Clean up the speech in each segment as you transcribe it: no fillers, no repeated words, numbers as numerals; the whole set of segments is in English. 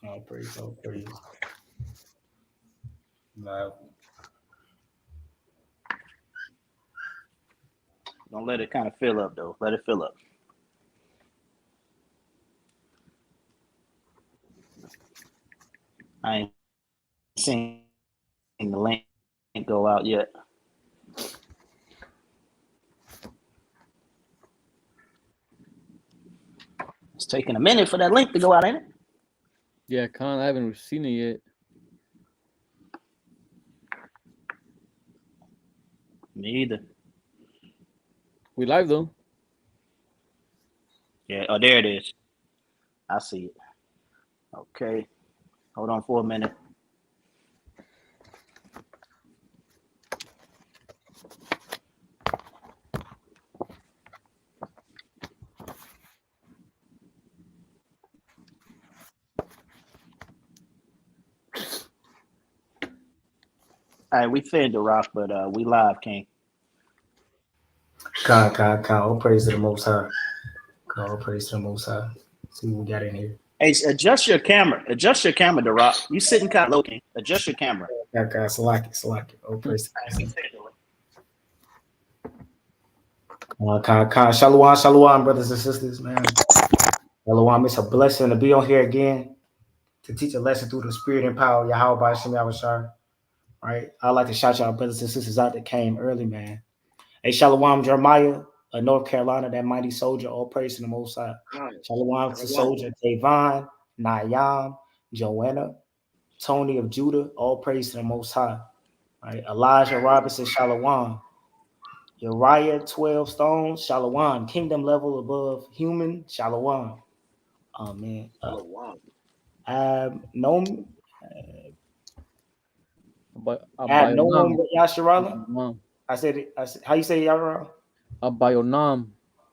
All praise, all praise. Wow. Don't let it kind of fill up, though. Let it fill up. I ain't seen the link go out yet. It's taking a minute for that link to go out, ain't it? Yeah, Con, I haven't seen it yet. Me either. We live though. Yeah. Oh, there it is. I see it. Okay. Hold on for a minute. All right, we fed the rock, but we live, King. God. All praise to the Most High. God, all praise to the Most High. See what we got in here. Hey, adjust your camera. Adjust your camera, the rock. You sitting kind of low, King. Adjust your camera. God, select it. All praise to the Most High. Shalom, brothers and sisters, man. Shalom, it's a blessing to be on here again to teach a lesson through the spirit and power of Yahweh by Shem Yahushua. Right? I'd like to shout y'all brothers and sisters out that came early, man. Hey, Shalom, Jeremiah, of North Carolina, that mighty soldier, all praise to the Most High. Shalom to soldier Davon, Nayam, Joanna, Tony of Judah, all praise to the Most High. Right? Elijah Robinson, Shalom. Uriah 12 Stones, Shalom. Kingdom level above human, Shalom. Oh man. Noam Yasharala. I said it. How you say Yasharala? Abayonam.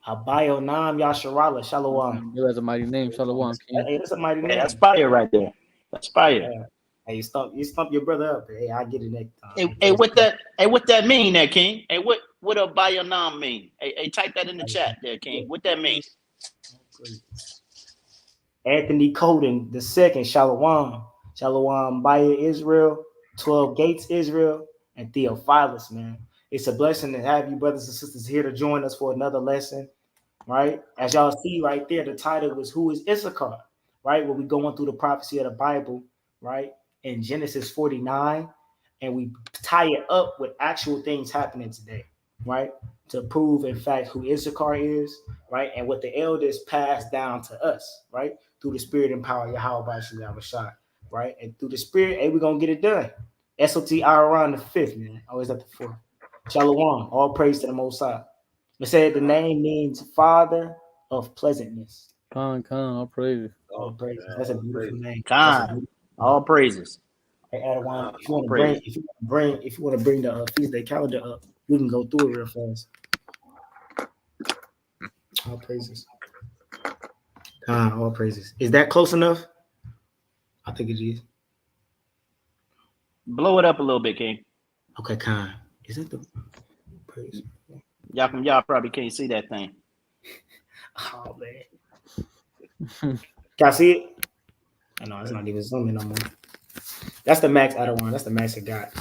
Abayonam Yasharala. Shalom. That's a mighty name. Shalom. Hey, that's a mighty name. That's fire right there. That's fire. Yeah. Hey, you stump your brother up. Hey, I get it next time. Hey, what that mean, there, King? Hey, what a bayonam mean? Hey, type that in the chat, there, King. What that mean? Anthony Coden the second, Shalom. Shalom, Baya Israel, 12 Gates Israel, and Theophilus, man. It's a blessing to have you, brothers and sisters, here to join us for another lesson, right? As y'all see right there, the title was Who is Issachar, right? Where we going through the prophecy of the Bible, right? In Genesis 49, and we tie it up with actual things happening today, right? To prove, in fact, who Issachar is, right? And what the elders passed down to us, right? Through the spirit and power of Yahweh by Shem, right? And through the spirit, hey, we're going to get it done. SOTISraelites the fifth, man. Always at the fourth. Shalom, all praise to the Most High. It said the name means Father of Pleasantness. Khan, all praises. All praises. That's a beautiful name. Khan, all praises. Hey, Adawan, if you want to bring the feast day calendar up, we can go through it real fast. All praises. All praises. Is that close enough? I think it is. Blow it up a little bit, King. Okay, Khan. Is that the praise? Y'all probably can't see that thing. Oh man. Can I see it? I know it's not even zooming no more. That's the max Adawan. That's the max it got.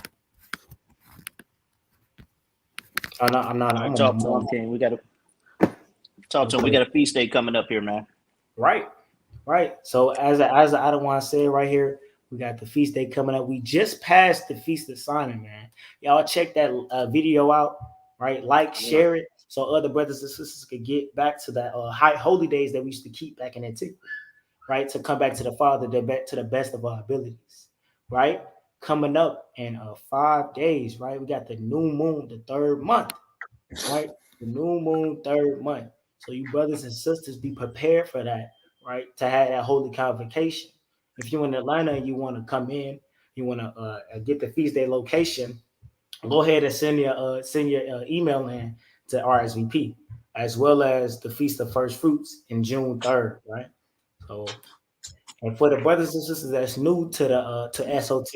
Oh, no, I'm not. I'm talk to him, King. We got to talk to him. We got a feast day coming up here, man. Right. So as Adawan said right here, we got the feast day coming up. We just passed the Feast of Simon, man. Y'all check that video out, right? Like, share it, so other brothers and sisters could get back to that high holy days that we used to keep back in antiquity, right? To come back to the Father to the best of our abilities, right? Coming up in 5 days, right? We got the new moon, the third month, right? The new moon, third month. So you brothers and sisters, be prepared for that, right? To have that holy convocation. If you're in Atlanta and you want to come in, you want to get the feast day location, go ahead and send your email in to RSVP, as well as the Feast of First Fruits in June 3rd, right? So, and for the brothers and sisters that's new to the to SOT,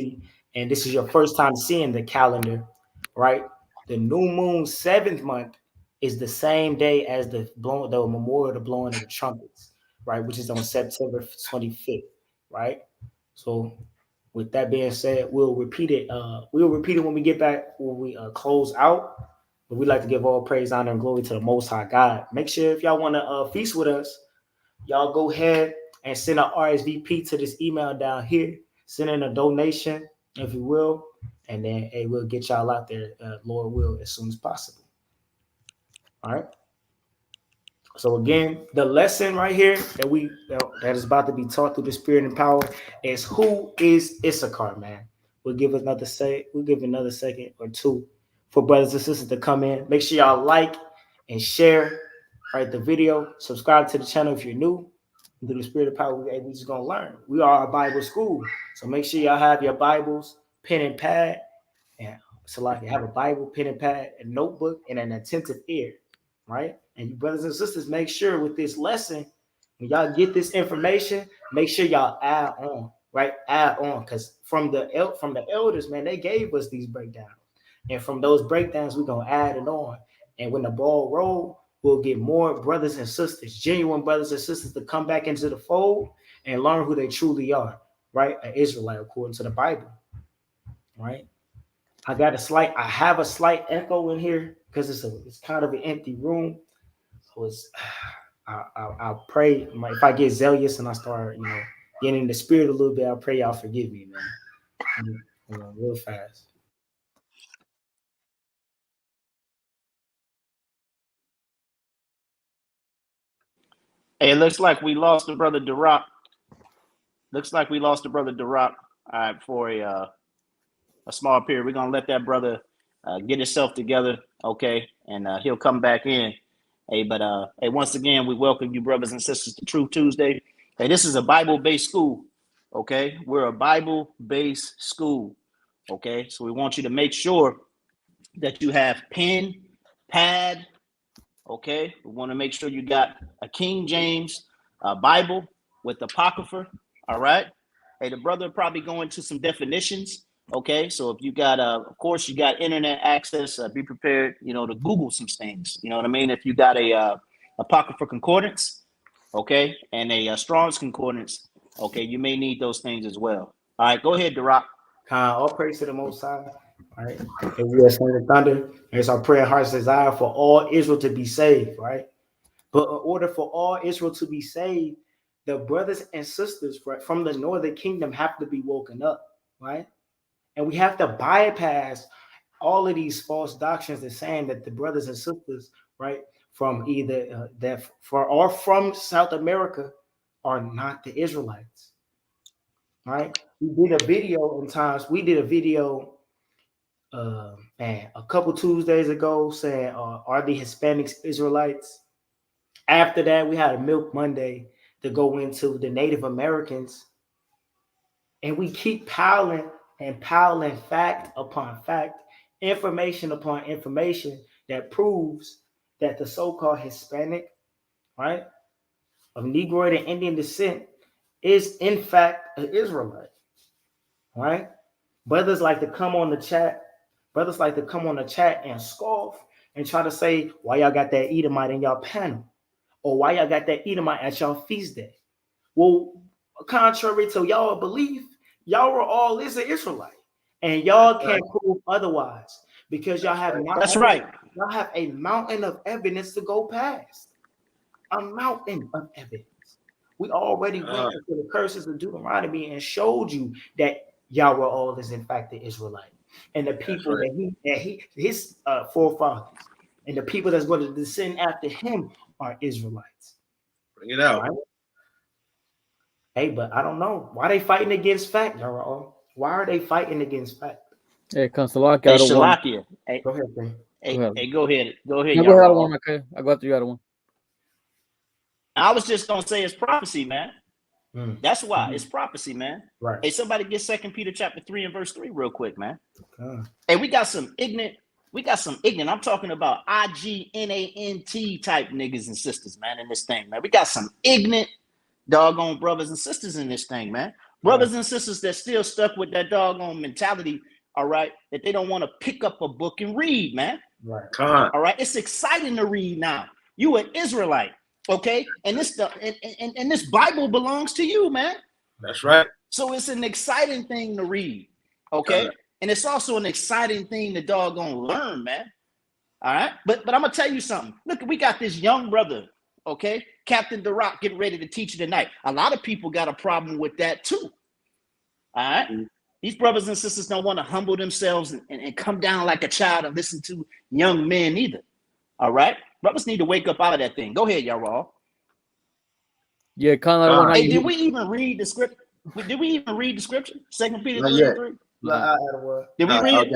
and this is your first time seeing the calendar, right? The new moon 7th month is the same day as the memorial, the blowing of the trumpets, right? Which is on September 25th. right? So with that being said, we'll repeat it. We'll repeat it when we get back, when we close out. But we like to give all praise, honor, and glory to the Most High God. Make sure if y'all want to feast with us, y'all go ahead and send an RSVP to this email down here. Send in a donation, if you will, and then hey, we'll get y'all out there, Lord will, as soon as possible. All right. So again, the lesson right here that is about to be taught through the Spirit and power is who is Issachar, man. We'll give another second or two for brothers and sisters to come in. Make sure y'all like and share the video. Subscribe to the channel if you're new. Through the Spirit of power, we just gonna learn. We are a Bible school, so make sure y'all have your Bibles, pen and pad, and so like you have a Bible, pen and pad, a notebook, and an attentive ear. Right? And you brothers and sisters, make sure with this lesson, when y'all get this information, make sure y'all add on, right? Add on, because from the elders, man, they gave us these breakdowns. And from those breakdowns, we're gonna add it on. And when the ball roll, we'll get more brothers and sisters, genuine brothers and sisters, to come back into the fold and learn who they truly are, right? An Israelite according to the Bible. Right? I have a slight echo in here because it's kind of an empty room. So I'll pray. If I get zealous and I start, getting in the spirit a little bit, I'll pray y'all forgive me, man. Real fast. Hey, it looks like we lost the brother Durock. All right, for a small period. We're gonna let that brother get himself together, okay, and he'll come back in. Hey, but hey, once again, we welcome you, brothers and sisters, to True Tuesday. Hey, this is a Bible-based school, okay? We're a Bible-based school, okay? So we want you to make sure that you have pen, pad, okay? We want to make sure you got a King James Bible with Apocrypha, all right? Hey, the brother probably go into some definitions, okay? So if you got, of course, you got internet access, be prepared, to Google some things. You know what I mean? If you got a Apocrypha concordance, okay, and a Strong's concordance, okay, you may need those things as well. All right, go ahead, Durock. All praise to the Most High. All right. As we are saying the thunder, it's our prayer, heart's desire for all Israel to be saved, right? But in order for all Israel to be saved, the brothers and sisters from the northern kingdom have to be woken up, right? And we have to bypass all of these false doctrines that saying that the brothers and sisters, right, from either from South America are not the Israelites, right? We did a video a couple Tuesdays ago saying, are the Hispanics Israelites? After that, we had a Milk Monday to go into the Native Americans. And we keep piling fact upon fact, information upon information that proves that the so-called Hispanic, right, of Negroid and Indian descent is in fact an Israelite, right? Brothers like to come on the chat and scoff and try to say, why y'all got that Edomite in y'all panel? Or why y'all got that Edomite at y'all feast day? Well, contrary to y'all belief, y'all were all is an Israelite. And y'all can't prove otherwise because y'all have That's right. Y'all have a mountain of evidence to go past. A mountain of evidence. We already went into the curses of Deuteronomy and showed you that Yahweh all is in fact the Israelite. And the people his forefathers and the people that's going to descend after him are Israelites. Bring it out. Right? Hey, but I don't know why they fighting against fact, y'all. Why are they fighting against fact? Hey, Consulakia. Hey, Shalakia. Hey, go ahead, man. Hey, go ahead. No, go ahead, one. Okay, I got the other one. I was just gonna say it's prophecy, man. That's why it's prophecy, man. Right. Hey, somebody get 2 Peter chapter 3 and verse 3 real quick, man. Hey, we got some ignorant. I'm talking about IGNANT type niggas and sisters, man, in this thing, man. We got some ignorant doggone brothers and sisters in this thing, man. Brothers and sisters that still stuck with that doggone mentality, all right, that they don't want to pick up a book and read, man. Right. All right. It's exciting to read now. You an Israelite, okay? And this Bible belongs to you, man. That's right. So it's an exciting thing to read, okay? And it's also an exciting thing to doggone learn, man. All right? But I'm going to tell you something. Look, we got this young brother, okay? Captain DeRock getting ready to teach you tonight. A lot of people got a problem with that too. All right? These brothers and sisters don't want to humble themselves and come down like a child and listen to young men either. All right? Brothers need to wake up out of that thing. Go ahead, y'all all. Yeah, kind of. Hey, did we even read the script? Did we even read the scripture? 2 Peter 3:3? Did we read it?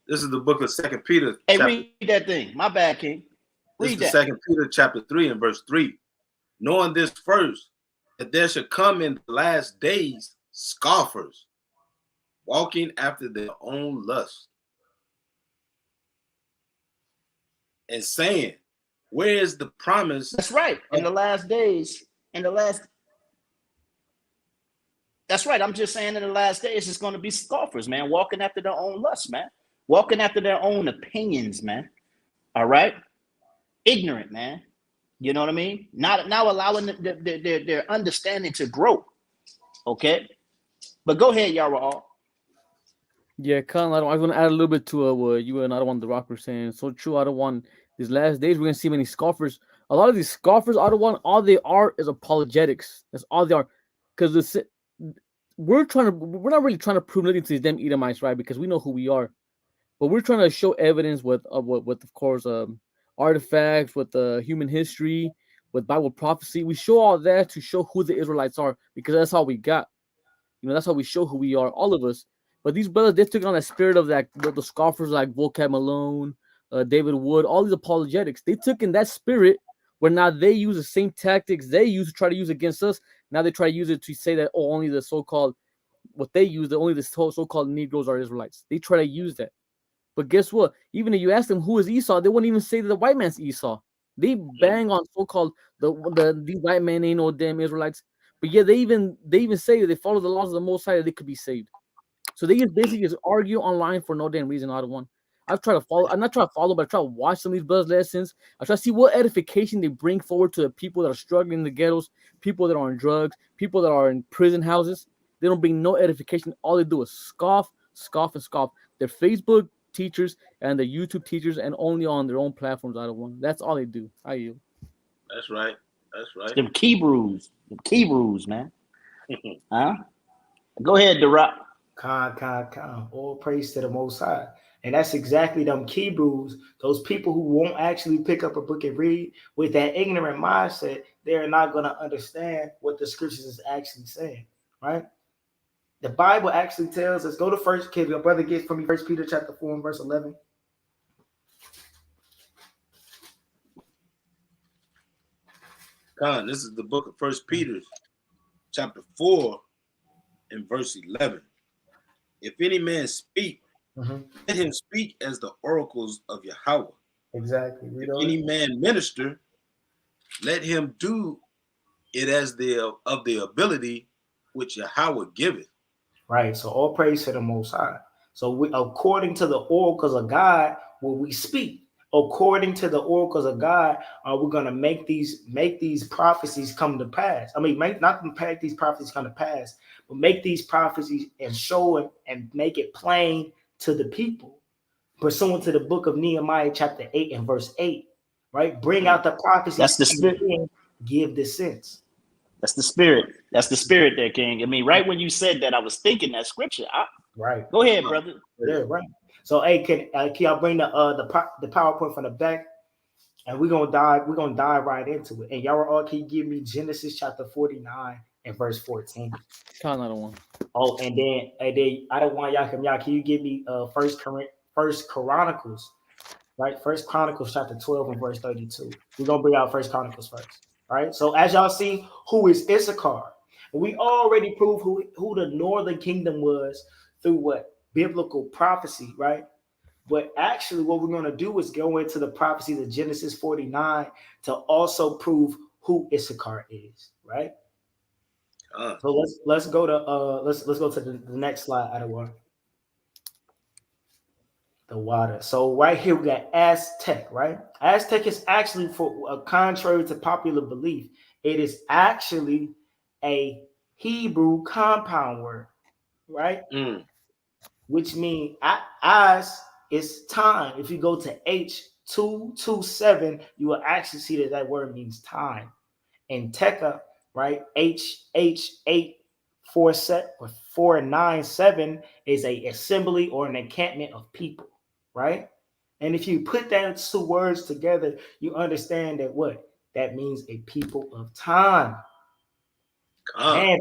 This is the book of 2 Peter. Hey, read that thing. My bad, King. Read that. 2 Peter chapter 3 and verse 3. Knowing this first, that there should come in the last days scoffers, walking after their own lust, and saying, where is the promise? That's right. In the last days, that's right. I'm just saying in the last days, it's going to be scoffers, man, walking after their own lust, man, walking after their own opinions, man. All right. Ignorant, man. You know what I mean? Not now allowing their understanding to grow. Okay. But go ahead, y'all all. Yeah, kind of. I was going to add a little bit to what you and I don't want the rock were saying. So true. I don't want these last days. We're going to see many scoffers. A lot of these scoffers, I don't want. All they are is apologetics. That's all they are. Because we're not really trying to prove nothing to these damn Edomites, right? Because we know who we are. But we're trying to show evidence with of course, artifacts, with human history, with Bible prophecy. We show all that to show who the Israelites are, because that's all we got. You know, that's how we show who we are, all of us. But these brothers, they took on that spirit of that the scoffers like Vocab Malone, David Wood, all these apologetics. They took in that spirit where now they use the same tactics they used to try to use against us. Now they try to use it to say that only the so-called what they use, only the so-called Negroes are Israelites. They try to use that. But guess what? Even if you ask them who is Esau, they wouldn't even say that the white man's Esau. They bang on so-called these white men ain't no damn Israelites. But yeah, they even say that they follow the laws of the Most High, that they could be saved. So they just argue online for no damn reason. Out one. I've tried to follow. I'm not trying to follow, but I try to watch some of these brothers' lessons. I try to see what edification they bring forward to the people that are struggling in the ghettos, people that are on drugs, people that are in prison houses. They don't bring no edification. All they do is scoff, scoff, and scoff. Their Facebook teachers and the YouTube teachers, and only on their own platforms. Out of one. That's all they do. I you. That's right. That's right. Them Hebrews, man. Huh? Go ahead, DeRock. Con. All praise to the Most High. And that's exactly them Hebrews, those people who won't actually pick up a book and read with that ignorant mindset. They're not going to understand what the scriptures is actually saying, right? The Bible actually tells us, go to first, kid, your brother gets from me, 1 Peter chapter 4 and verse 11. Con, this is the book of 1 Peter chapter 4 and verse 11. If any man speak, let him speak as the oracles of Yahweh. Exactly. If any man minister, let him do it as of the ability which Yahweh giveth. Right. So all praise to the Most High. So we, according to the oracles of God, will we speak. According to the oracles of God, are we going to make these prophecies come to pass? I mean, not make these prophecies come to pass, but make these prophecies and show it and make it plain to the people, pursuant to the book of Nehemiah chapter 8 and verse 8, right? Bring out the prophecies. That's the spirit. Give the sense. That's the spirit. That's the spirit there, King. I mean, right when you said that, I was thinking that scripture. Right. Go ahead, brother. Yeah, right. So, hey, can y'all bring the PowerPoint from the back, and we're gonna dive right into it. And y'all all can you give me Genesis chapter 49 and verse 14. Another one. Oh, and then I don't want y'all can you give me First Chronicles, right? First Chronicles chapter 12 and verse 32. We're gonna bring out First Chronicles first. All right. So as y'all see, who is Issachar? We already proved who the northern kingdom was through what? Biblical prophecy, right? But actually, what we're going to do is go into the prophecies of Genesis 49 to also prove who Issachar is, right? So let's go to let's go to the next slide. I don't want the water. So right here we got Aztec, right? Aztec is actually, for contrary to popular belief, it is actually a Hebrew compound word, right? Mm. Which means as is time. If you go to H227, you will actually see that that word means time. And Tekka, right? H847 is a assembly or an encampment of people, right? And if you put those two words together, you understand that what that means, a people of time. Man,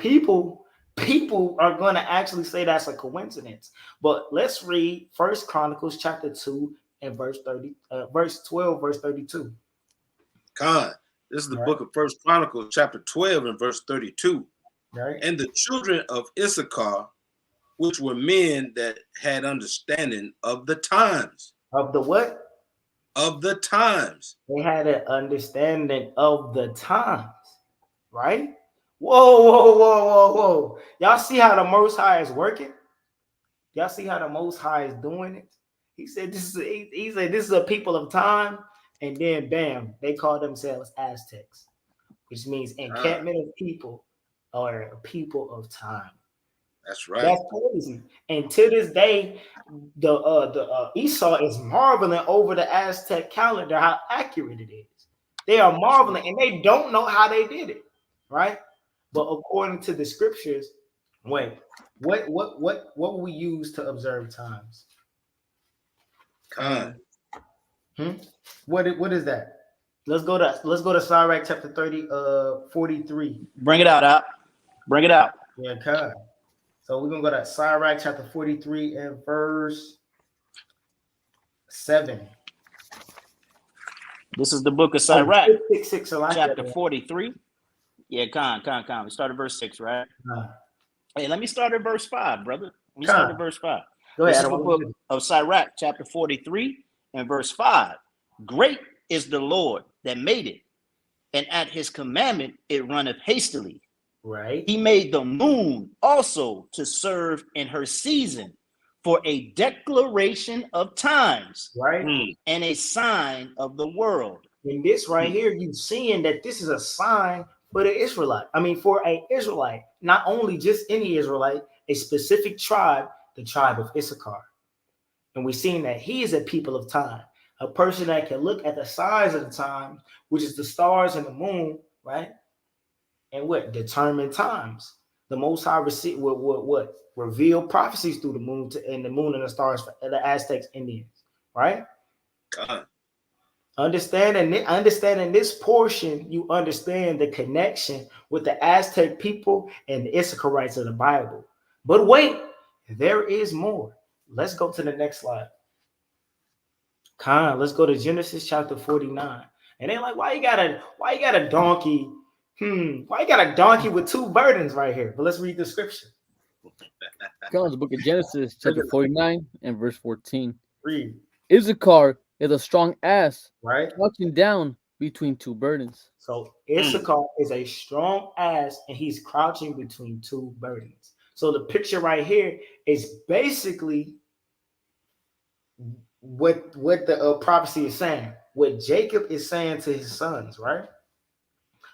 people are going to actually say that's a coincidence. But let's read First Chronicles chapter 2 and verse 12, verse 32. Con. This is the book of First Chronicles, chapter 12 and verse 32. Right. And the children of Issachar, which were men that had understanding of the times. Of the what? Of the times. They had an understanding of the times, right? Whoa. Y'all see how the Most High is working? Y'all see how the Most High is doing it? He said this is a people of time, and then bam, they call themselves Aztecs, which means encampment of people or a people of time. That's right. That's crazy. And to this day, the Esau is marveling over the Aztec calendar, how accurate it is. They are marveling, and they don't know how they did it, right? But according to the scriptures, what will we use to observe times? What is that? Let's go to Sirach chapter 43. Bring it out. Bring it out. Yeah, God. So we're gonna go to Sirach chapter 43 and verse 7. This is the book of Sirach, six, chapter 43. Yeah, con. We start at verse 6, right? Hey, let me start at verse 5, brother. Let me start at verse 5. Go ahead. This is the book of Sirach, chapter 43 and verse 5. Great is the Lord that made it, and at his commandment it runneth hastily. Right. He made the moon also to serve in her season for a declaration of times, right, and a sign of the world. In this right here, you seeing that this is a sign for the Israelite. I mean, for an Israelite, not only just any Israelite, a specific tribe, the tribe of Issachar. And we're seeing that he is a people of time, a person that can look at the signs of the time, which is the stars and the moon, right? And what determine times. The Most High what reveal prophecies through the moon and the moon and the stars for the Aztecs, Indians, right? Understanding this portion, you understand the connection with the Aztec people and the Issacharites of the Bible. But wait, there is more. Let's go to the next slide. Let's go to Genesis chapter 49. And they're like, why you got a donkey? Why you got a donkey with two burdens right here? But let's read the scripture. Come the book of Genesis, chapter 49 and verse 14. Read. Issachar is a strong ass, right? Crouching down between two burdens. So Issachar is a strong ass, and he's crouching between two burdens. So the picture right here is basically what the prophecy is saying. What Jacob is saying to his sons, right?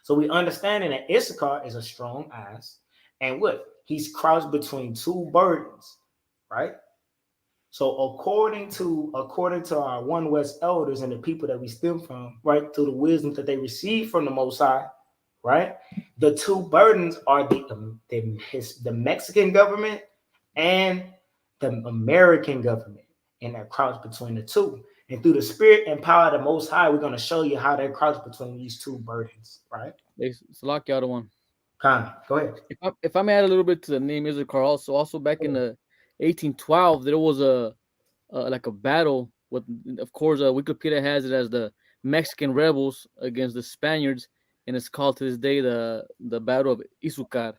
So we understanding that Issachar is a strong ass, and what he's crouched between two burdens, right? So according to our One West elders and the people that we stem from, right, through the wisdom that they received from the Most High, right, the two burdens are the Mexican government and the American government, and they're crouched between the two. And through the spirit and power of the Most High, we're going to show you how they're crouched between these two burdens, right? It's lock out of one. Go ahead. If I may add a little bit to the name Issachar, also back in the 1812, there was a battle with, of course, Wikipedia has it as the Mexican rebels against the Spaniards, and it's called to this day the Battle of Issachar.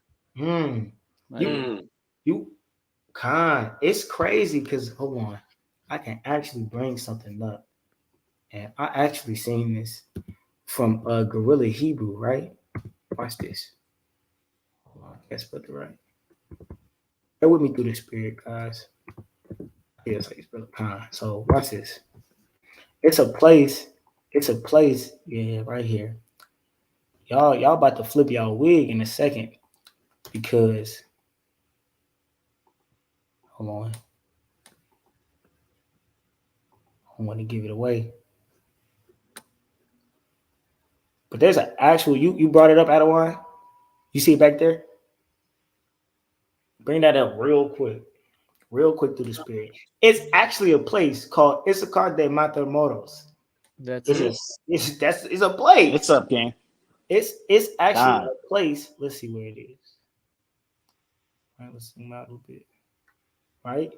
It's crazy because hold on, I can actually bring something up, and I actually seen this from Guerrilla Hebrew, right? Watch this. Hold on, let's put it right. Bear with me through the spirit, guys. Yeah, it's like it's Brother Khan. So watch this. It's a place. Yeah, right here. Y'all about to flip y'all wig in a second. because hold on, I don't want to give it away. But there's an actual you brought it up, Adawan. You see it back there? Bring that up real quick through the spirit. It's actually a place called Issachar de Matamoros. That's It's a place. What's up, gang? It's actually God. a place. Let's see where it is. All right, let's zoom out a little bit. Right?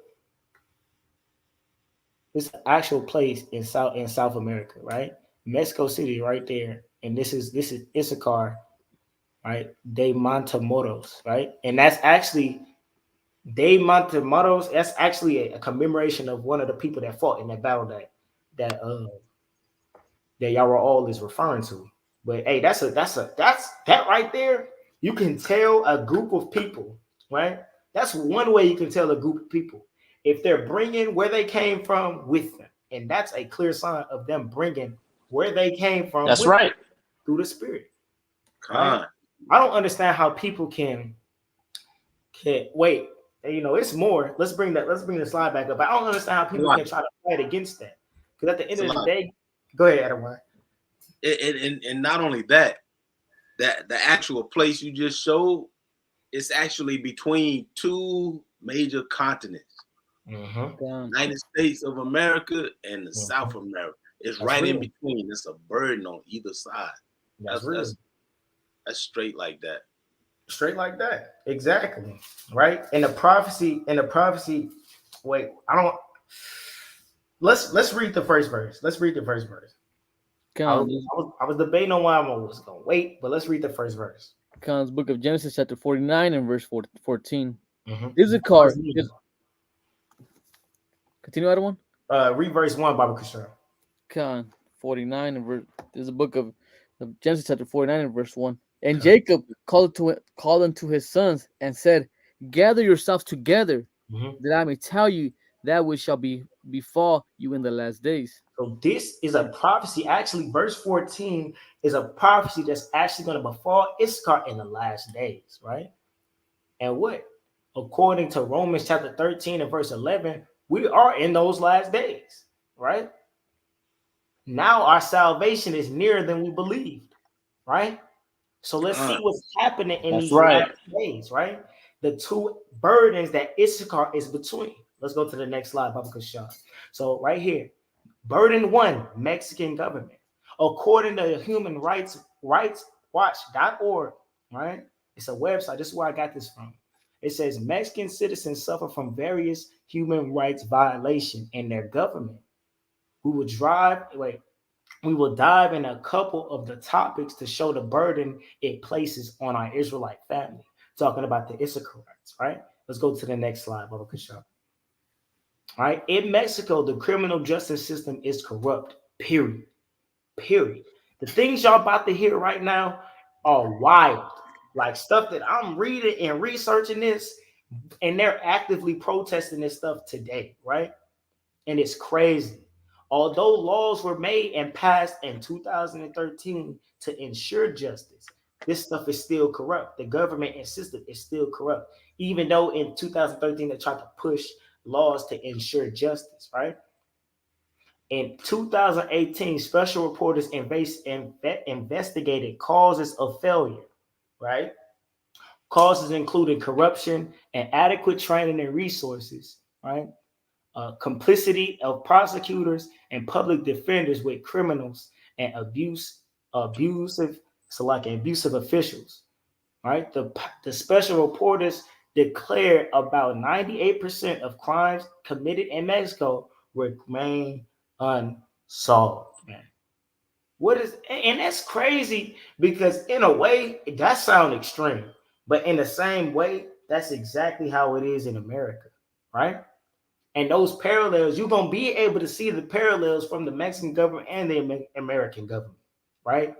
It's an actual place in South America, right? Mexico City, right there. And this is Issachar, right? De Matamoros, right? And that's actually De Matamoros. That's actually a commemoration of one of the people that fought in that battle that Yara is referring to. But hey, that's that right there. You can tell a group of people, right? That's one way you can tell a group of people if they're bringing where they came from with them, and that's a clear sign of them bringing where they came from. That's right. Through the spirit. Right? I don't understand how people can wait. You know, it's more. Let's bring the slide back up. I don't understand how people can try to fight against that. Because at the end of the day, go ahead, Adam. And not only that the actual place you just showed is actually between two major continents. United States of America and the South America. It's that's right real. In between. It's a burden on either side. That's straight like that. Straight like that. Exactly. Right? And the prophecy, wait, I don't let's read the first verse. I was debating on why I was gonna wait, but let's read the first verse. Book of Genesis, chapter 49 and verse 14. Issachar is continue, other one. Read verse 1, Baba Kushar. 49 and verse. This is the book of Genesis, chapter 49 and verse 1. And Jacob called unto his sons and said, "Gather yourselves together, that I may tell you that which shall befall you in the last days." So this is a prophecy. Actually, verse 14 is a prophecy that's actually going to befall Issachar in the last days, right? And what? According to Romans chapter 13 and verse 11, we are in those last days, right? Now our salvation is nearer than we believed, right? So let's see what's happening in these last days, right? The two burdens that Issachar is between. Let's go to the next slide, Baba Kushar. So right here, burden 1, Mexican government. According to Human Rights Watch.org, right? It's a website. This is where I got this from. It says Mexican citizens suffer from various human rights violations in their government. We will dive in a couple of the topics to show the burden it places on our Israelite family. Talking about the Issacharites, right? Let's go to the next slide, Baba Kushar. All right. In Mexico, the criminal justice system is corrupt. Period. The things y'all about to hear right now are wild. Like stuff that I'm reading and researching this, and they're actively protesting this stuff today, right? And it's crazy. Although laws were made and passed in 2013 to ensure justice, this stuff is still corrupt. The government and system is still corrupt, even though in 2013 they tried to push laws to ensure justice, right? In 2018, special reporters investigated causes of failure, right? Causes including corruption and adequate training and resources, right? Complicity of prosecutors and public defenders with criminals and abusive officials, right? The special reporters declared about 98% of crimes committed in Mexico remain unsolved, man. And that's crazy because in a way that sounds extreme, but in the same way, that's exactly how it is in America, right? And those parallels, you're going to be able to see the parallels from the Mexican government and the American government, right?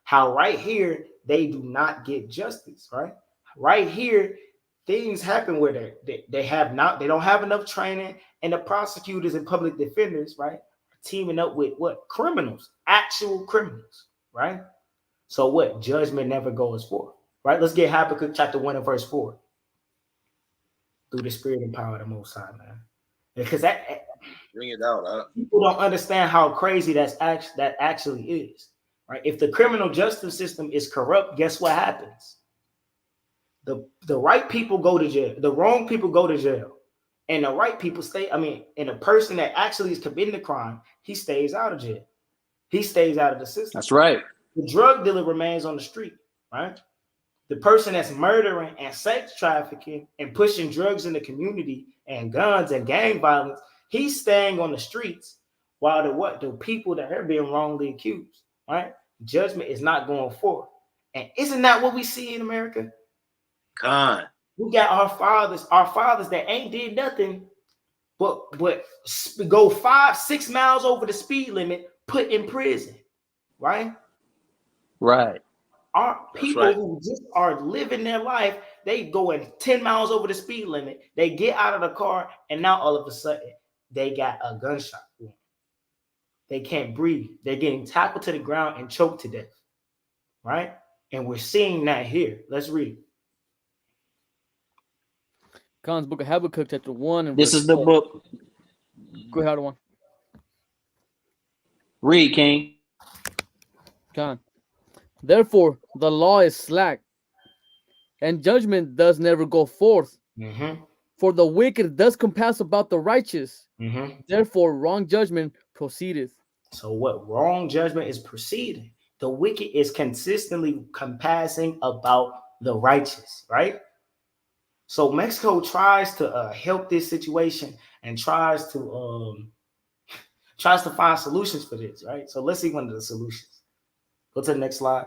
How right here, they do not get justice, right? Right here, things happen where they don't have enough training, and the prosecutors and public defenders, right, are teaming up with what? Criminals, actual criminals, right? So what? Judgment never goes forth, Right? Let's get Habakkuk chapter 1 and verse 4. Through the spirit and power of the Most High, man. Because that Bring it out. People don't understand how crazy that actually is. Right? If the criminal justice system is corrupt, guess what happens? The right people go to jail. The wrong people go to jail. And the right people stay. And the person that actually is committing the crime, he stays out of jail. He stays out of the system. That's right. The drug dealer remains on the street, right? The person that's murdering and sex trafficking and pushing drugs in the community and guns and gang violence, he's staying on the streets while the people that are being wrongly accused, right? Judgment is not going forth. And isn't that what we see in America? Con. We got our fathers that ain't did nothing but go 5-6 miles over the speed limit, put in prison, right? Right. Our people who just are living their life, they going 10 miles over the speed limit. They get out of the car, and now all of a sudden, they got a gunshot wound. They can't breathe. They're getting tackled to the ground and choked to death, right? And we're seeing that here. Let's read. Khan's book of Habakkuk, chapter 1. And this is the book. Go ahead, one. Read, King. Khan. Therefore, the law is slack, and judgment does never go forth. Mm-hmm. For the wicked does compass about the righteous. Mm-hmm. Therefore, wrong judgment proceedeth. So what wrong judgment is proceeding? The wicked is consistently compassing about the righteous, right? So Mexico tries to help this situation and tries to find solutions for this, right? So let's see one of the solutions. Go to the next slide.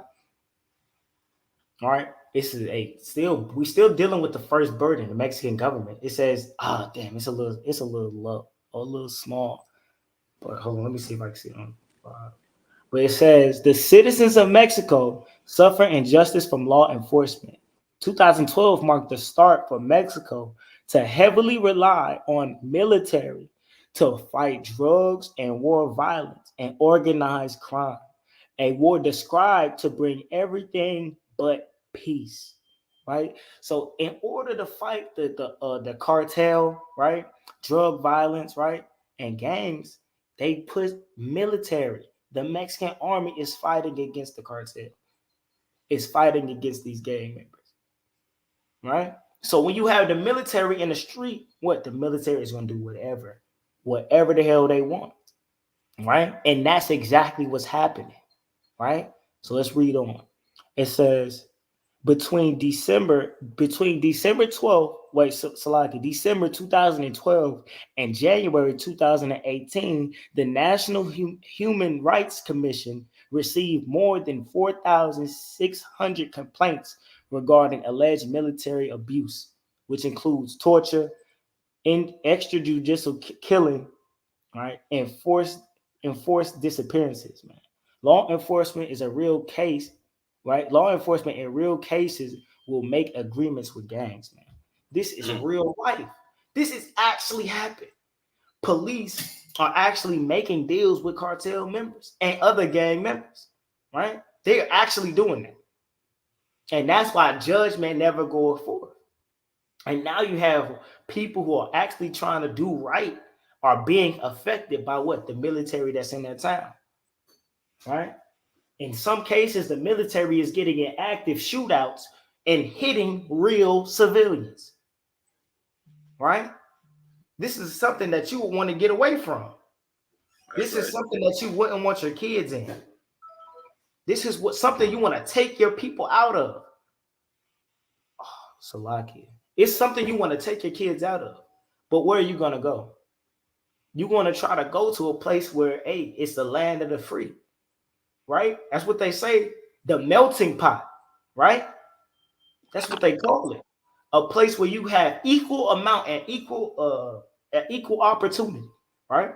All right. This is we still dealing with the first burden, the Mexican government. It says, damn, it's a little low, a little small. But hold on, let me see if I can see it on. But it says the citizens of Mexico suffer injustice from law enforcement. 2012 marked the start for Mexico to heavily rely on military to fight drugs and war violence and organized crime. A war described to bring everything but peace, right? So in order to fight the cartel, right, drug violence, right, and gangs, they put military. The Mexican army is fighting against the cartel. It's fighting against these gang members, right? So when you have the military in the street, what the military is going to do whatever the hell they want, right? And that's exactly what's happening, right? So let's read on. It says between December 12th, December 2012 and January 2018, the National Human Rights Commission received more than 4,600 complaints regarding alleged military abuse, which includes torture, extrajudicial killing, right, and enforced disappearances, man. Law enforcement is a real case, right? Law enforcement in real cases will make agreements with gangs, man. This is real life. This is actually happening. Police are actually making deals with cartel members and other gang members, right? They're actually doing that. And that's why judgment never goes forth. And now you have people who are actually trying to do right are being affected by what? The military that's in that town, right? In some cases, the military is getting in active shootouts and hitting real civilians, right? This is something that you would want to get away from. This is something that you wouldn't want your kids in. This is something you want to take your people out of. Oh, Salakia. It's something you want to take your kids out of. But where are you going to go? You're going to try to go to a place where, hey, it's the land of the free, right? That's what they say, the melting pot, right? That's what they call it. A place where you have equal amount and equal opportunity, right?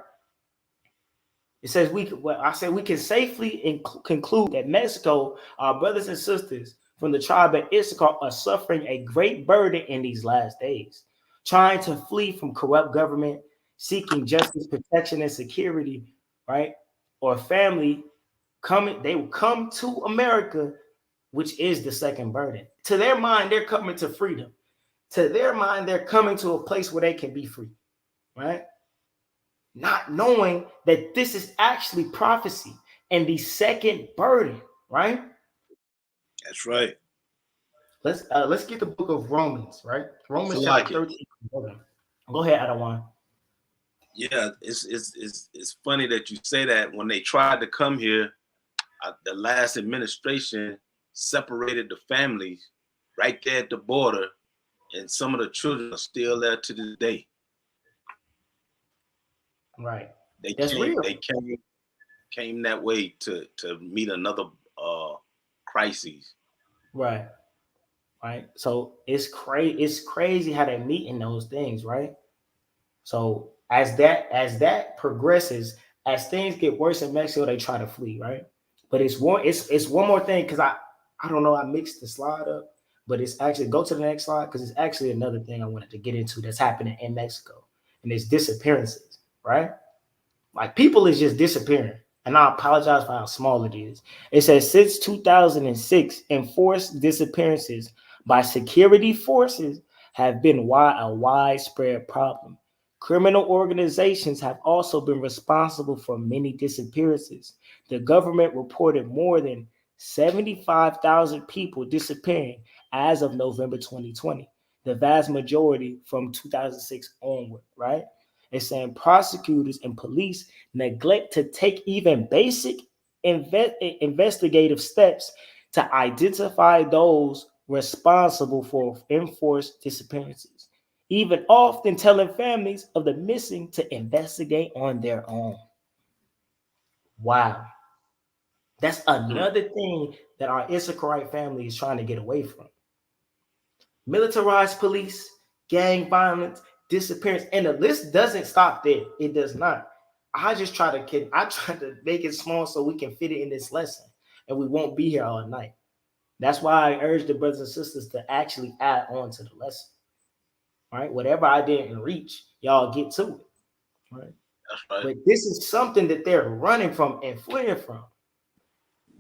It says we can safely conclude that Mexico, our brothers and sisters from the tribe of Issachar, are suffering a great burden in these last days, trying to flee from corrupt government, seeking justice, protection, and security, right? Or family coming, they will come to America which is the second burden. To their mind, they're coming to freedom. To their mind, they're coming to a place where they can be free, right? Not knowing that this is actually prophecy and the second burden, right? That's right. Let's get the book of Romans, right? Romans chapter 13. Go ahead, Adawan. Yeah, it's funny that you say that. When they tried to come here, the last administration separated the families right there at the border, and some of the children are still there to this day. Right. They came that way to meet another crises. Right. Right. So it's crazy how they meet in those things, right? So as that progresses, as things get worse in Mexico, they try to flee, right? But it's one more thing, because I don't know, I mixed the slide up, but it's actually, go to the next slide, because it's actually another thing I wanted to get into that's happening in Mexico, and it's disappearances, right? Like, people is just disappearing. And I apologize for how small it is. It says since 2006, enforced disappearances by security forces have been a widespread problem. Criminal organizations have also been responsible for many disappearances. The government reported more than 75,000 people disappearing as of November 2020, the vast majority from 2006 onward, right? It's saying prosecutors and police neglect to take even basic investigative steps to identify those responsible for enforced disappearances, even often telling families of the missing to investigate on their own. Wow. That's another thing that our Issacharite family is trying to get away from. Militarized police, gang violence, disappearance, and the list doesn't stop there. It does not. I try to make it small so we can fit it in this lesson, and we won't be here all night. That's why I urge the brothers and sisters to actually add on to the lesson. Right? Whatever I didn't reach, y'all get to it. Right? That's right. But this is something that they're running from and fleeing from.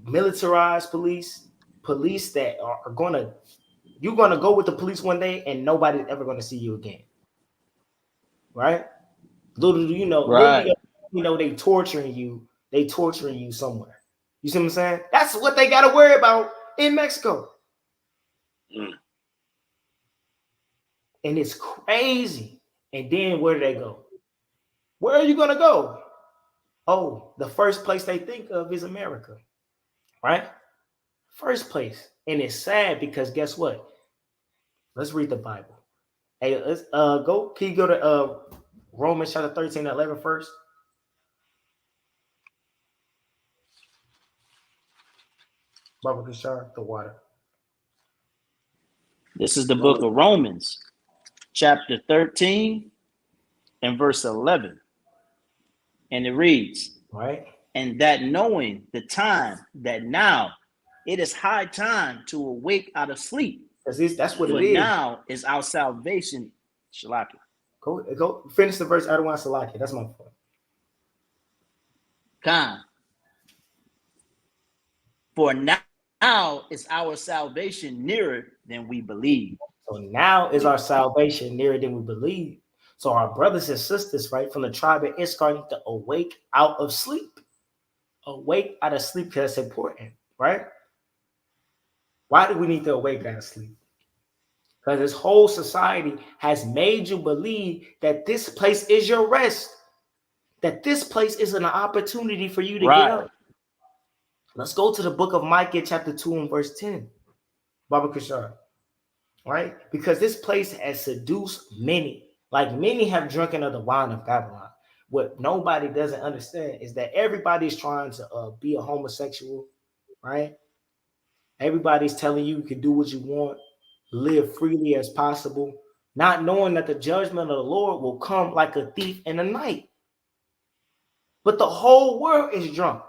Militarized police that are gonna, you're gonna go with the police one day and nobody's ever gonna see you again. Right? Little do you know, Right. They torturing you somewhere. You see what I'm saying? That's what they got to worry about in Mexico. And it's crazy. And then where do they go? Where are you going to go? Oh, the first place they think of is America, right? First place. And it's sad because guess what? Let's read the Bible. Hey, let's go. Can you go to Romans chapter 13 and 11 first? Baba Kishar, the water. This is the book of Romans, chapter 13 and verse 11. And it reads, right? And that knowing the time, that now it is high time to awake out of sleep. That's what For it is. now is our salvation. Shalaki. Go finish the verse. I don't want Salaki. That's my point. Khan. For now is our salvation nearer than we believe. So now is our salvation nearer than we believe. So our brothers and sisters, right, from the tribe of Issachar, need to awake out of sleep. Awake out of sleep, because that's important, right? Why do we need to awake out of sleep? Because this whole society has made you believe that this place is your rest, that this place is an opportunity for you to get up. Let's go to the book of Micah, chapter 2 and verse 10. Baba Kishar. Right? Because this place has seduced many. Like, many have drunken of the wine of Babylon. What nobody doesn't understand is that everybody's trying to be a homosexual, right? Everybody's telling you can do what you want, live freely as possible, not knowing that the judgment of the Lord will come like a thief in the night. But the whole world is drunk.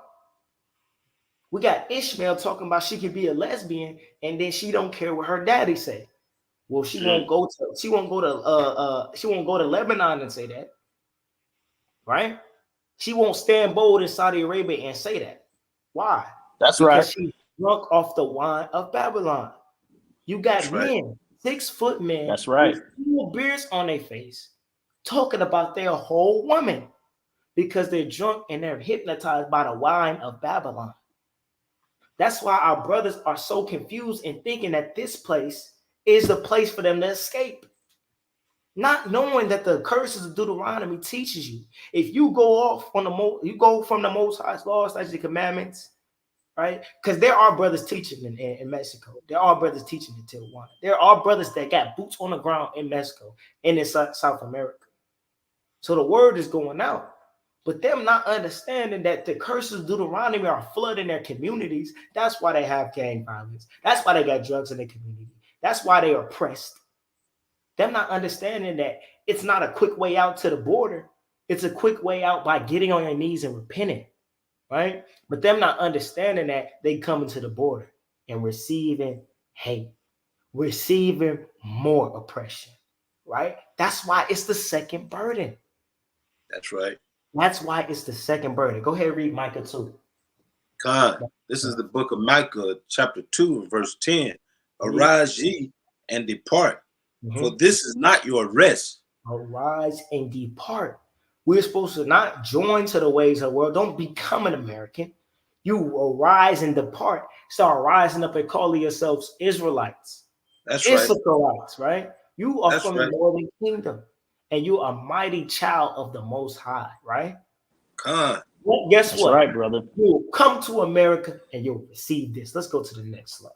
We got Ishmael talking about she could be a lesbian, and then she don't care what her daddy say. Well, she won't go to Lebanon and say that, right? She won't stand bold in Saudi Arabia and say that. Why? That's because right. drunk off the wine of Babylon. You got That's right. men, 6 foot men, That's right. with full beards on their face, talking about their whole woman because they're drunk and they're hypnotized by the wine of Babylon. That's why our brothers are so confused in thinking that this place is the place for them to escape. Not knowing that the curses of Deuteronomy teaches you. If you go off on you go from the Most High's laws, statutes, and commandments, right? Because there are brothers teaching in Mexico. There are brothers teaching in Tijuana. There are brothers that got boots on the ground in Mexico and in South America. So the word is going out. But them not understanding that the curses of Deuteronomy are flooding their communities. That's why they have gang violence. That's why they got drugs in their community. That's why they are oppressed. Them not understanding that it's not a quick way out to the border. It's a quick way out by getting on your knees and repenting, right? But them not understanding that they coming to the border and receiving hate, receiving more oppression, right? That's why it's the second burden. That's right. That's why it's the second burden. Go ahead and read Micah 2. Con, this is the book of Micah, chapter 2, verse 10. Arise ye and depart, for this is not your rest. Arise and depart. We're supposed to not join to the ways of the world. Don't become an American. You arise and depart. Start rising up and calling yourselves Israelites. That's right. Issacharites, right? You are from the northern kingdom, and you are a mighty child of the Most High, right? Con. Well, guess That's what? right, brother. You'll come to America and you'll receive this. Let's go to the next slide.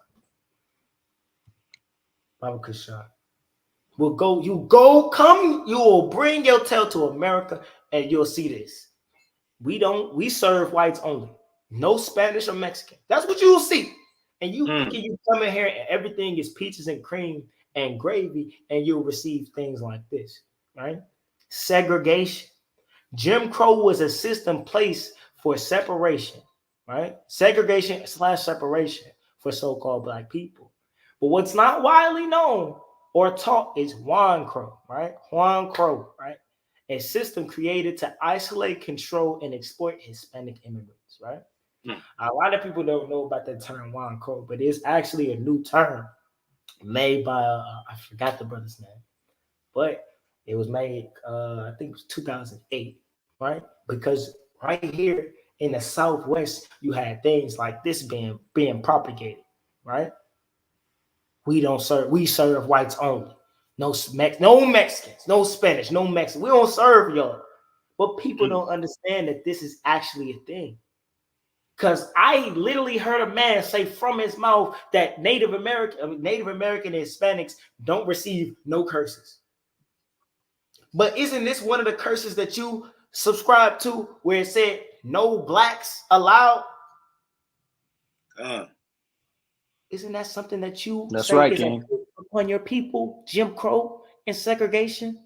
Bible Kashan. You will bring your tail to America and you'll see this. We serve whites only. No Spanish or Mexican. That's what you'll see. And you thinking you come in here and everything is peaches and cream and gravy and you'll receive things like this, right? Segregation. Jim Crow was a system placed for separation, right? Segregation / separation for so-called black people. But what's not widely known or taught is Juan Crow, right? Juan Crow, right? A system created to isolate, control, and exploit Hispanic immigrants, right? A lot of people don't know about that term Juan Crow, but it's actually a new term made by, I forgot the brother's name, but it was made, I think it was 2008, right? Because right here in the Southwest, you had things like this being propagated, right? We serve whites only. No Mexicans, no Spanish, no Mexican. We don't serve y'all. But people don't understand that this is actually a thing. Because I literally heard a man say from his mouth that Native American and Hispanics don't receive no curses. But isn't this one of the curses that you subscribe to where it said no blacks allowed? Isn't that something that you say right, is upon your people, Jim Crow and segregation?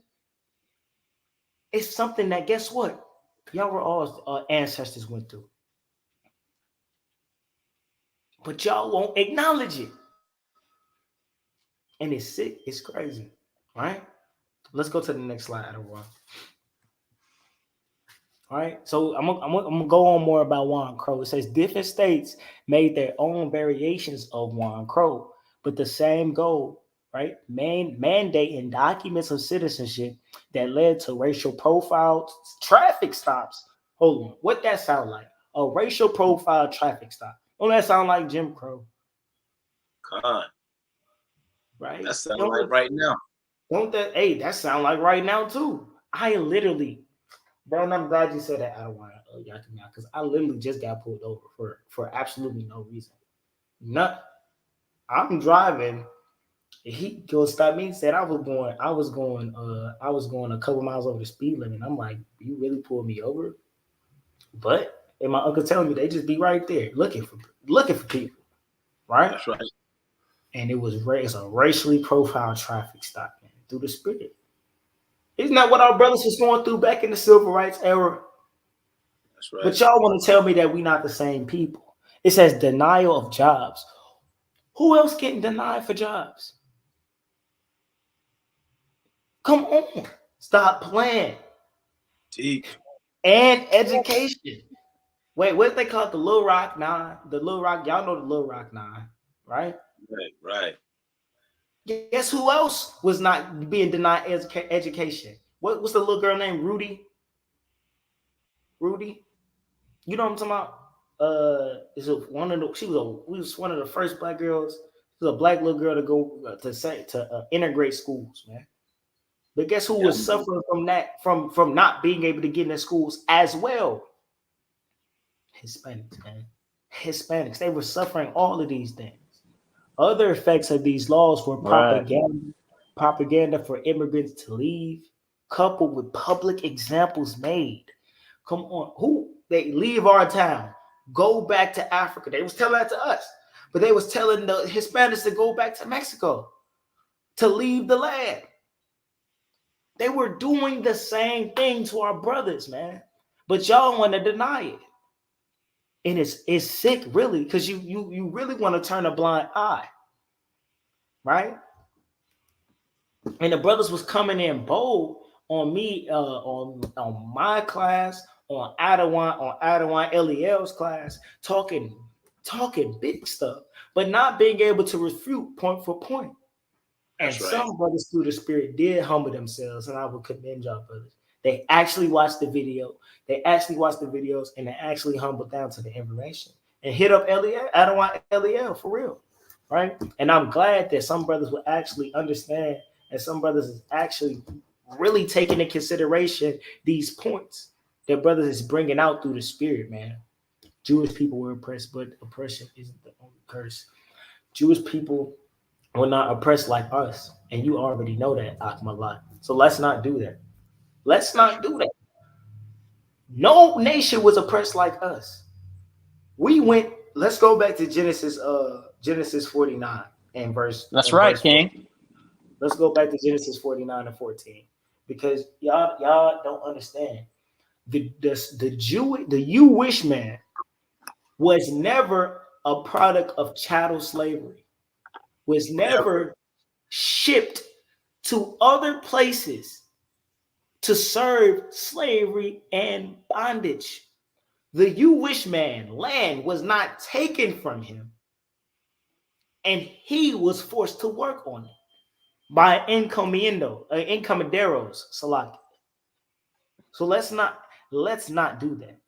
It's something that, guess what? Y'all were all ancestors went through. But y'all won't acknowledge it. And it's sick. It's crazy. Right? Let's go to the next slide, everyone. All right. So I'm gonna go on more about Juan Crow. It says different states made their own variations of Juan Crow, but the same goal, right? Mandating documents of citizenship that led to racial profiles, traffic stops. Hold on. What that sound like? A racial profile traffic stop. Don't that sound like Jim Crow? Right? That sounds like right now. Don't that? Hey, that sound like right now too. I literally, bro, and I'm glad you said that. I don't want to yakin out because I literally just got pulled over for absolutely no reason. I'm driving. He goes stop me and said I was going a couple miles over the speed limit. I'm like, you really pulled me over? But and my uncle telling me they just be right there looking for people, right? That's right. And it's a racially profiled traffic stop, man, through the spirit. Isn't that what our brothers was going through back in the civil rights era? That's right. But y'all want to tell me that we not the same people. It says denial of jobs. Who else getting denied for jobs? Come on. Stop playing. Teach. And education. Wait, what they call it? The Little Rock Nine? The Little Rock, y'all know the Little Rock Nine, right? Right. Guess who else was not being denied education? What's the little girl named Rudy? Rudy, you know what I'm talking about? Is it one of the? She was one of the first black girls. She was a black little girl to go to integrate schools, man. But guess who was suffering from that? From not being able to get into schools as well? Hispanics, man. Hispanics. They were suffering all of these things. Other effects of these laws were propaganda for immigrants to leave, coupled with public examples made. Come on, who they leave our town, go back to Africa. They was telling that to us, but they was telling the Hispanics to go back to Mexico, to leave the land. They were doing the same thing to our brothers, man. But y'all want to deny it. And it's sick, really, because you really want to turn a blind eye, right? And the brothers was coming in bold on me, on my class, on Adawan Eliel's class, talking big stuff, but not being able to refute point for point. And some brothers through the Spirit did humble themselves, and I would commend y'all brothers. They actually watched the video. They actually watched the videos, and they actually humbled down to the information and hit up Eliel. I don't want Eliel for real, right? And I'm glad that some brothers will actually understand, and some brothers is actually really taking into consideration these points that brothers is bringing out through the Spirit, man. Jewish people were oppressed, but oppression isn't the only curse. Jewish people were not oppressed like us, and you already know that, Akmalat. So let's not do that. Let's not do that. No nation was oppressed like us. We went. Let's go back to Genesis 49 and verse. That's right, King. 14. Let's go back to Genesis 49 and 14, because y'all don't understand. The Jewish man was never a product of chattel slavery. Was never shipped to other places to serve slavery and bondage. The Jewish man, land was not taken from him, and he was forced to work on it by encomenderos, salaki. So let's not do that,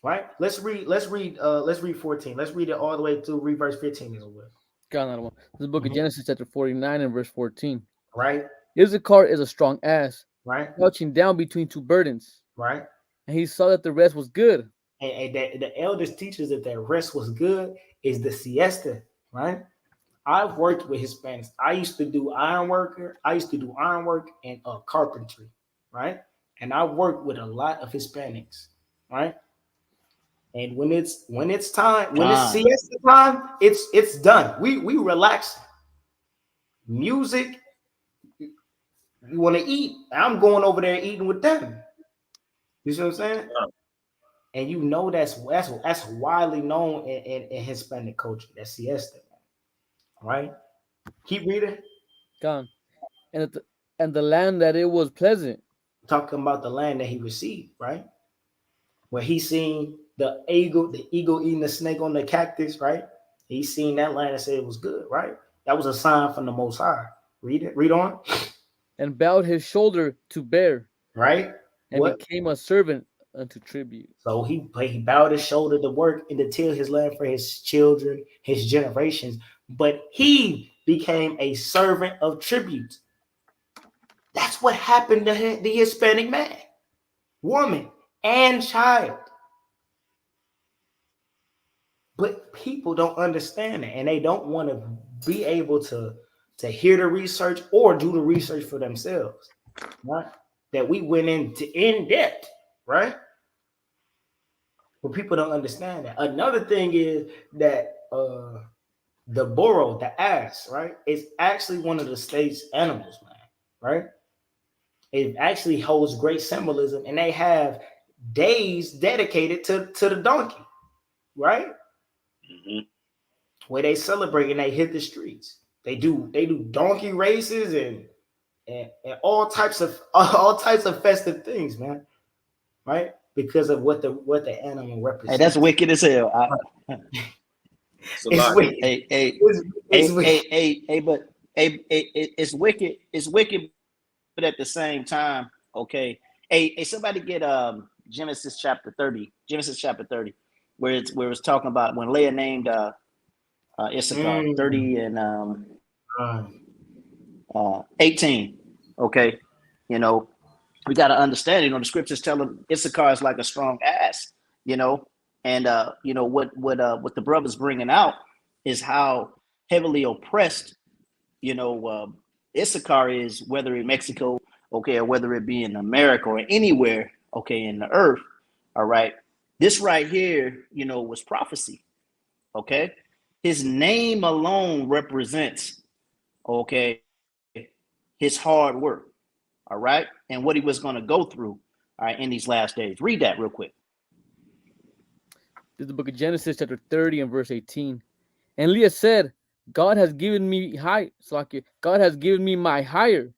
right? Let's read 14. Let's read it all the way to read verse 15 as well. This is the book of Genesis, chapter 49 and verse 14. Right. Issachar is a strong ass, right, crouching down between two burdens. Right. And he saw that the rest was good. And the elders teaches that the rest was good is the siesta, right? I've worked with Hispanics. I used to do ironwork and carpentry, right? And I worked with a lot of Hispanics, right? And when it's time, when it's siesta time, it's done. We relax. Music. You want to eat? I'm going over there eating with them. You see what I'm saying? Yeah. And you know that's widely known in Hispanic culture. That's siesta, right? Keep reading. Gone. And the land that it was pleasant. Talking about the land that he received, right? Where he seen the eagle eating the snake on the cactus, right? He seen that land and said it was good, right? That was a sign from the Most High. Read it. Read on. And bowed his shoulder to bear, right? And became a servant unto tribute. So he bowed his shoulder to work and to till his land for his children, his generations. But he became a servant of tribute. That's what happened to the Hispanic man, woman, and child. But people don't understand it, and they don't want to be able to hear the research or do the research for themselves, right? That we went into in depth, right? But people don't understand that. Another thing is that the burro, the ass, right, is actually one of the state's animals, man, right? It actually holds great symbolism, and they have days dedicated to the donkey, right? Mm-hmm. Where they celebrate and they hit the streets. They do donkey races and all types of festive things, man. Right? because of what the animal represents. Hey, that's wicked as hell. It's wicked. It's wicked. It's wicked, but at the same time, okay. Hey, somebody get Genesis chapter 30. Genesis chapter 30, where it's talking about when Leah named Issachar, 30 and 18. Okay, you know, we got to understand. You know, the scriptures tell them Issachar is like a strong ass. You know, and you know what the brother's bringing out is how heavily oppressed, you know, Issachar is, whether in Mexico, okay, or whether it be in America or anywhere, okay, in the earth. All right, this right here, you know, was prophecy. Okay, his name alone represents, okay, his hard work. All right, and what he was going to go through, all right, in these last days. Read that real quick. This is the book of Genesis, chapter 30 and verse 18. And Leah said, God has given me God has given me my hire,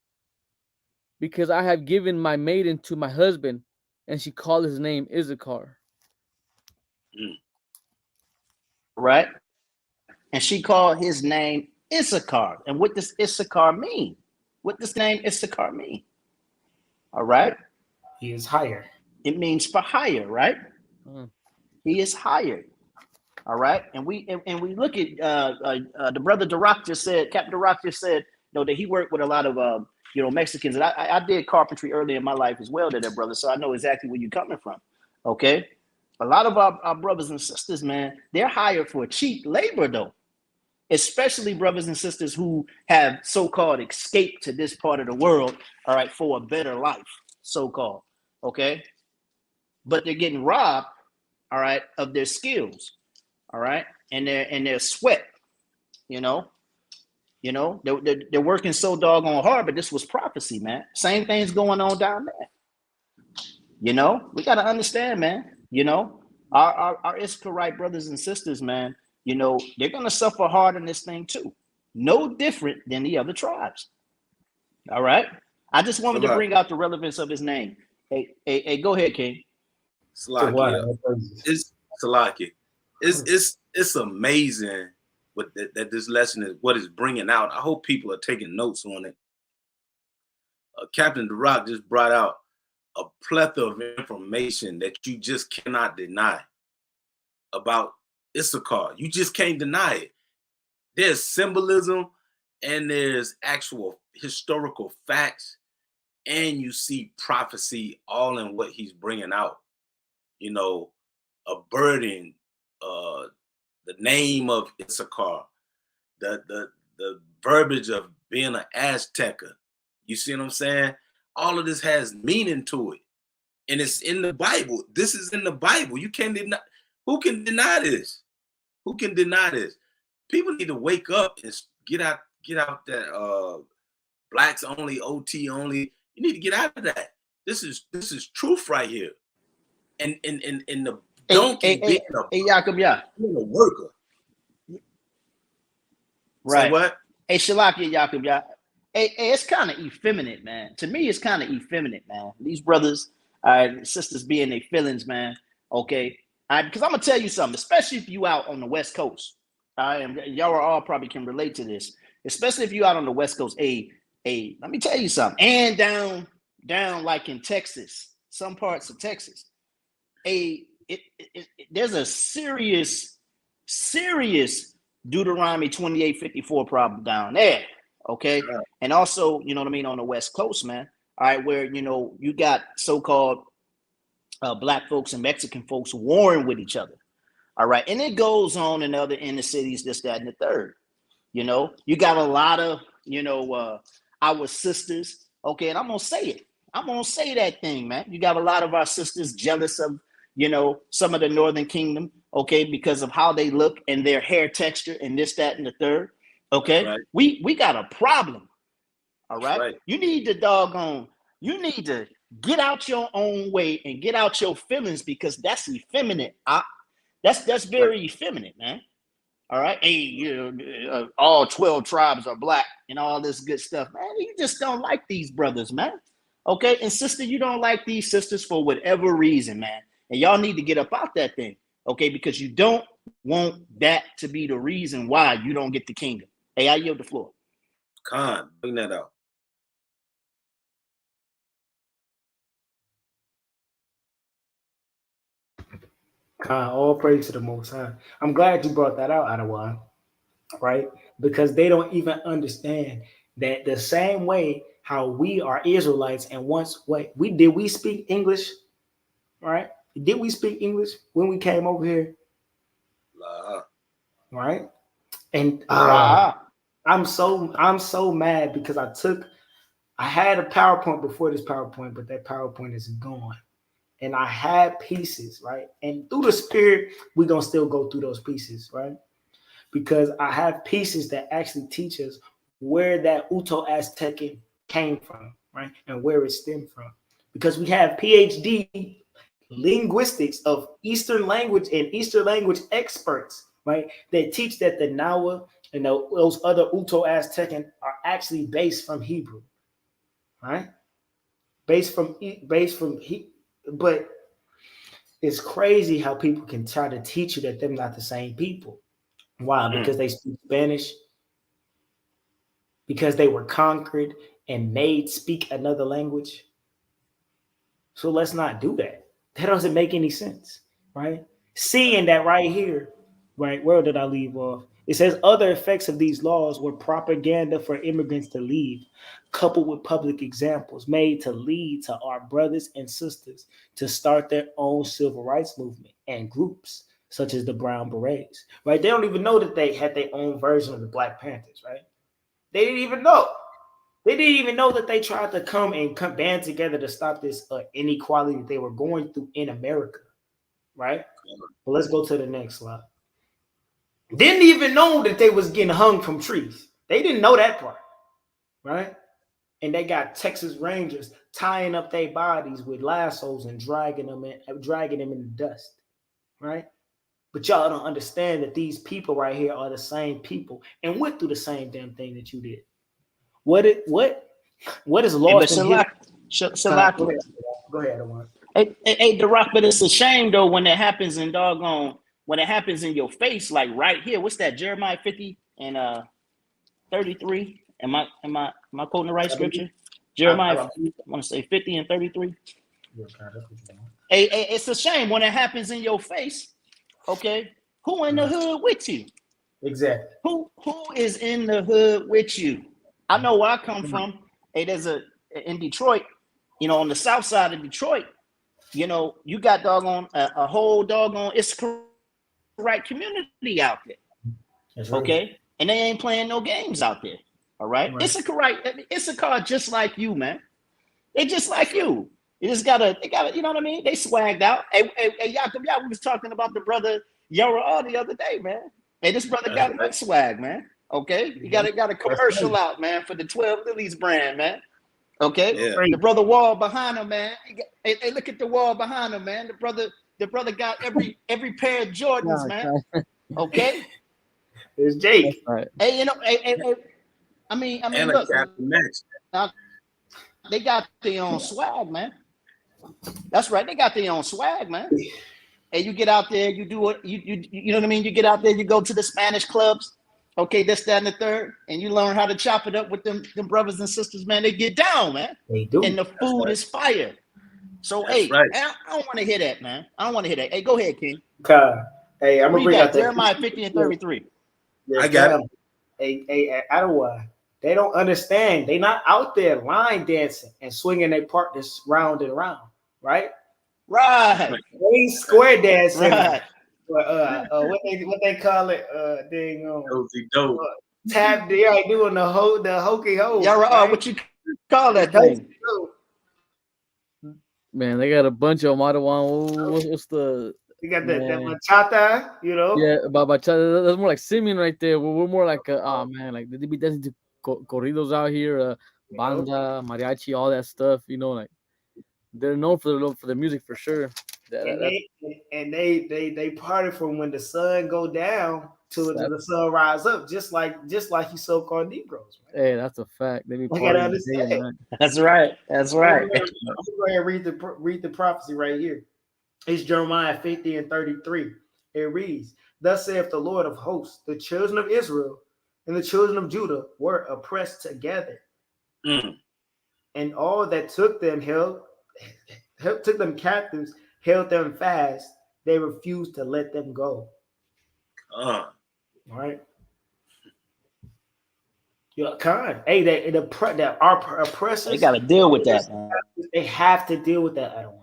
because I have given my maiden to my husband, and she called his name Issachar. Right? And she called his name Issachar. And what does Issachar mean? What does the name Issachar mean? All right. He is higher. It means for hire, right? He is hired. All right. And we look at the brother Dirac just said, Captain Dirac just said, you know, that he worked with a lot of you know, Mexicans. And I did carpentry early in my life as well to that brother. So I know exactly where you're coming from. Okay. A lot of our brothers and sisters, man, they're hired for cheap labor though. Especially brothers and sisters who have so-called escaped to this part of the world, all right, for a better life, so-called, okay? But they're getting robbed, all right, of their skills, all right, and their sweat, you know, they're working so doggone hard, but this was prophecy, man. Same thing's going on down there. You know, we got to understand, man, you know, our Israelite brothers and sisters, man, you know, they're going to suffer hard in this thing too. No different than the other tribes. All right. I just wanted to bring out the relevance of his name. Hey, go ahead, King. Salakia. It's Salakia. It's amazing what that this lesson is, what it's bringing out. I hope people are taking notes on it. Captain Dirac just brought out a plethora of information that you just cannot deny about Issachar. You just can't deny it. There's symbolism and there's actual historical facts, and you see prophecy all in what he's bringing out. You know, a burden, the name of Issachar, the verbiage of being an Azteca. You see what I'm saying? All of this has meaning to it, and it's in the Bible. This is in the Bible. You can't deny. Who can deny this? Who can deny this? People need to wake up and get out that blacks only, OT only. You need to get out of that. This is truth right here. And the donkey being a worker. Right. Say what? Hey, Shalakia Yaakov, hey, it's kind of effeminate, man. To me, it's kind of effeminate, man. These brothers, sisters being their feelings, man. Okay. Because I'm gonna tell you something, especially if you out on the West Coast. Y'all are all probably can relate to this, especially if you out on the West Coast. Let me tell you something. And down like in Texas, some parts of Texas, there's a serious Deuteronomy 28:54 problem down there. Okay, right. And also, you know what I mean, on the West Coast, man. All right, where you know you got so-called black folks and Mexican folks warring with each other. All right. And it goes on in other inner cities, this, that, and the third. You know, you got a lot of, you know, our sisters. Okay. And I'm going to say it. I'm going to say that thing, man. You got a lot of our sisters jealous of, you know, some of the Northern Kingdom. Okay. Because of how they look and their hair texture and this, that, and the third. Okay. Right. We got a problem. All right. You need to get out your own way and get out your feelings, because that's effeminate. That's very effeminate, man. All right. Hey, you know, all 12 tribes are black and all this good stuff, man. You just don't like these brothers, man. Okay. And sister, you don't like these sisters for whatever reason, man. And y'all need to get up out that thing, okay? Because you don't want that to be the reason why you don't get the kingdom. Hey, I yield the floor. Khan, bring that out. All praise to the Most High. I'm glad you brought that out, Adawan, right? Because they don't even understand that the same way how we are Israelites, and once we speak English, right? Did we speak English when we came over here? Right? And I'm so mad because I had a PowerPoint before this PowerPoint, but that PowerPoint is gone. And I had pieces, right? And through the Spirit, we're going to still go through those pieces, right? Because I have pieces that actually teach us where that Uto-Aztecan came from, right? And where it stemmed from. Because we have PhD linguistics of Eastern language and Eastern language experts, right? That teach that the Nawa and those other Uto-Aztecan are actually based from Hebrew, right? But it's crazy how people can try to teach you that they're not the same people. Why? Because they speak Spanish, because they were conquered and made speak another language. So let's not do that. That doesn't make any sense, right? Seeing that right here, right? Where did I leave off? It says other effects of these laws were propaganda for immigrants to leave, coupled with public examples made to lead to our brothers and sisters to start their own civil rights movement and groups such as the Brown Berets, right? They don't even know that they had their own version of the Black Panthers, right? They didn't even know. They didn't even know that they tried to come band together to stop this inequality that they were going through in America, right? Well, let's go to the next slide. Didn't even know that they was getting hung from trees. They didn't know that part, right? And they got Texas Rangers tying up their bodies with lassos and dragging them in the dust, right? But y'all don't understand that these people right here are the same people and went through the same damn thing that you did. What is lost in history? Go ahead, Awan. Hey, The Rock, but it's a shame though when it happens in your face, like right here. What's that? Jeremiah 50 and 33. Am I quoting the right scripture? Jeremiah, I want to say 50 and 33. Hey, it's a shame when it happens in your face. Okay, who in the hood with you? Exactly. Who is in the hood with you? I know where I come from. Hey, in Detroit, on the south side of Detroit, you got a whole doggone Issachar community out there. That's right. Okay, and they ain't playing no games out there. All right, Issachar just like you, man. They just like you. They gotta, you know what I mean? They swagged out. Hey, Yaakov, we was talking about the brother Yara the other day, man. Hey, this brother got good swag, man. Okay, he got a commercial out, man, for the 12 Lilies brand, man. Okay, the brother wall behind him, man. Hey, look at the wall behind him, man. The brother got every pair of Jordans, man. Okay, it's Jake. Right. Hey, I mean, look, they got their own swag, man. That's right, they got their own swag, man. And you get out there, you do it, you know what I mean? You get out there, you go to the Spanish clubs, okay, this, that, and the third, and you learn how to chop it up with them brothers and sisters, man. They get down, man. They do. And the food is fire. So, I don't want to hear that, man. I don't want to hear that. Hey, go ahead, King. Hey, I'm going to bring out that. Jeremiah 50 and 33. I got it. Hey, Ottawa. They don't understand. They not out there line dancing and swinging their partners round and round, right? Right. They square dancing. Right. What they call it? Dope. Tap. They are doing the hokey ho. Yeah, right. What you call that thing? Man, they got a bunch of them. I don't want. What's the? You got that bachata, Yeah, bachata. That's more like singing right there. We're more like, like they be dancing to corridos out here, banda, mariachi, all that stuff. Like they're known for the music for sure. They party from when the sun go down to the sun rise up, just like you so-called Negroes. Man. Hey, that's a fact. They be partying. That's right. That's right. I'm going to read the prophecy right here. It's Jeremiah 50 and 33. It reads, "Thus saith the Lord of hosts, the children of Israel and the children of Judah were oppressed together. And all that took them captives, held them fast. They refused to let them go." All right. You're kind. Hey, our oppressors. They got to deal with that, man. They have to deal with that, Adawan.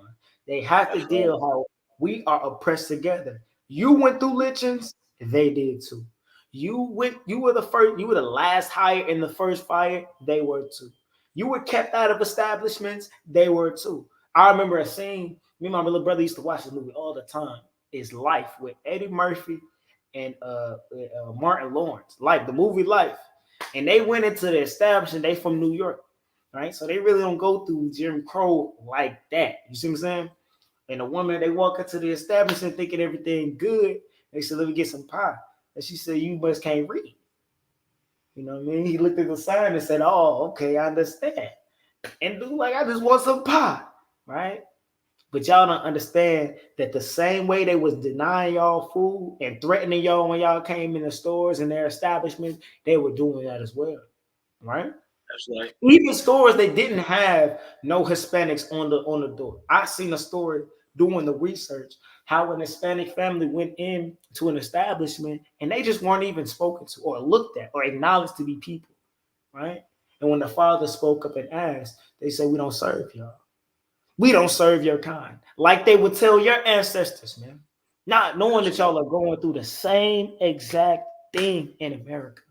They have to deal how we are oppressed together. You went through lynchings, they did too. You were the first, you were the last hire in the first fire, they were too. You were kept out of establishments, they were too. I remember a scene, me and my little brother used to watch this movie all the time. Is Life with Eddie Murphy and Martin Lawrence. Life, the movie Life. And they went into the establishment, they from New York. Right, so they really don't go through Jim Crow like that. You see what I'm saying? And the woman, they walk into the establishment thinking everything good. They said, "Let me get some pie." And she said, "You must can't read." You know what I mean? He looked at the sign and said, "Oh, okay, I understand." And dude, like, "I just want some pie," right? But y'all don't understand that the same way they was denying y'all food and threatening y'all when y'all came in the stores and their establishments, they were doing that as well, right? That's right. Even stores they didn't have no Hispanics on the door. I seen a story doing the research how an Hispanic family went in to an establishment and they just weren't even spoken to or looked at or acknowledged to be people, right? And when the father spoke up and asked, they said, "We don't serve y'all. We don't serve your kind." Like they would tell your ancestors, man, not knowing that y'all are going through the same exact thing in America,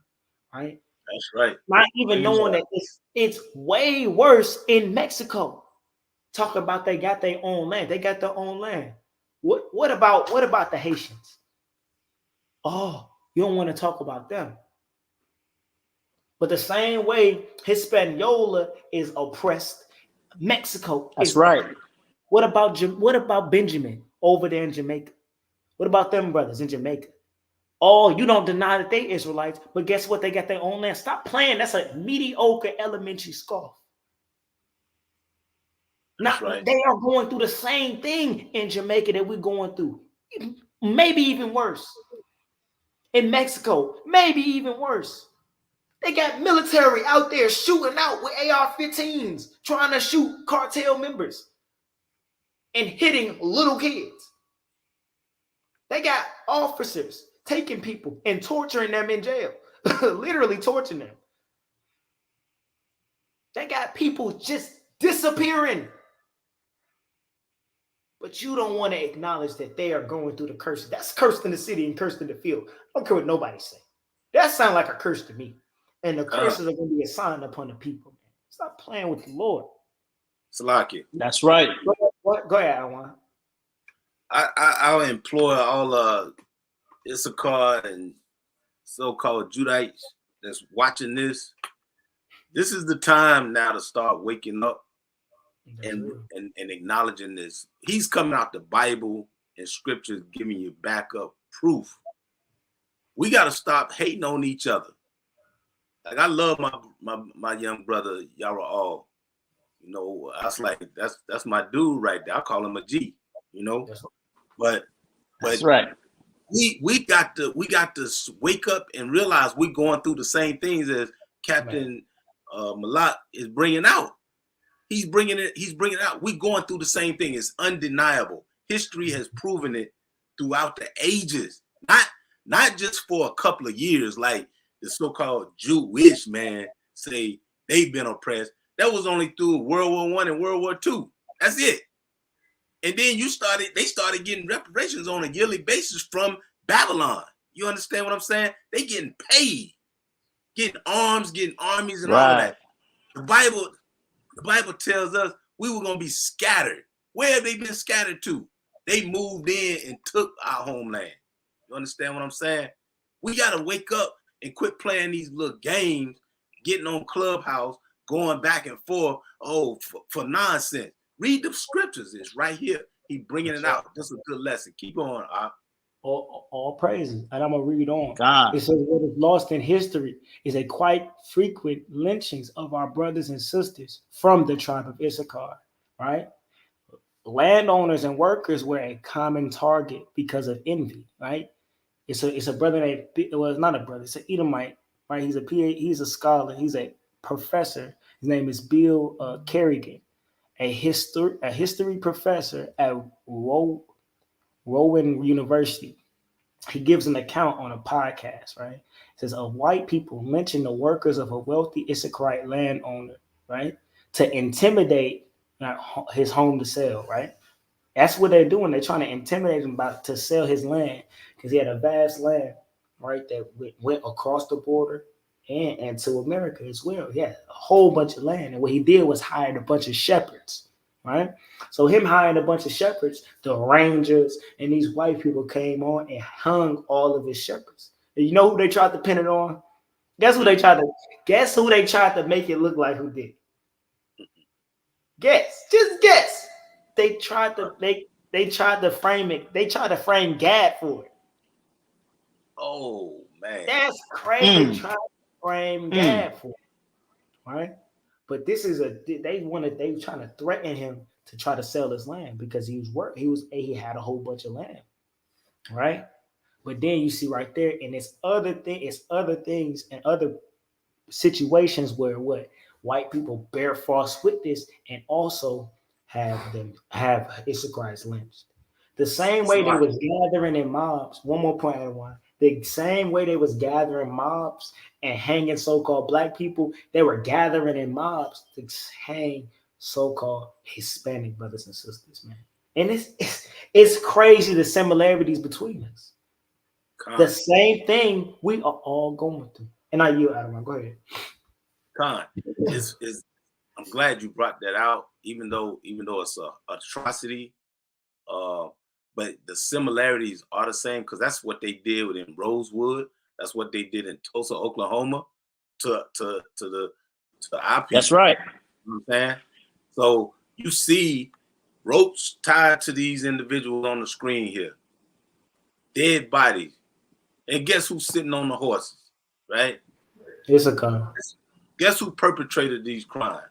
right? That's right. Not even knowing that it's way worse in Mexico. Talk about they got their own land. They got their own land. What about the Haitians? Oh, you don't want to talk about them. But the same way Hispaniola is oppressed, Mexico That's is right. oppressed. What about Benjamin over there in Jamaica? What about them brothers in Jamaica? Oh, you don't deny that they Israelites, but guess what? They got their own land. Stop playing. That's a mediocre elementary scoff. That's Now, right. they are going through the same thing in Jamaica that we're going through. Maybe even worse. In Mexico, maybe even worse. They got military out there shooting out with AR-15s, trying to shoot cartel members and hitting little kids. They got officers taking people and torturing them in jail, literally torturing them. They got people just disappearing. But you don't want to acknowledge that they are going through the curse. That's cursed in the city and cursed in the field. I don't care what nobody say. That sounds like a curse to me. And the curses are going to be assigned upon the people. Man. Stop playing with the Lord. Salaki. That's right. Go ahead, Awan. I'll implore all Issachar and so-called Judites that's watching this. This is the time now to start waking up and acknowledging this. He's coming out the Bible and scriptures giving you backup proof. We got to stop hating on each other. Like, I love my young brother Yara All. You know, I was like, that's my dude right there. I call him a G, you know. But that's right. We got to wake up and realize we're going through the same things as Captain Malak is bringing out. He's bringing it out. We're going through the same thing. It's undeniable. History has proven it throughout the ages. Not just for a couple of years, like the so-called Jewish man say they've been oppressed. That was only through World War I and World War II. That's it. And then they started getting reparations on a yearly basis from Babylon. You understand what I'm saying? They getting paid, getting arms, getting armies, and all of that. The Bible tells us we were going to be scattered. Where have they been scattered to? They moved in and took our homeland. You understand what I'm saying? We got to wake up and quit playing these little games, getting on Clubhouse, going back and forth, for nonsense. Read the scriptures. It's right here. He bringing it out. This is a good lesson. Keep on. All praises. And I'm going to read on. God. It says, what is lost in history is a quite frequent lynchings of our brothers and sisters from the tribe of Issachar, right? landowners and workers were a common target because of envy, right? It's a brother named, well, it's not a brother, it's an Edomite, right? He's a scholar, he's a professor. His name is Bill Kerrigan, a history professor at Rowan University. He gives an account on a podcast, right? It says, of white people lynching the workers of a wealthy Issacharite landowner, right? To intimidate his home to sell, right? That's what they're doing. They're trying to intimidate him to sell his land because he had a vast land, right, that went across the border and to America as well. He had a whole bunch of land. And what he did was hired a bunch of shepherds, right? So him hiring a bunch of shepherds, the rangers and these white people came on and hung all of his shepherds. And you know who they tried to pin it on? Guess who they tried to make it look like who did? Just guess. They tried to frame it. They tried to frame Gad for it. Oh man, that's crazy. They tried to frame Gad for it, right? But this is they were trying to threaten him to try to sell his land because he had a whole bunch of land, right? But then you see right there, and it's other things and other situations where white people bear false witness and also have Issacharites lynched. The same way they was gathering in mobs. One more point, everyone. The same way they was gathering mobs and hanging so-called black people, they were gathering in mobs to hang so-called Hispanic brothers and sisters, man. And it's crazy the similarities between us. The same thing we are all going through. And I yield, Adam. Go ahead. I'm glad you brought that out, even though it's a atrocity, but the similarities are the same because that's what they did in Rosewood. That's what they did in Tulsa, Oklahoma, to our people. That's right. You know what I'm saying? So you see ropes tied to these individuals on the screen here, dead bodies, and guess who's sitting on the horses, right? Issachar. Guess who perpetrated these crimes?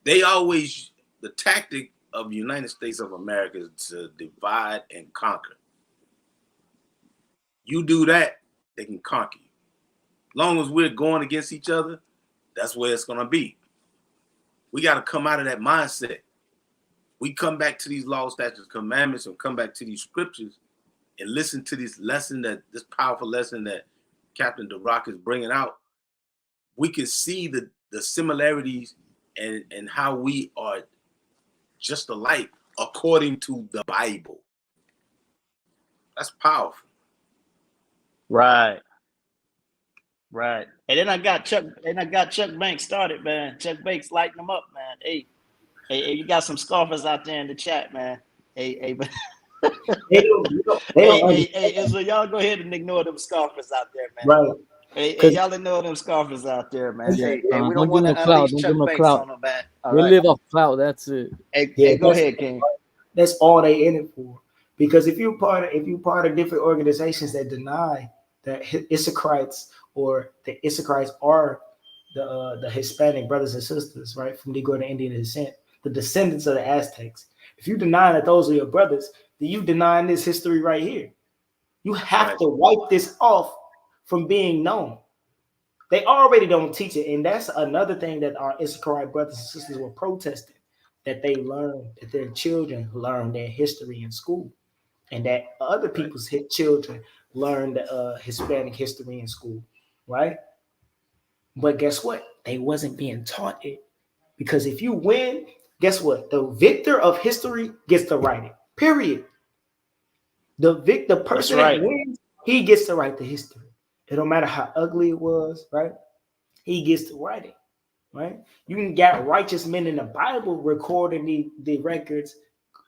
The tactic of the United States of America is to divide and conquer. You do that, they can conquer you. As long as we're going against each other, that's where it's going to be. We got to come out of that mindset. We come back to these laws, statutes, commandments, and come back to these scriptures and listen to this powerful lesson that Captain DeRock is bringing out. We can see the similarities and how we are just alike according to the Bible. That's powerful. Right. And then I got Chuck Banks started, man. Chuck Banks lighting them up, man. Hey, you got some scoffers out there in the chat, man. Hey, but so y'all go ahead and ignore them scoffers out there, man. Right. Hey, y'all ignore them scoffers out there, man. Hey, we don't want to unleash Chuck Banks on them, man. They live off clout. That's it. Hey, go ahead, King. That's all they in it for. Because if you're part of different organizations that deny that Issacharites or the Issacharites are the Hispanic brothers and sisters, right, from Negro to Indian descent, the descendants of the Aztecs. If you deny that those are your brothers, then you denying this history right here. You have to wipe this off from being known. They already don't teach it, and that's another thing that our Issacharite brothers and sisters were protesting, that they learn, that their children learn their history in school, and that other people's children learn the Hispanic history in school, right? But guess what? They wasn't being taught it, because if you win, guess what? The victor of history gets to write it, period. The person that wins, he gets to write the history. It don't matter how ugly it was, right? He gets to write it, right? You can get righteous men in the Bible recording the records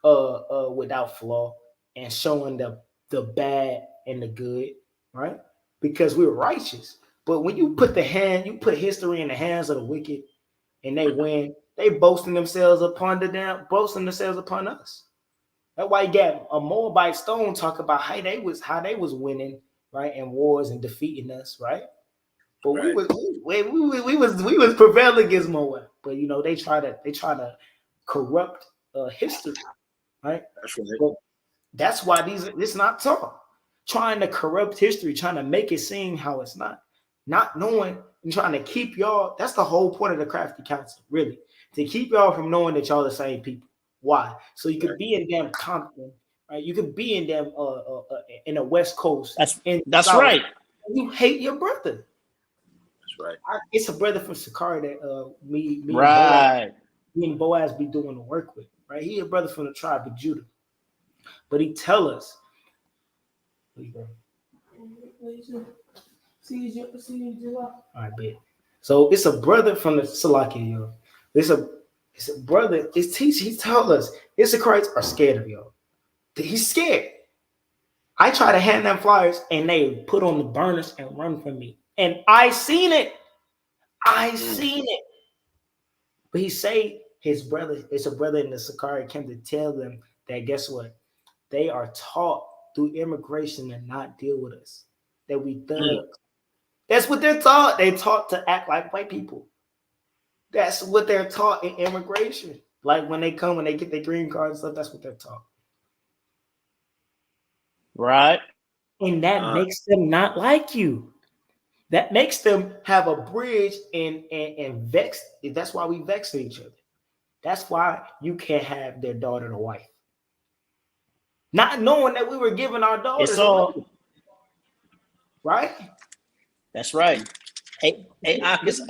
without flaw and showing the bad and the good, right? Because we're righteous. But when you put history in the hands of the wicked and they win, they boasting themselves upon us. That's why you got a Moabite stone talk about how they was winning, right, in wars and defeating us, right? But we was prevailing against Moab. But they try to corrupt history, right? That's right. But that's why this not taught. Trying to corrupt history, trying to make it seem how it's not knowing and trying to keep y'all. That's the whole point of the crafty council, really, to keep y'all from knowing that y'all the same people. Why? So you could be in damn Compton, right? You could be in damn in the West Coast. That's right. You hate your brother. That's right. It's a brother from Issachar that me Right. and Boaz be doing the work with, right? He a brother from the tribe of Judah, but he tell us. All right, bet. So it's a brother from the Salakia, yo. It's a brother. He told us Issacharites are scared of y'all. He's scared. I try to hand them flyers and they put on the burners and run from me. And I seen it. But he say his brother, it's a brother in the Issachar came to tell them that guess what? They are taught through immigration to not deal with us. That we thugs. That's what they're taught. They're taught to act like white people. That's what they're taught in immigration. Like when they get their green card and stuff, that's what they're taught. Right. And that makes them not like you. That makes them have a bridge and vex. That's why we vex each other. That's why you can't have their daughter to wife. Not knowing that we were giving our daughters It's all right. That's right. Hey, it's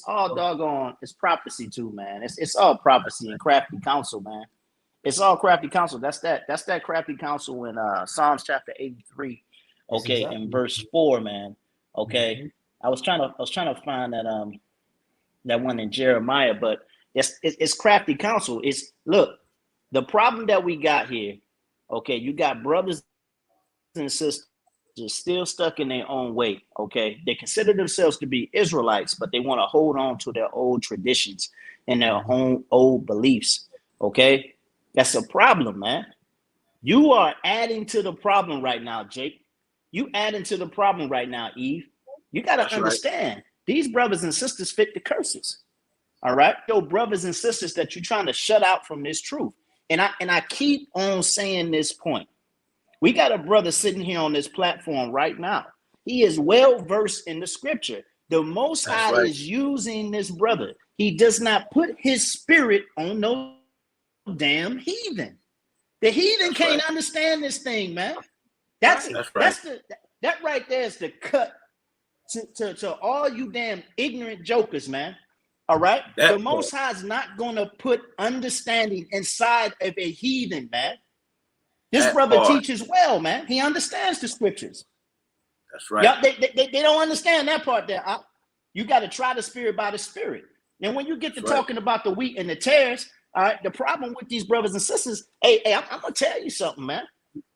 all doggone. It's prophecy too, man. It's all prophecy and crafty counsel, man. It's all crafty counsel. That's that crafty counsel in Psalms chapter 83, okay, exactly. In verse 4, man. Okay. Mm-hmm. I was trying to find that one in Jeremiah, but it's crafty counsel. It's look, the problem that we got here, okay, you got brothers and sisters still stuck in their own way, okay? They consider themselves to be Israelites, but they want to hold on to their old traditions and their own old beliefs, okay? That's a problem, man. You are adding to the problem right now, Jake. You adding to the problem right now, Eve. You got to understand, right. These brothers and sisters fit the curses, all right? Your brothers and sisters that you're trying to shut out from this truth. And I keep on saying this point. We got a brother sitting here on this platform right now. He is well versed in the scripture. The Most High is using this brother. He does not put his spirit on no damn heathen. The heathen can't understand this thing, man. That right there is the cut to all you damn ignorant jokers, man. All right. The Most High is not gonna put understanding inside of a heathen, man. This brother teaches well, man. He understands the scriptures. That's right. Y'all, they don't understand that part there. You got to try the spirit by the spirit. And when you get to talking about the wheat and the tares, all right, the problem with these brothers and sisters, hey, I'm going to tell you something, man.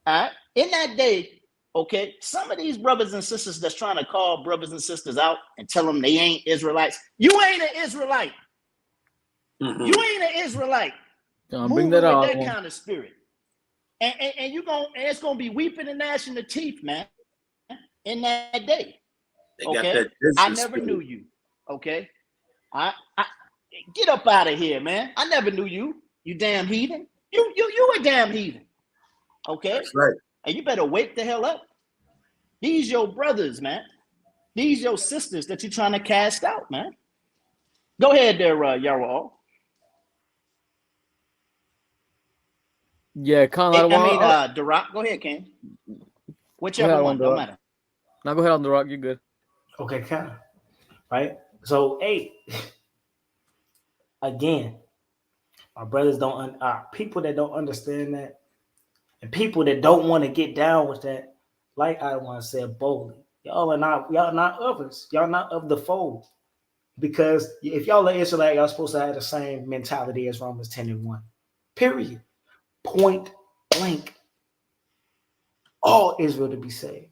All right. In that day, okay, some of these brothers and sisters that's trying to call brothers and sisters out and tell them they ain't Israelites. You ain't an Israelite. Mm-hmm. You ain't an Israelite. Bring that out. That kind of spirit. And it's gonna be weeping and gnashing the teeth, man. In that day, okay. I never knew you, okay. I get up out of here, man. I never knew you. You damn heathen. You a damn heathen, okay. That's right. And you better wake the hell up. These your brothers, man. These your sisters that you're trying to cast out, man. Go ahead there, Yarwal. Yeah, Con. Duroc, go ahead, Ken. Whichever one, don't matter. Now go ahead on Duroc, you're good. Okay, Con. Right? So, hey, again, our brothers people that don't understand that, and people that don't want to get down with that, like I want to say boldly, y'all not of us. Y'all not of the fold. Because if y'all are Israelite, y'all supposed to have the same mentality as Romans 10:1. Period. Point blank. All Israel to be saved.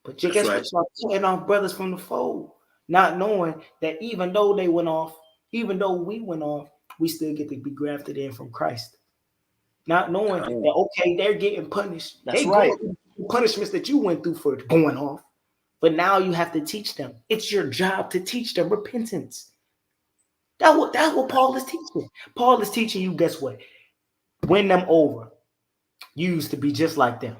But guess what? Y'all cutting off brothers from the fold, not knowing that even though we went off, we still get to be grafted in from Christ. Not knowing that, okay, they're getting punished. That's right. Punishments that you went through for going off. But now you have to teach them. It's your job to teach them repentance. That's what Paul is teaching. Paul is teaching you, guess what? win them over. You used to be just like them.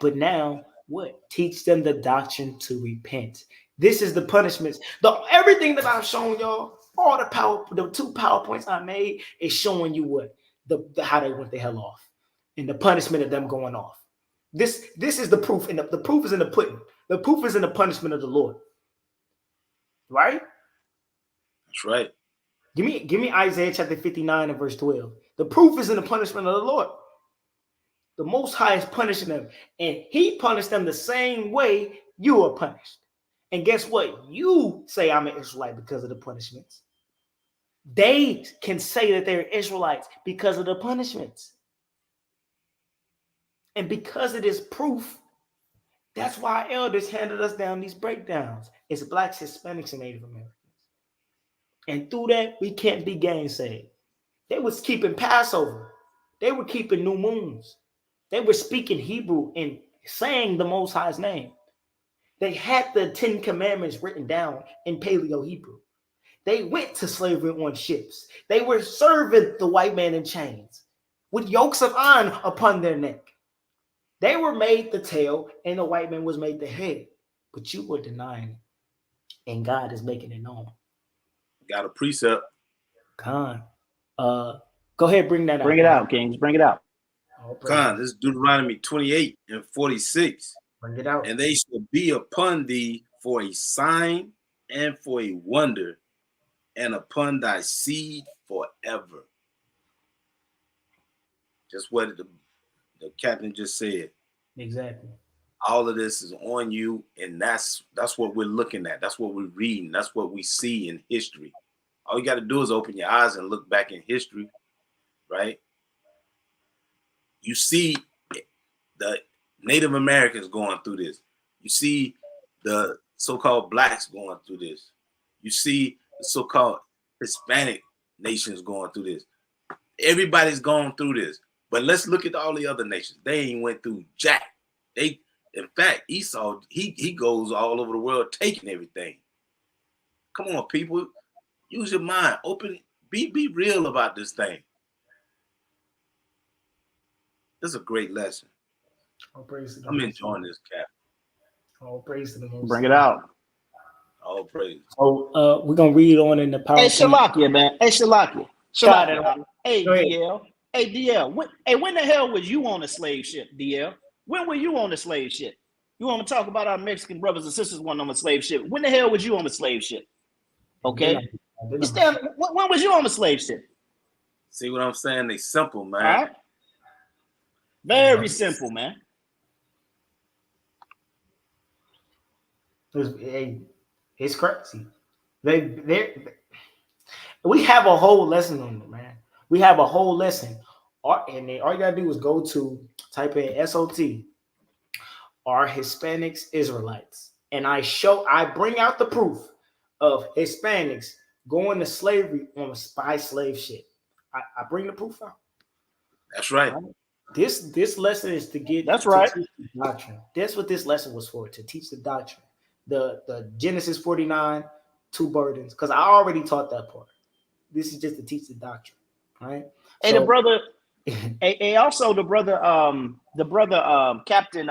But now, what? Teach them the doctrine to repent. This is the punishments. Everything that I've shown y'all, all the 2 PowerPoints I made is showing you what? How they went the hell off. And the punishment of them going off. This is the proof. And the proof is in the pudding. The proof is in the punishment of the Lord. Right? That's right. Give me Isaiah chapter 59 and verse 12. The proof is in the punishment of the Lord. The Most High is punishing them, and he punished them the same way you are punished. And guess what? You say I'm an Israelite because of the punishments. They can say that they're Israelites because of the punishments. And because of this proof, that's why our elders handed us down these breakdowns. It's Blacks, Hispanics, and Native Americans. And through that, we can't be gainsayed. They was keeping Passover. They were keeping new moons. They were speaking Hebrew and saying the Most High's name. They had the 10 Commandments written down in Paleo Hebrew. They went to slavery on ships. They were serving the white man in chains with yokes of iron upon their neck. They were made the tail and the white man was made the head. But you were denying it. And God is making it known. Got a precept. Khan. Go ahead, bring that out. Bring it out, Kings. Bring it out. Khan, this is Deuteronomy 28 and 46. Bring it out. And they shall be upon thee for a sign and for a wonder, and upon thy seed forever. Just what the captain just said. Exactly. All of this is on you, and that's what we're looking at. That's what we're reading. That's what we see in history. All you got to do is open your eyes and look back in history, right? You see the Native Americans going through this. You see the so-called blacks going through this. You see the so-called Hispanic nations going through this. Everybody's going through this. But let's look at all the other nations. They ain't went through jack. In fact, Esau, he goes all over the world taking everything. Come on, people. Use your mind. Open, be real about this thing. This is a great lesson. All praise to the I'm Most enjoying High. this, Cap. All praise to the Most Bring High. it out. All praise. So we're gonna read on in the PowerPoint. Hey, Shalakia, man. Hey, Shalakia. Got Shalakia. it. Hey, Go ahead. DL. Hey, DL. When the hell was you on a slave ship, DL? When were you on a slave ship? You want to talk about our Mexican brothers and sisters on a slave ship? When the hell was you on a slave ship? Okay. When was you on a slave ship? See what I'm saying? They simple, man. All right. Very simple, man. It's crazy. We have a whole lesson on it, man. We have a whole lesson. And all you gotta do is go to type in SOT, are Hispanics Israelites. And I bring out the proof of Hispanics going to slavery on a spy slave ship. I bring the proof out. That's right. This lesson is to get That's right. to teach the doctrine. That's what this lesson was for, to teach the doctrine. The Genesis 49, 2 burdens, because I already taught that part. This is just to teach the doctrine, right? Hey, the brother. Hey, also the brother, Captain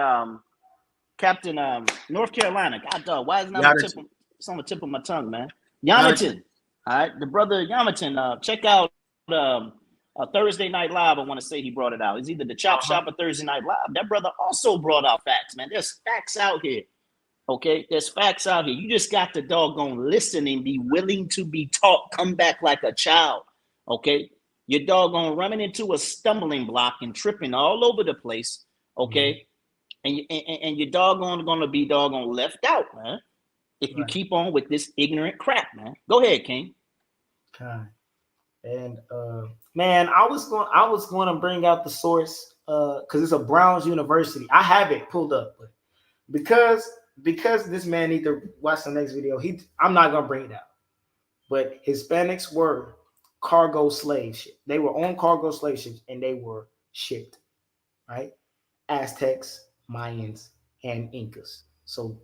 North Carolina. God dog, why isn't that it's on the tip of my tongue, man? Yamaton. All right, the brother Yamaton. Check out Thursday Night Live. I want to say he brought it out. It's either the Chop Shop or Thursday Night Live. That brother also brought out facts, man. There's facts out here. Okay, there's facts out here. You just got to doggone listen and be willing to be taught. Come back like a child. Okay, you're doggone running into a stumbling block and tripping all over the place. Okay, and you're doggone gonna be doggone left out, man. If you keep on with this ignorant crap, man. Go ahead, King. Okay. And man, I was going to bring out the source because it's a Browns University. I have it pulled up, but because this man need to watch the next video, I'm not gonna bring it out. But Hispanics were cargo slave ships. They were on cargo slave ships and they were shipped, right? Aztecs, Mayans, and Incas. So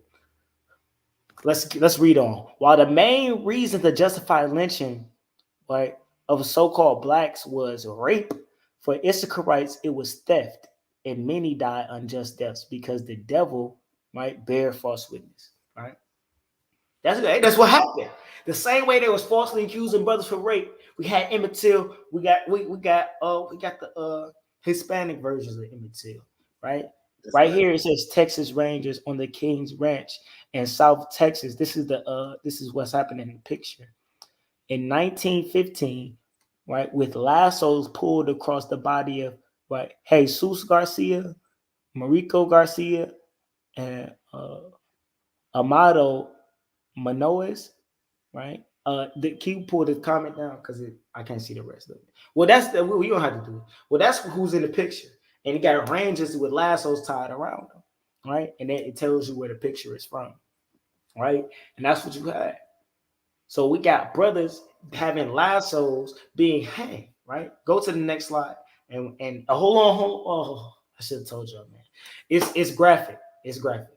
let's read on. While the main reason to justify lynching, right, of so-called blacks was rape For Issacharites, it was theft, and many died unjust deaths because the devil might bear false witness. Right? That's what happened. The same way they was falsely accusing brothers for rape. We had Emmett Till. We got the Hispanic versions of Emmett Till. Right? Right here it says Texas Rangers on the King's Ranch in South Texas. This is what's happening in the picture. In 1915, right, with lassos pulled across the body of Jesus Garcia, Marico Garcia, and Amado Manoes, right? Can you pull the comment down because I can't see the rest of it. Well, we don't have to do it. Well, that's who's in the picture, and you got rangers with lassos tied around them, right? And then it tells you where the picture is from, right? And that's what you had. So we got brothers having lassos being hanged, right? Go to the next slide. And hold on. Oh, I should have told y'all, man. It's graphic. It's graphic.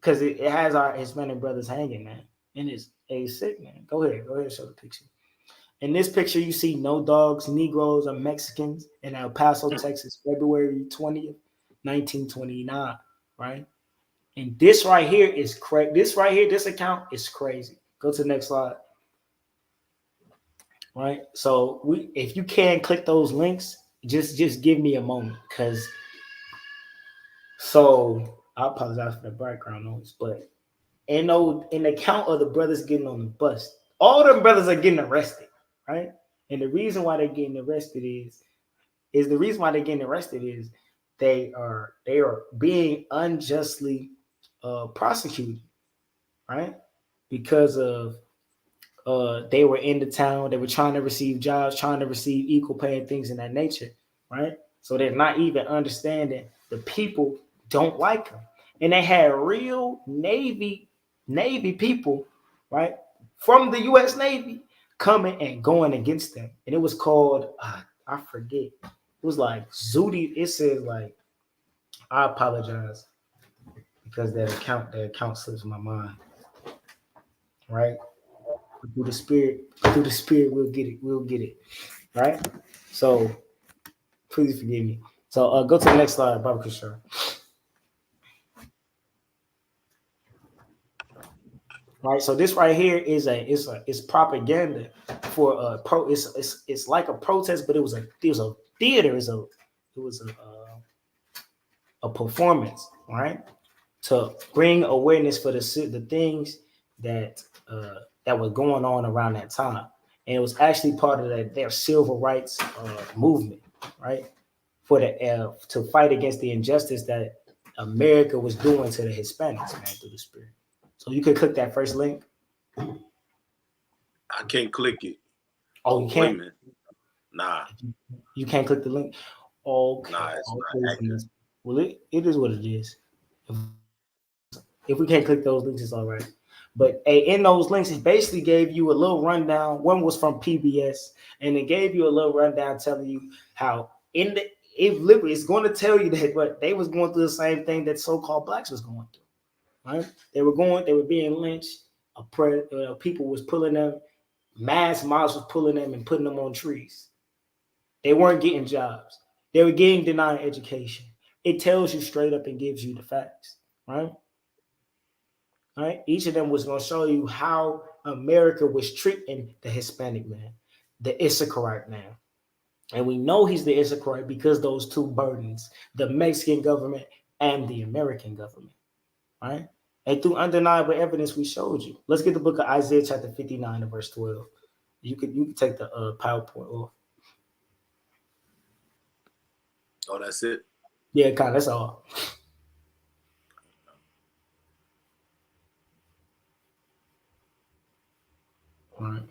Because it has our Hispanic brothers hanging, man. And it's sick, man. Go ahead and show the picture. In this picture, you see no dogs, Negroes, or Mexicans in El Paso, Texas, February 20th, 1929, right? And this right here is crazy. This account is crazy. Go to the next slide. Right. So if you can click those links, just give me a moment, because I apologize for the background noise, but in the count of the brothers getting on the bus, all them brothers are getting arrested, right? And the reason why they're getting arrested is they are being unjustly prosecuted, right? Because of they were in the town, they were trying to receive jobs, trying to receive equal pay and things in that nature, right? So they're not even understanding the people don't like them. And they had real Navy people, right, from the U.S. Navy coming and going against them. And it was called, I forget. It was like Zudi. It says like, I apologize because that account slips my mind, right? Through the spirit, we'll get it, right? So please forgive me. So go to the next slide, Barbara Kushar. Right. So this right here is it's propaganda for it's like a protest, but it was a theater. It was a performance, right? To bring awareness for the things that were going on around that time. And it was actually part of their civil rights movement, right? For to fight against the injustice that America was doing to the Hispanics, man, through the spirit. So you could click that first link. I can't click it. Oh, you can't? Nah. You can't click the link? Okay. Nah, it's not active. Well, it is what it is. If we can't click those links, it's all right. But in those links, it basically gave you a little rundown. One was from PBS, and it gave you a little rundown telling you how it's going to tell you that what they was going through the same thing that so-called blacks was going through. Right? They were being lynched. People was pulling them. Mass mobs was pulling them and putting them on trees. They weren't getting jobs. They were getting denied education. It tells you straight up and gives you the facts, right? Right? Each of them was going to show you how America was treating the Hispanic man, the Issacharite man. And we know he's the Issacharite because those two burdens, the Mexican government and the American government, right? And through undeniable evidence, we showed you. Let's get the book of Isaiah chapter 59 and verse 12. You could take the PowerPoint off. Oh, that's it? Yeah, kind. That's all. All right.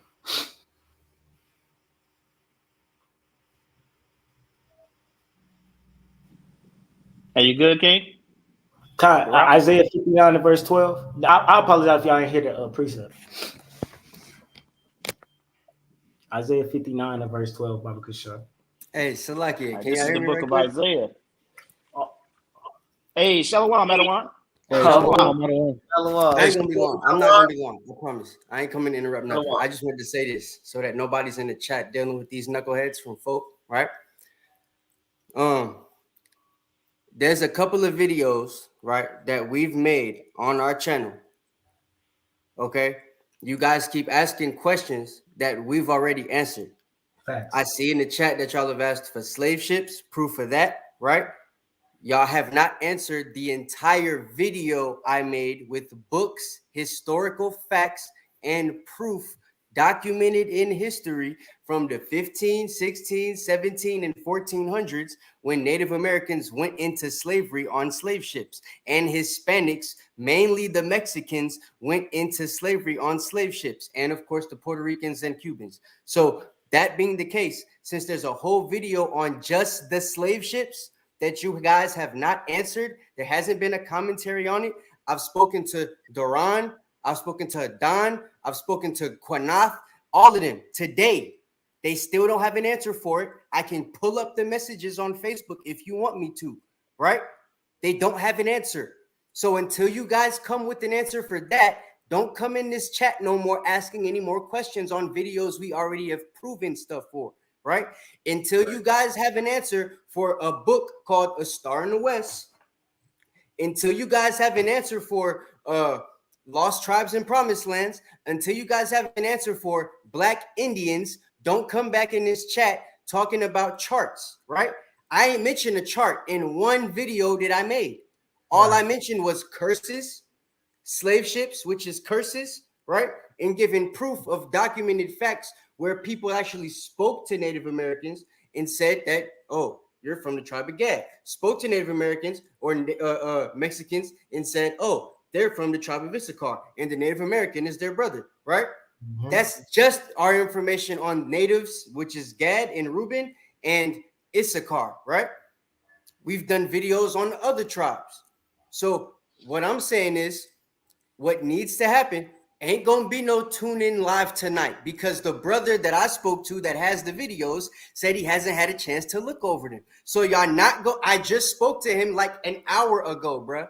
Are you good, King? Isaiah 59 and verse 12. I apologize if y'all didn't hear the precept. Isaiah 59 and verse 12, Baba Kushar. Hey, Salaki, can This y'all is hear the me book right of quick? Isaiah. Hey, Shalom, Adawan. Hey, Shalom. I ain't gonna be long. I'm not gonna be long. I promise. I ain't coming to interrupt nothing. I just wanted to say this so that nobody's in the chat dealing with these knuckleheads from folk, right? There's a couple of videos, right, that we've made on our channel. Okay, you guys keep asking questions that we've already answered. Facts. I see in the chat that y'all have asked for slave ships, proof of that, right? Y'all have not answered the entire video I made with books, historical facts, and proof documented in history from the 15, 16, 17, and 1400s when Native Americans went into slavery on slave ships, and Hispanics, mainly the Mexicans, went into slavery on slave ships, and of course the Puerto Ricans and Cubans. So that being the case, since there's a whole video on just the slave ships that you guys have not answered, there hasn't been a commentary on it. I've spoken to Duran, I've spoken to Don, I've spoken to Quanath, all of them today. They still don't have an answer for it. I can pull up the messages on Facebook if you want me to, right? They don't have an answer. So until you guys come with an answer for that, don't come in this chat no more asking any more questions on videos we already have proven stuff for, right? Until you guys have an answer for a book called A Star in the West, until you guys have an answer for Lost Tribes and Promised Lands, until you guys have an answer for Black Indians, don't come back in this chat talking about charts, right? I ain't mentioned a chart in one video that I made. All I mentioned was curses, slave ships, which is curses, right? And giving proof of documented facts where people actually spoke to Native Americans and said that, oh, you're from the tribe of Gad. Spoke to Native Americans or Mexicans and said, oh, they're from the tribe of Issachar, and the Native American is their brother, right? Mm-hmm. That's just our information on natives, which is Gad and Reuben and Issachar, right? We've done videos on other tribes. So what I'm saying is, what needs to happen ain't gonna be no tune in live tonight, because the brother that I spoke to that has the videos said he hasn't had a chance to look over them. So y'all not go. I just spoke to him like an hour ago, bruh.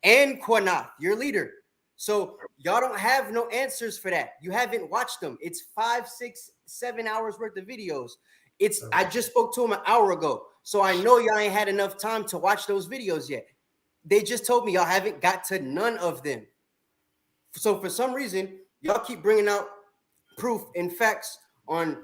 And Quanath, your leader. So y'all don't have no answers for that. You haven't watched them. It's 5, 6, 7 hours worth of videos. I just spoke to him an hour ago. So I know y'all ain't had enough time to watch those videos yet. They just told me y'all haven't got to none of them. So for some reason, y'all keep bringing out proof and facts on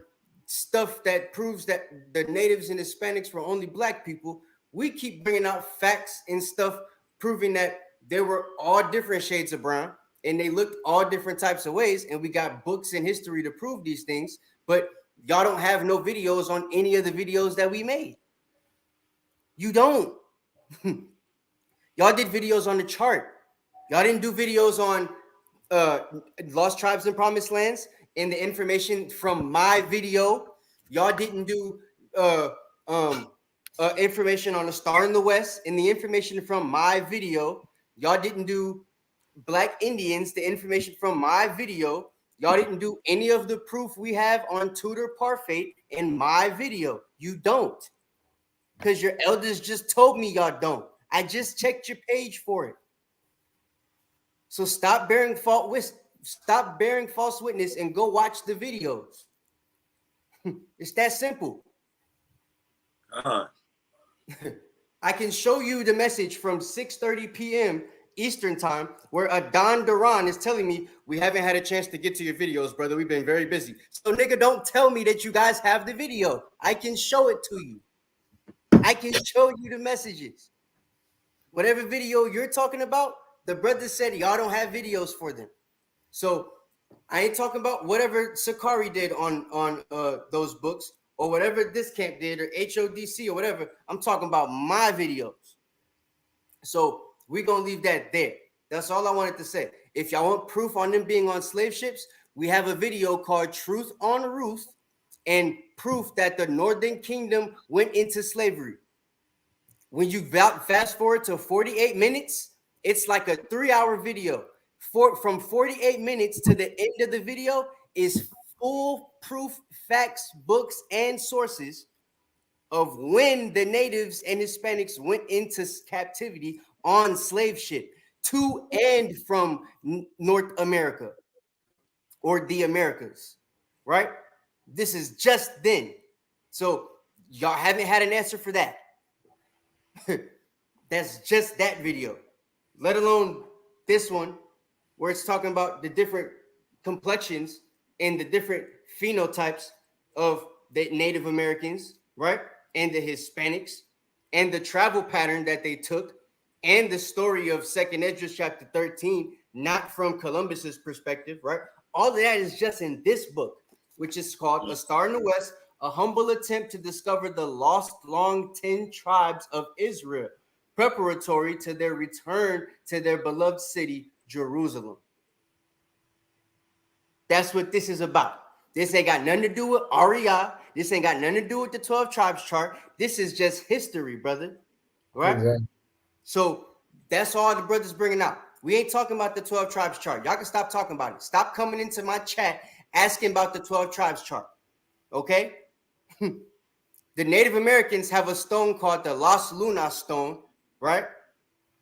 stuff that proves that the natives and Hispanics were only black people. We keep bringing out facts and stuff proving that there were all different shades of brown and they looked all different types of ways. And we got books and history to prove these things, but y'all don't have no videos on any of the videos that we made. You don't. Y'all did videos on the chart. Y'all didn't do videos on Lost Tribes and Promised Lands and the information from my video. Y'all didn't do information on A Star in the West and the information from my video. Y'all didn't do Black Indians, the information from my video. Y'all didn't do any of the proof we have on Tudor Parfait in my video. You don't, because your elders just told me y'all don't. I just checked your page for it. So stop bearing false witness and go watch the videos. It's that simple. I can show you the message from 6:30 p.m. Eastern time where Adon Duran is telling me we haven't had a chance to get to your videos, brother. We've been very busy. So nigga, don't tell me that you guys have the video. I can show it to you. I can show you the messages. Whatever video you're talking about, the brother said y'all don't have videos for them. So I ain't talking about whatever Sakari did on those books or whatever this camp did or HODC or whatever. I'm talking about my videos. So we're going to leave that there. That's all I wanted to say. If y'all want proof on them being on slave ships, we have a video called Truth on Ruth and proof that the Northern Kingdom went into slavery. When you fast forward to 48 minutes, it's like a 3-hour video. From 48 minutes to the end of the video is full proof, facts, books, and sources of when the natives and Hispanics went into captivity on slave ship. to and from North America or the Americas, right? This is just then. So y'all haven't had an answer for that. That's just that video, let alone this one where it's talking about the different complexions and the different phenotypes of the Native Americans, right? And the Hispanics, and the travel pattern that they took, and the story of 2nd Esdras chapter 13, not from Columbus's perspective, right? All of that is just in this book, which is called A Star in the West, a humble attempt to discover the lost long 10 tribes of Israel, preparatory to their return to their beloved city, Jerusalem. That's what this is about. This ain't got nothing to do with REI. This ain't got nothing to do with the 12 tribes chart. This is just history, brother. Right? Exactly. So that's all the brothers bringing out. We ain't talking about the 12 tribes chart. Y'all can stop talking about it. Stop coming into my chat asking about the 12 tribes chart. Okay? The Native Americans have a stone called the Las Lunas stone, right?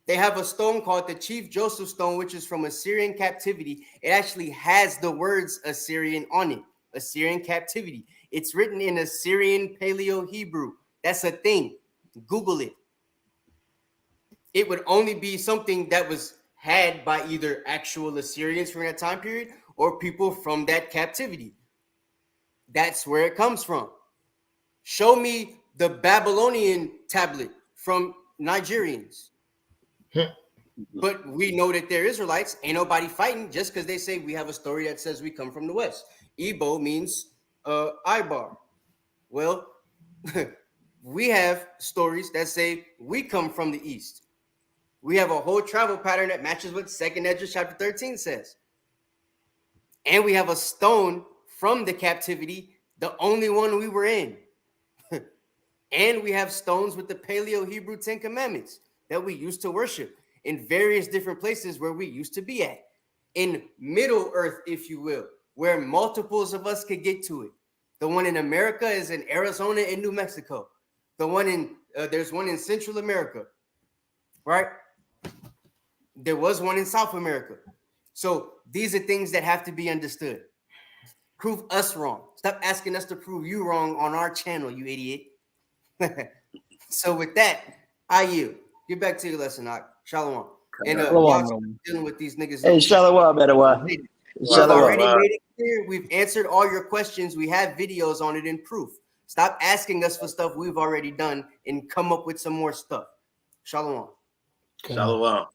They have a stone called the Chief Joseph stone, which is from Assyrian captivity. It actually has the words Assyrian on it. Assyrian captivity. It's written in Assyrian Paleo Hebrew. That's a thing. Google it. It would only be something that was had by either actual Assyrians from that time period or people from that captivity. That's where it comes from. Show me the Babylonian tablet from Nigerians. But we know that they're Israelites. Ain't nobody fighting just because they say we have a story that says we come from the West. Igbo means Ibar. Well, we have stories that say we come from the East. We have a whole travel pattern that matches what 2nd Esdras chapter 13 says. And we have a stone from the captivity, the only one we were in. And we have stones with the Paleo Hebrew 10 Commandments that we used to worship in various different places where we used to be at. In Middle Earth, if you will, where multiples of us could get to it. The one in America is in Arizona and New Mexico. The one in, there's one in Central America, right? There was one in South America. So these are things that have to be understood. Prove us wrong. Stop asking us to prove you wrong on our channel, you idiot. So with that, I yield. Get back to your lesson, Ak. Shalom. And y'all dealing with these niggas. Hey, shalom, better one. We've already made it clear. We've answered all your questions. We have videos on it in proof. Stop asking us for stuff we've already done and come up with some more stuff. Shalom. Shalom.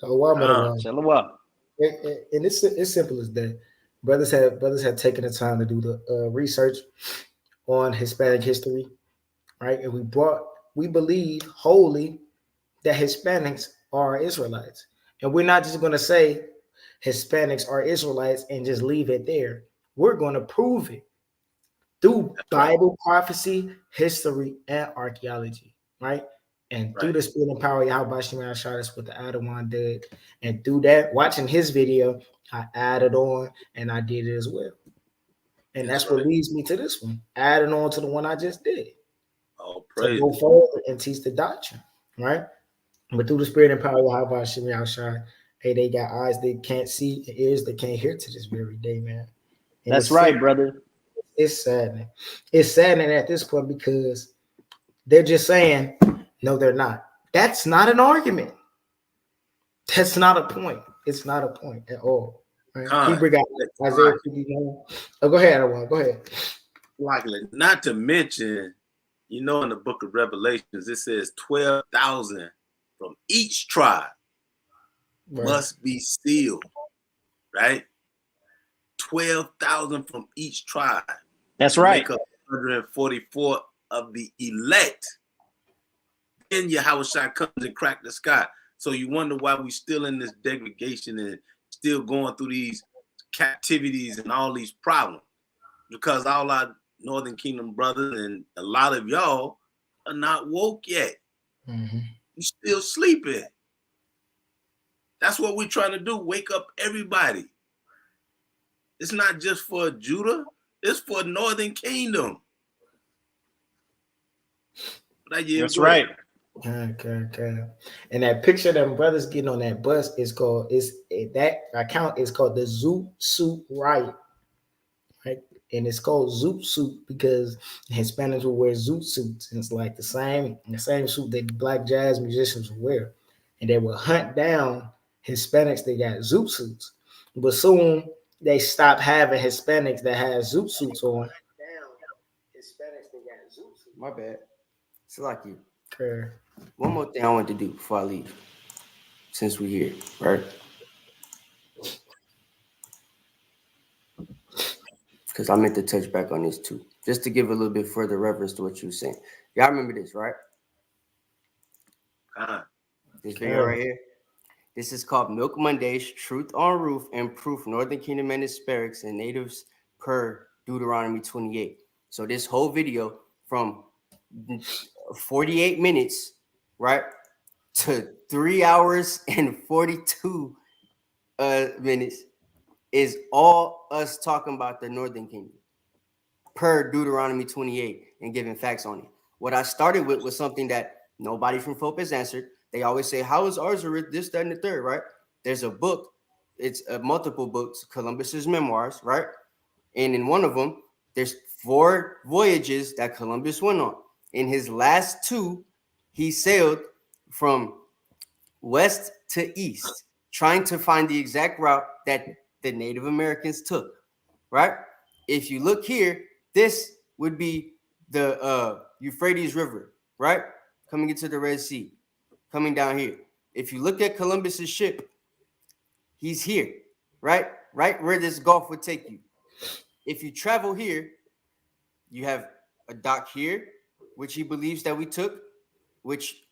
Shalom. And it's simple as that. Brothers have taken the time to do the research on Hispanic history, right? And we believe wholly that Hispanics are Israelites. And we're not just going to say Hispanics are Israelites and just leave it there. We're going to prove it through Bible prophecy, history, and archaeology, right? And through the spirit and power of Yahweh Shemel Shah, that's what the Adawan did. And through that, watching his video, I added on and I did it as well. And that's what leads me to this one, adding on to the one I just did. Oh, to go forward and teach the doctrine, right? But through the spirit and power of Yahweh Shemel Shah, hey, they got eyes they can't see, and ears they can't hear to this very day, man. And that's right, brother. It's saddening. It's saddening at this point because they're just saying, no, they're not. That's not an argument. That's not a point. It's not a point at all. Right? Hebrew got Isaiah 59. Oh, go ahead, Adawan. Go ahead. Likely. Not to mention, you know, in the book of Revelations, it says 12,000 from each tribe must be sealed, right? 12,000 from each tribe. That's right. Make up 144 of the elect. Then Yahushua comes and crack the sky. So you wonder why we still in this degradation and still going through these captivities and all these problems. Because all our Northern Kingdom brothers and a lot of y'all are not woke yet. Mm-hmm. You still sleeping. That's what we're trying to do. Wake up everybody. It's not just for Judah. It's for Northern Kingdom. That's right. Okay. And that picture of them brothers getting on that bus is called that account is called the Zoot Suit Riot, right? And it's called Zoot Suit because Hispanics will wear zoot suits, and it's like the same suit that black jazz musicians will wear, and they will hunt down Hispanics that got zoot suits. But soon they stop having Hispanics that have zoot suits on. My bad. It's like you. Okay. One more thing I want to do before I leave, since we're here, right? Because I meant to touch back on this too, just to give a little bit further reference to what you were saying. Y'all remember this, right? This video right here. This is called Milk Mondays, Truth on Roof and Proof, Northern Kingdom and Hispanics and Natives per Deuteronomy 28. So this whole video from 48 minutes, right, to 3 hours and 42 minutes is all us talking about the Northern Kingdom per Deuteronomy 28 and giving facts on it. What I started with was something that nobody from FOP has answered. They always say, how is Arzareth this, that, and the third, right? There's a book. It's multiple books, Columbus's memoirs, right? And in one of them, there's 4 voyages that Columbus went on. In his last 2, he sailed from west to east, trying to find the exact route that the Native Americans took, right? If you look here, this would be the Euphrates River, right? Coming into the Red Sea, coming down here. If you look at Columbus's ship, he's here, right? Right where this Gulf would take you. If you travel here, you have a dock here, which he believes that we took, which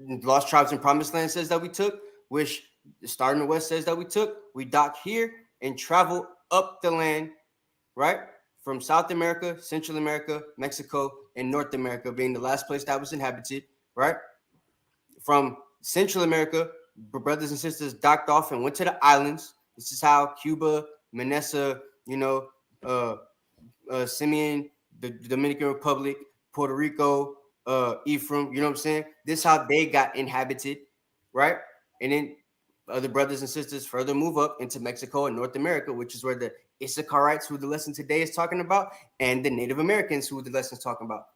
Lost Tribes and Promised Land says that we took, which the Star in the West says that we took. We dock here and travel up the land, right? From South America, Central America, Mexico, and North America being the last place that was inhabited, right? From Central America, brothers and sisters docked off and went to the islands. This is how Cuba, Manessa, Simeon, the Dominican Republic, Puerto Rico, Ephraim, you know what I'm saying? This is how they got inhabited, right? And then other brothers and sisters further move up into Mexico and North America, which is where the Issacharites, who the lesson today is talking about, and the Native Americans, who the lesson is talking about.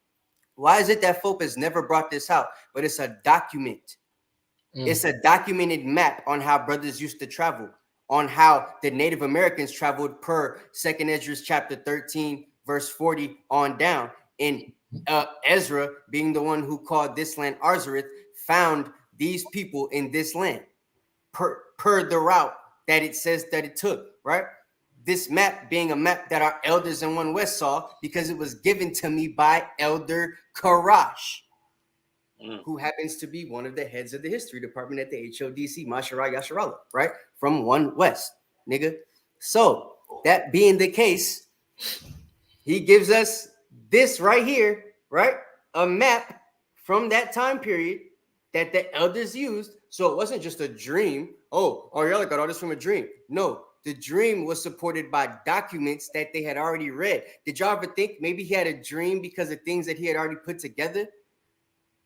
Why is it that FOP has never brought this out? But it's a document. It's a documented map on how brothers used to travel, on how the Native Americans traveled per 2nd Ezra chapter 13, verse 40 on down. And Ezra, being the one who called this land Arzareth, found these people in this land per the route that it says that it took, right? This map being a map that our elders in One West saw because it was given to me by Elder Karash, who happens to be one of the heads of the history department at the HODC, Mashara Yasharallah, right? From One West, nigga. So that being the case, he gives us this right here, right? A map from that time period that the elders used. So it wasn't just a dream. Oh, Ariella got all this from a dream. No, the dream was supported by documents that they had already read. Did y'all ever think maybe he had a dream because of things that he had already put together?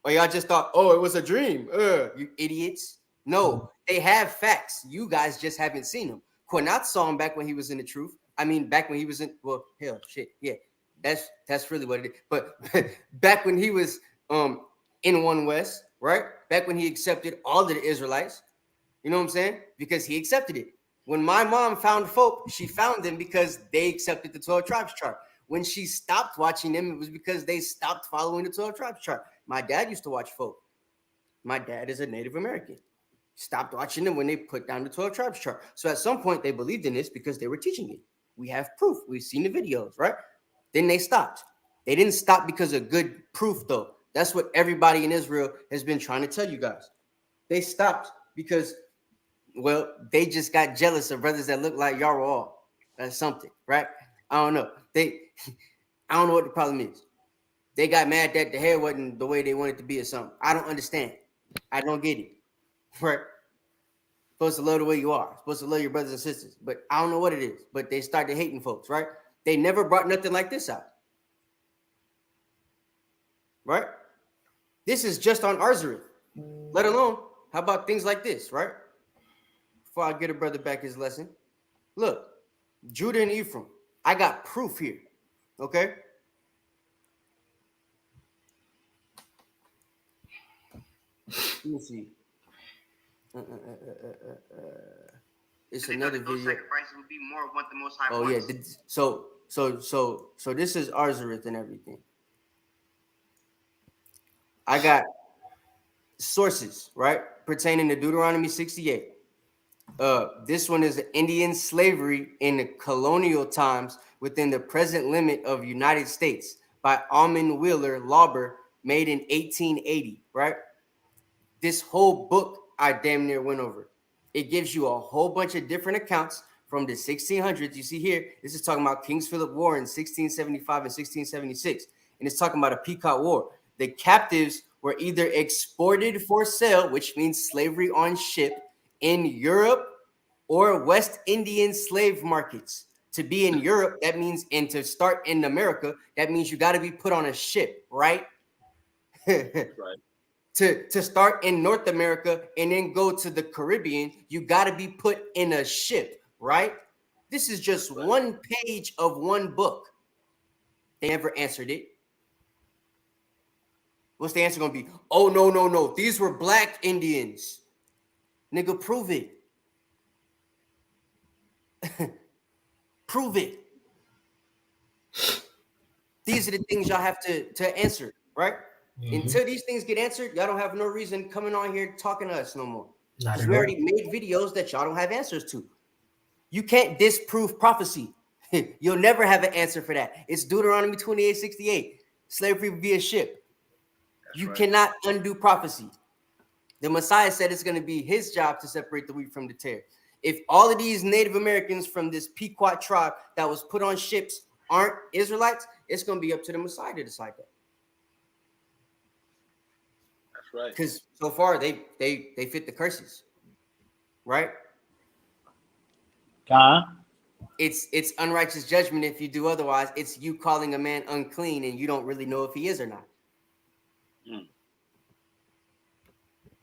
Or y'all just thought, oh, it was a dream. You idiots. No, they have facts. You guys just haven't seen them. Quinat saw him back when he was in the truth. I mean, back when he was in, well, hell, shit. Yeah, that's really what it is. But back when he was in One West, right? Back when he accepted all of the Israelites, you know what I'm saying? Because he accepted it. When my mom found folk, she found them because they accepted the 12 tribes chart. When she stopped watching them, it was because they stopped following the 12 tribes chart. My dad used to watch folk. My dad is a Native American. Stopped watching them when they put down the 12 tribes chart. So at some point, they believed in this because they were teaching it. We have proof. We've seen the videos, right? Then they stopped. They didn't stop because of good proof, though. That's what everybody in Israel has been trying to tell you guys. They stopped because, well, they just got jealous of brothers that look like y'all were all. That's something, right? I don't know. I don't know what the problem is. They got mad that the hair wasn't the way they wanted it to be or something. I don't understand. I don't get it. Right? Supposed to love the way you are. Supposed to love your brothers and sisters. But I don't know what it is. But they started hating folks, right? They never brought nothing like this out. Right? This is just on Arzareth. Let alone, how about things like this, right? Before I get a brother back his lesson. Look, Judah and Ephraim. I got proof here. Okay? Let me see. It's another video. Sacrifices would be more what the Most High Oh yeah. wants. So this is Arzareth and everything. I got sources, right, pertaining to Deuteronomy 68. This one is Indian slavery in the colonial times within the present limit of United States by Almond Wheeler Lauber, made in 1880, right? This whole book I damn near went over. It gives you a whole bunch of different accounts from the 1600s. You see here, this is talking about King's Philip War in 1675 and 1676. And it's talking about a Pequot War. The captives were either exported for sale, which means slavery on ship, in Europe or West Indian slave markets. To be in Europe, that means, and to start in America, that means you got to be put on a ship, right? Right. To start in North America and then go to the Caribbean, you got to be put in a ship, right? This is just one page of one book. They never answered it. What's the answer going to be? Oh, no. These were black Indians. Nigga, prove it. Prove it. These are the things y'all have to answer, right? Mm-hmm. Until these things get answered, y'all don't have no reason coming on here talking to us no more. Because we already made videos that y'all don't have answers to. You can't disprove prophecy. You'll never have an answer for that. It's Deuteronomy 28:68. Slavery via ship. You cannot undo prophecy. The Messiah said it's going to be his job to separate the wheat from the tare. If all of these Native Americans from this Pequot tribe that was put on ships aren't Israelites, it's going to be up to the Messiah to decide that. That's right. Because so far they fit the curses, right? It's unrighteous judgment if you do otherwise. It's you calling a man unclean and you don't really know if he is or not.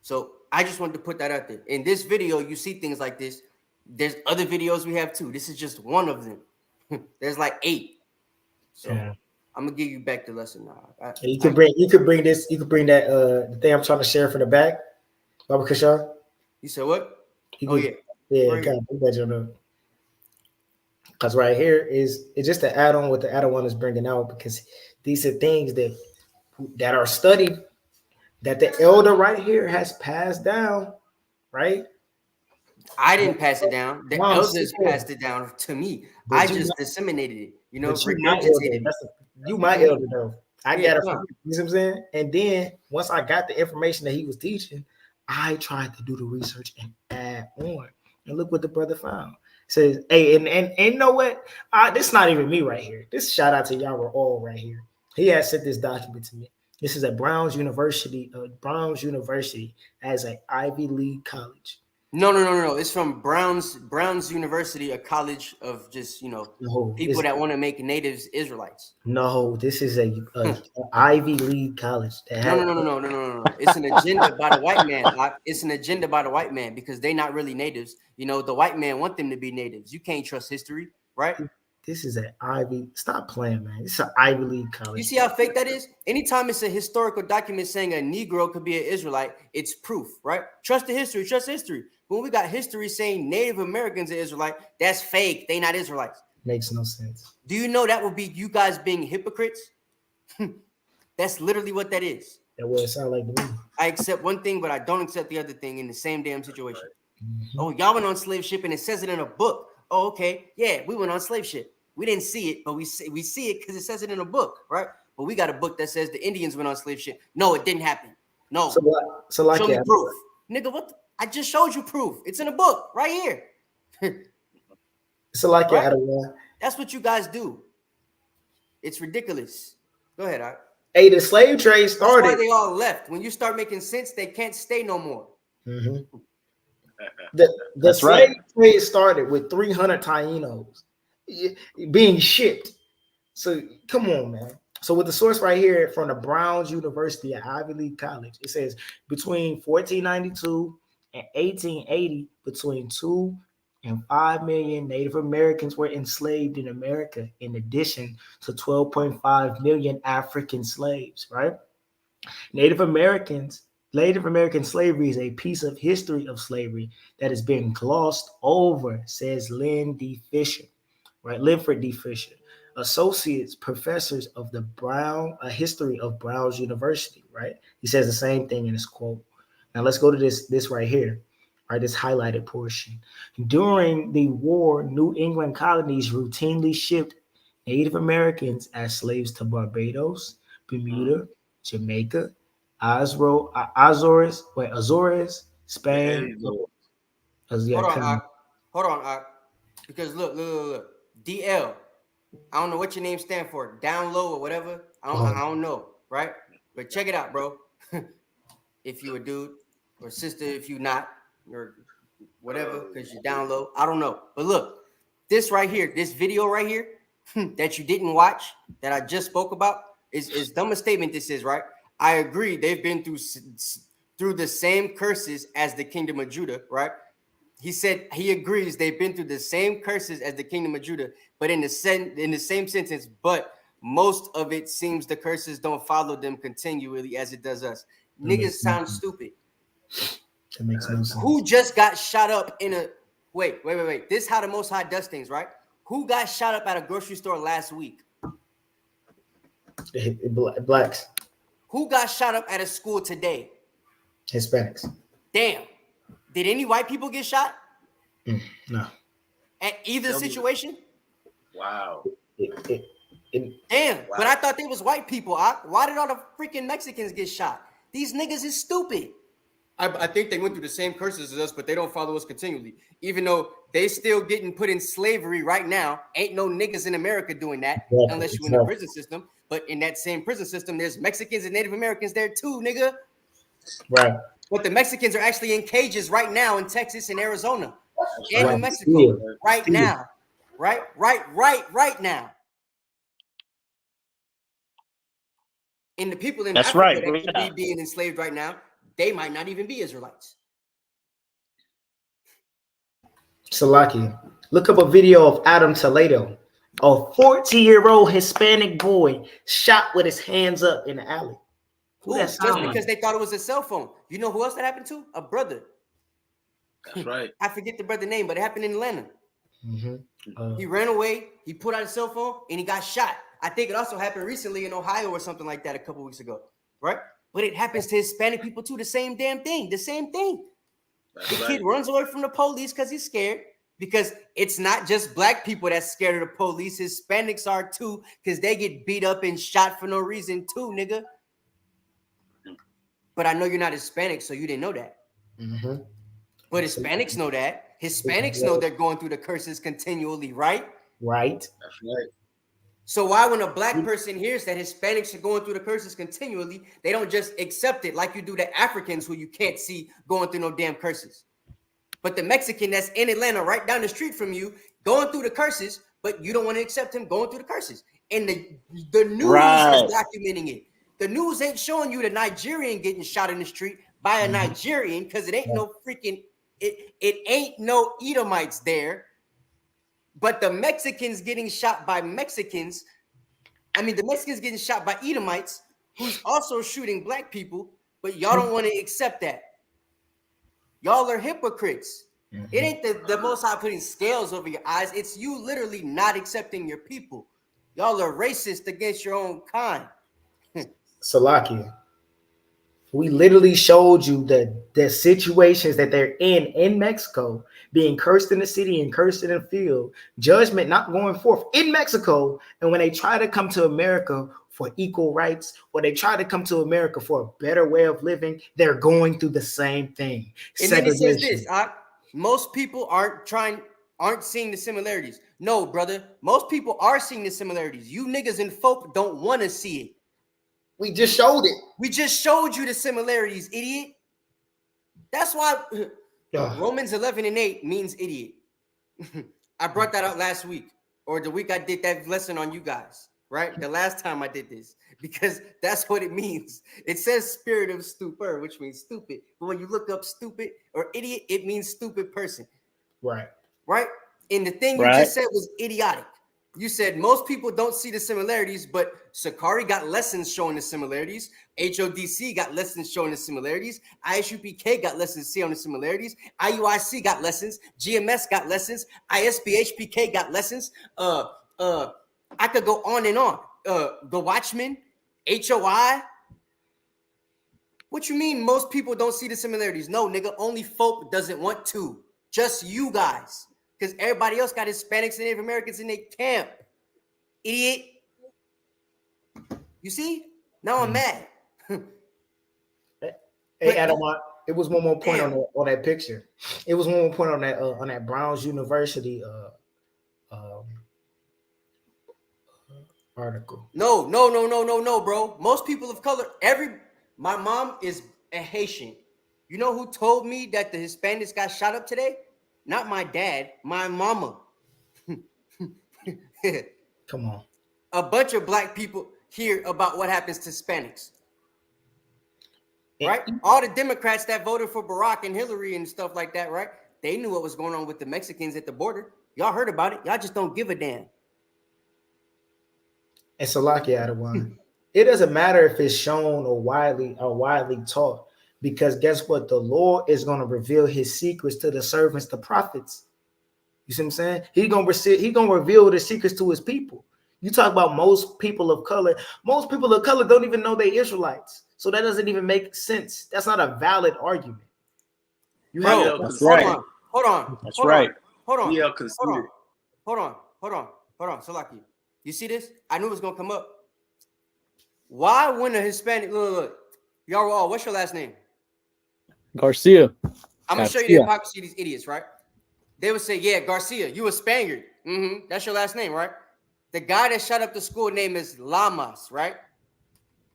So I just wanted to put that out there. In this video, you see things like this. There's other videos we have too. This is just one of them. There's like 8. So yeah. I'm gonna give you back the lesson now. You could bring that the thing I'm trying to share from the back. Baba Kashar. You said what? Yeah, because right here it's just to add on what the Adawan is bringing out, because these are things that are studied, that the elder right here has passed down, right? I didn't pass it down. The elders passed it down to me. I just disseminated it. You my elder though. I got it from, you know what I'm saying? And then once I got the information that he was teaching, I tried to do the research and add on. And look what the brother found. Says, hey, and you know what? This is not even me right here. This shout out to y'all. We're all right here. He has sent this document to me. This is at Brown's University as an Ivy League college. No. It's from Brown's University, a college of just, people that want to make natives Israelites. No, this is a Ivy League college. No. It's an agenda by the white man. It's an agenda by the white man because they're not really natives. The white man want them to be natives. You can't trust history, right? This is an Ivy. Stop playing, man. It's an Ivy League college. You see how fake that is? Anytime it's a historical document saying a Negro could be an Israelite, it's proof, right? Trust the history. Trust history. When we got history saying Native Americans are Israelite, that's fake. They not Israelites. Makes no sense. Do you know that would be you guys being hypocrites? That's literally what that is. That's what it sounds like to me. I accept one thing, but I don't accept the other thing in the same damn situation. Mm-hmm. Oh, y'all went on slave ship and it says it in a book. Oh, okay. Yeah, we went on slave ship. We didn't see it, but we see it because it says it in a book, right? But we got a book that says the Indians went on slave ship. No, it didn't happen. No. So like show me proof. Nigga, what? I just showed you proof. It's in a book right here. So like right? That's what you guys do. It's ridiculous. Go ahead, Art. Hey, the slave trade started. That's why they all left. When you start making sense, they can't stay no more. Mm-hmm. The slave trade started with 300 Tainos being shipped. So come on, man. So with the source right here from the Browns University at Ivy League College, it says between 1492 and 1880, between 2 and 5 million Native Americans were enslaved in America, in addition to 12.5 million African slaves, right? Native American slavery is a piece of history of slavery that has been glossed over, says Lynn D. Fisher, right? Linford D. Fisher, associates professors of the history of Browns University, right? He says the same thing in his quote. Now let's go to this right here, right? This highlighted portion. During the war, New England colonies routinely shipped Native Americans as slaves to Barbados, Bermuda, Jamaica, Azores, Spain. Hold on, Ak. Because look. DL. I don't know what your name stand for. Down low or whatever. I don't know, right? But check it out, bro. If you a dude or sister, if you not, or whatever, because you're down low. I don't know. But look, this right here, this video right here that you didn't watch, that I just spoke about, is dumb a statement this is, right? I agree. They've been through the same curses as the kingdom of Judah, right? He said he agrees they've been through the same curses as the kingdom of Judah, but in the same sentence, but most of it seems the curses don't follow them continually as it does us. Niggas sound stupid. That makes no sense. Who just got shot up in a wait? This is how the Most High does things, right? Who got shot up at a grocery store last week? Blacks. Who got shot up at a school today? Hispanics. Damn. Did any white people get shot? No. At either situation? Wow. Damn. Wow. But I thought they was white people. Why did all the freaking Mexicans get shot? These niggas is stupid. I think they went through the same curses as us, but they don't follow us continually. Even though they still getting put in slavery right now. Ain't no niggas in America doing that unless you're in the prison system. But in that same prison system, there's Mexicans and Native Americans there too, nigga. Right. But the Mexicans are actually in cages right now in Texas and Arizona and New Mexico right now. Right now. And the people in Africa that could be being enslaved right now, they might not even be Israelites. Salaki, look up a video of Adam Toledo, a 14-year-old Hispanic boy shot with his hands up in the alley. Just because they thought it was a cell phone. You know who else that happened to? A brother. That's right. I forget the brother's name, but it happened in Atlanta. Mm-hmm. He ran away, he put out his cell phone, and he got shot. I think it also happened recently in Ohio or something like that a couple weeks ago, right? But it happens to Hispanic people too, the same damn thing, the same thing. The kid runs away from the police because he's scared, because it's not just black people that's scared of the police. Hispanics are too, because they get beat up and shot for no reason too, nigga. But I know you're not Hispanic, so you didn't know that. Mm-hmm. But Hispanics know that. Hispanics know they're going through the curses continually, right? Right. That's right. So why, when a black person hears that Hispanics are going through the curses continually, they don't just accept it like you do the Africans who you can't see going through no damn curses? But the Mexican that's in Atlanta right down the street from you going through the curses, but you don't want to accept him going through the curses. And the news is documenting it. The news ain't showing you the Nigerian getting shot in the street by a Nigerian, because it ain't no freaking, it ain't no Edomites there. But the Mexicans getting shot by Mexicans. I mean, the Mexicans getting shot by Edomites, who's also shooting black people, but y'all don't want to accept that. Y'all are hypocrites. It ain't the Most High putting scales over your eyes. It's you literally not accepting your people. Y'all are racist against your own kind. Salakia, we literally showed you the situations that they're in Mexico, being cursed in the city and cursed in the field, judgment not going forth in Mexico. And when they try to come to America for equal rights, or they try to come to America for a better way of living, they're going through the same thing. And then it says this, most people aren't seeing the similarities. No, brother, most people are seeing the similarities. You niggas and folk don't want to see it. We just showed it. We just showed you the similarities, idiot. That's why Romans 11:8 means idiot. I brought that out last week, or the week I did that lesson on you guys. right? The last time I did this, because that's what it means. It says spirit of stupor, which means stupid. But when you look up stupid or idiot, it means stupid person. Right. Right? And the thing you Right. just said was idiotic. You said most people don't see the similarities, but Sakari got lessons showing the similarities. HODC got lessons showing the similarities. ISUPK got lessons showing the similarities. IUIC got lessons. GMS got lessons. ISBHPK got lessons. I could go on and on. The Watchmen, HOI. What you mean most people don't see the similarities? No, nigga, only folk doesn't want to. Just you guys. Because everybody else got Hispanics and Native Americans in their camp. Idiot. You see? Now I'm mad. Hey, Adam, it was one more point on that picture. It was one more point on that Browns University article. No, bro. Most people of color, my mom is a Haitian. You know who told me that the Hispanics got shot up today? Not my dad, my mama. Come on. A bunch of black people hear about what happens to Hispanics. Right? All the Democrats that voted for Barack and Hillary and stuff like that, right? They knew what was going on with the Mexicans at the border. Y'all heard about it. Y'all just don't give a damn. And Salakia Adawan, it doesn't matter if it's shown or widely taught, because guess what? The Lord is going to reveal his secrets to the servants, the prophets. You see what I'm saying? He's gonna reveal the secrets to his people. You talk about most people of color. Most people of color don't even know they Israelites. So that doesn't even make sense. That's not a valid argument. You have that's right. Hold on. That's right. Hold on. Yeah, Hold on. Salaki. You see this? I knew it was gonna come up. Why when a Hispanic look. Y'all were all, what's your last name? Garcia. I'm gonna show you the hypocrisy of these idiots, right? They would say, yeah, Garcia, you a Spaniard. Mm-hmm. That's your last name, right? The guy that shut up the school name is Lamas, right?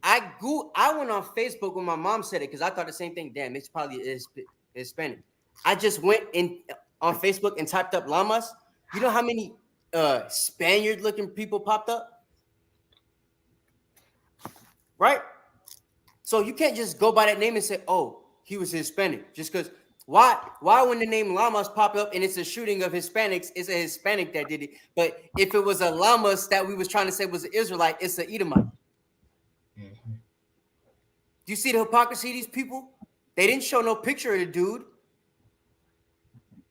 I went on Facebook when my mom said it because I thought the same thing. Damn, it's probably Hispanic. I just went in on Facebook and typed up Lamas. You know how many Spaniard-looking people popped up? Right? So you can't just go by that name and say, oh, he was Hispanic. Just because, why when the name Lamas pop up and it's a shooting of Hispanics, it's a Hispanic that did it. But if it was a Lamas that we was trying to say was an Israelite, it's an Edomite. Mm-hmm. Do you see the hypocrisy of these people? They didn't show no picture of the dude.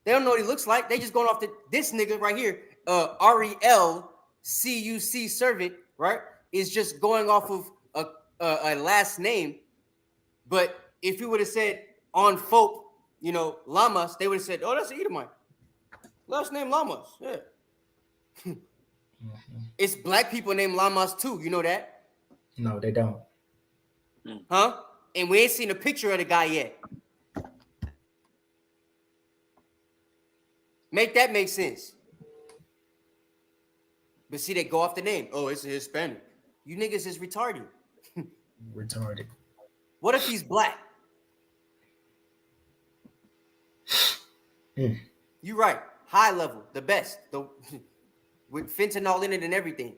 They don't know what he looks like. They just going off this nigga right here, RELCUC servant, right? Is just going off of a last name. But if you would have said on folk, Lamas, they would have said, oh, that's an Edomite. Last name Lamas, yeah. Mm-hmm. It's black people named Lamas too. You know that? No, they don't. Huh? And we ain't seen a picture of the guy yet. Make that make sense. But see, they go off the name. Oh, it's a Hispanic. You niggas is retarded. Retarded. What if he's black? You're right. High level, the best. With fentanyl in it and everything.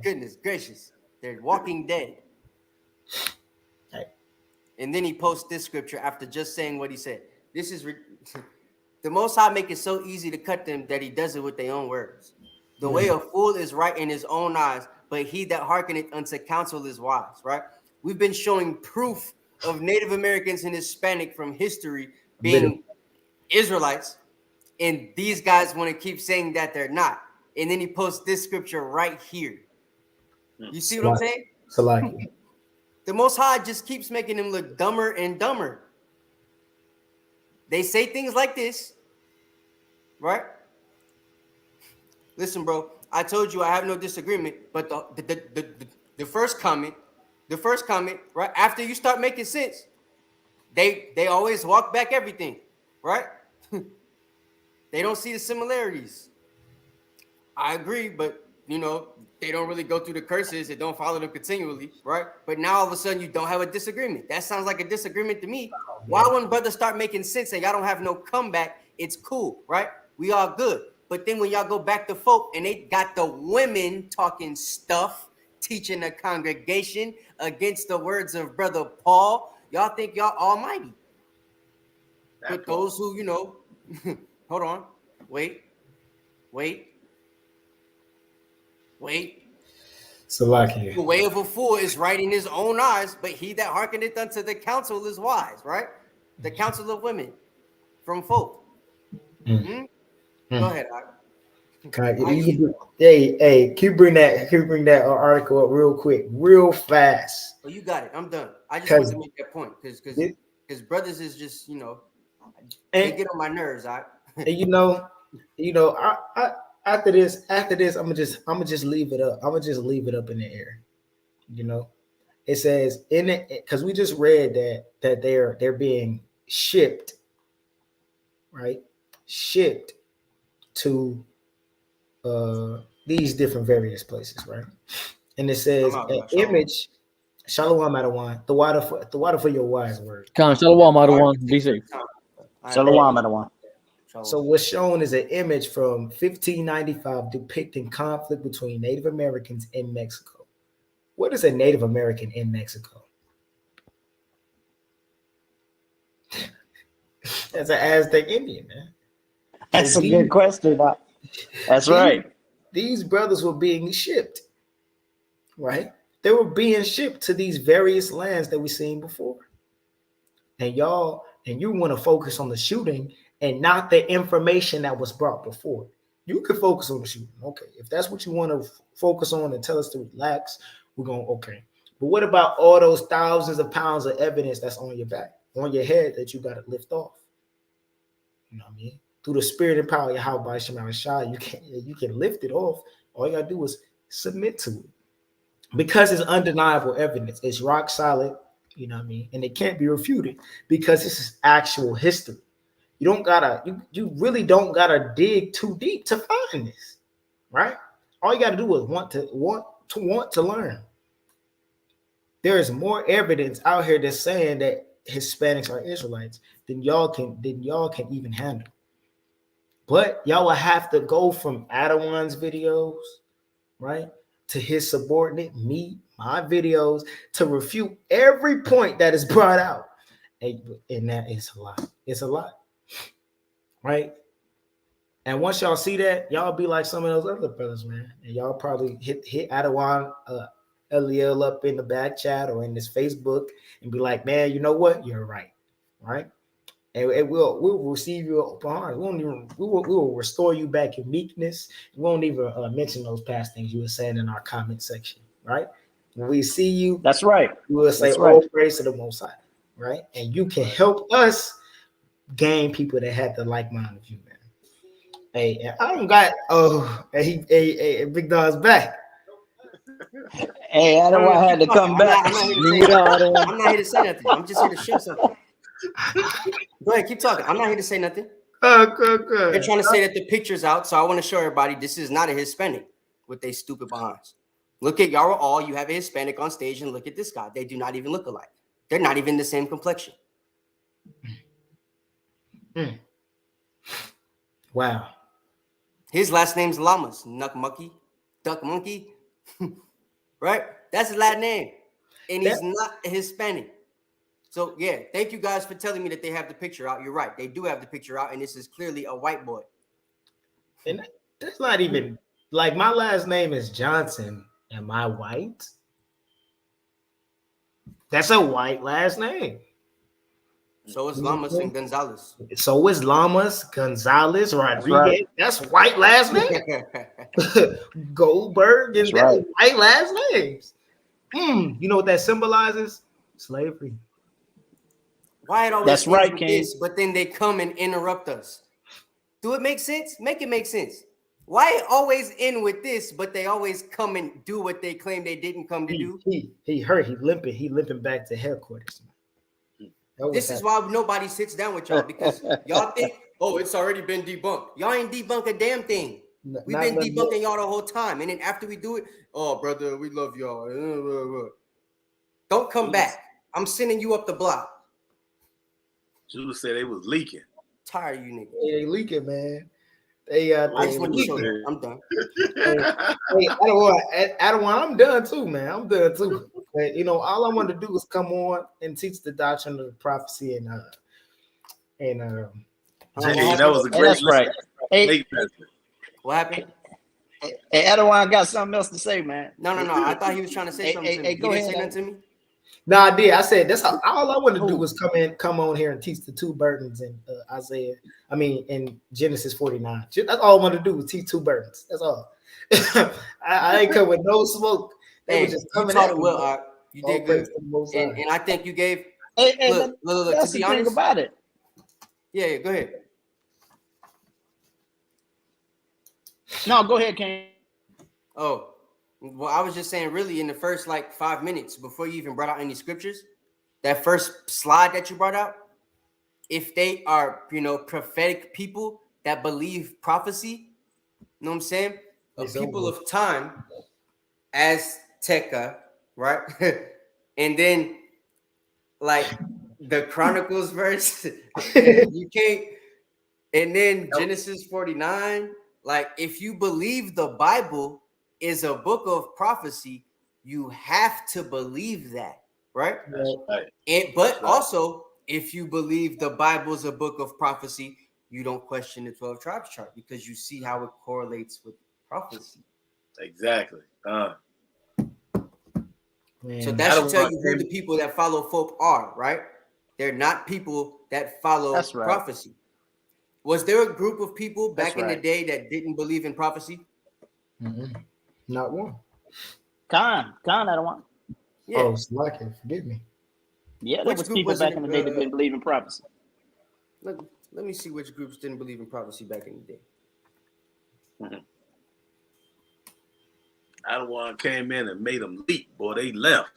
Goodness gracious. They're walking dead. Hey. And then he posts this scripture after just saying what he said. This is the Most High make it so easy to cut them that he does it with their own words. The way a fool is right in his own eyes, but he that hearkeneth unto counsel is wise, right? We've been showing proof of Native Americans and Hispanic from history being Israelites, and these guys want to keep saying that they're not. And then he posts this scripture right here. You see what I'm saying? Salaki. The Most High just keeps making them look dumber and dumber. They say things like this, right? Listen, bro, I told you I have no disagreement, but the first comment, right? After you start making sense, they always walk back everything, right? They don't see the similarities. I agree, but they don't really go through the curses. They don't follow them continually, right? But now all of a sudden you don't have a disagreement. That sounds like a disagreement to me. Why when brothers start making sense and y'all don't have no comeback, it's cool, right? We all good. But then when y'all go back to folk and they got the women talking stuff, teaching the congregation against the words of Brother Paul, y'all think y'all almighty. But those who, you know, hold on, wait. Salakia. The way of a fool is right in his own eyes, but he that hearkeneth unto the counsel is wise, right? The counsel of women from folk. Go ahead, Hey, can you bring that article up real quick, real fast? Oh, you got it. I'm done. I just wanted to make that point because brothers is just, you know, they get on my nerves. And you know, I after this, I'm gonna just leave it up. I'm gonna just leave it up in the air. You know, it says in it because we just read that they're being shipped, right? Shipped to these different various places, right? And it says an image. Shalom, Adawan. The water for your wise word. Shalom, Adawan. Be safe. Shalom, Adawan. So what's shown is an image from 1595 depicting conflict between Native Americans in Mexico. What is a Native American in Mexico? That's an Aztec Indian, man. That's a good question. That's right. These brothers were being shipped, right? They were being shipped to these various lands that we've seen before. And you want to focus on the shooting and not the information that was brought before. You can focus on the shooting. Okay. If that's what you want to focus on and tell us to relax, we're going, okay. But what about all those thousands of pounds of evidence that's on your back, on your head that you got to lift off? You know what I mean? Through the spirit and power of Yahweh Shema Shai, you can lift it off. All you got to do is submit to it. Because it's undeniable evidence. It's rock solid. You know what I mean? And it can't be refuted because this is actual history. You really don't gotta dig too deep to find this, right? All you gotta do is want to learn. There is more evidence out here that's saying that Hispanics are Israelites than y'all can even handle. But y'all will have to go from Adawan's videos, right, to his subordinate, me, my videos, to refute every point that is brought out. And that is a lot. It's a lot. Right? And once y'all see that, y'all be like some of those other brothers, man. And y'all probably hit Adawan Eliel up in the back chat or in this Facebook and be like, man, you know what? You're right. Right? And we'll receive you open heart. We will restore you back your meekness. We won't even mention those past things you were saying in our comment section, right? When we see you, that's right. We will say, "Oh, praise to the Most High," right? And you can help us gain people that have the like mind of you, man. Hey, I don't got. Hey, Big Dog's back. Hey, I don't want to have to come back. I'm not here to say nothing. I'm just here to share something. Go ahead, keep talking. I'm not here to say nothing. Good. They're trying to say that the picture's out, so I want to show everybody this is not a Hispanic with they stupid behinds. Look at y'all all. You have a Hispanic on stage, and look at this guy. They do not even look alike. They're not even the same complexion. Wow. His last name's Lamas, Duck Monkey, right? That's his last name, and he's not a Hispanic. So, yeah, thank you guys for telling me that they have the picture out. You're right. They do have the picture out, and this is clearly a white boy. And that's not even, like, my last name is Johnson. Am I white? That's a white last name. So is Lamas and Gonzalez. So is Lamas, Gonzalez, Rodriguez. That's white last name. Goldberg and that's white last names. You know what that symbolizes? Slavery. Why it always ends with this, but then they come and interrupt us. Do it make sense? Make it make sense. Why it always end with this, but they always come and do what they claim they didn't come to do? He hurt. He limping back to headquarters. This is why nobody sits down with y'all, because y'all think, oh, it's already been debunked. Y'all ain't debunked a damn thing. We've been debunking y'all the whole time. And then after we do it, oh, brother, we love y'all. Don't come back. I'm sending you up the block. Judah said they was leaking. Tired of you niggas. They leaking, man. I just want to show you. I'm done. Hey, Adawan, I'm done too, man. I'm done too. But, you know, all I want to do is come on and teach the doctrine of the prophecy and Hey, that was a great. That's right. Hey, what happened? Hey, Adawan got something else to say, man. No. I thought he was trying to say something to me. Go ahead. Say nothing to me. No, I did. I said that's all I want to do was come on here and teach the two burdens in in Genesis 49. That's all I want to do was teach two burdens. That's all. I ain't come with no smoke. They were just coming you taught at it well. You did good, and I think you gave. Look. That's to be the thing honest about it. Yeah, go ahead. No, go ahead, Ken. Oh, well, I was just saying, really, in the first 5 minutes before you even brought out any scriptures, that first slide that you brought out, if they are, prophetic people that believe prophecy, you know what I'm saying? A people of time, Azteca, right? And then, the Chronicles verse, you can't, and then Genesis 49, if you believe the Bible is a book of prophecy, you have to believe that, right? Right. But also, if you believe the Bible is a book of prophecy, you don't question the 12 tribes chart because you see how it correlates with prophecy. Exactly. So that should tell you who the people that follow folk are, right? They're not people that follow prophecy. Was there a group of people back in the day that didn't believe in prophecy? Mm-hmm. Not one. Khan, I don't want. Yeah. Oh, slacking. Forgive me. Yeah, there was people back in the day that didn't believe in prophecy. Let me see which groups didn't believe in prophecy back in the day. Mm-hmm. Adawan came in and made them leak. Boy, they left.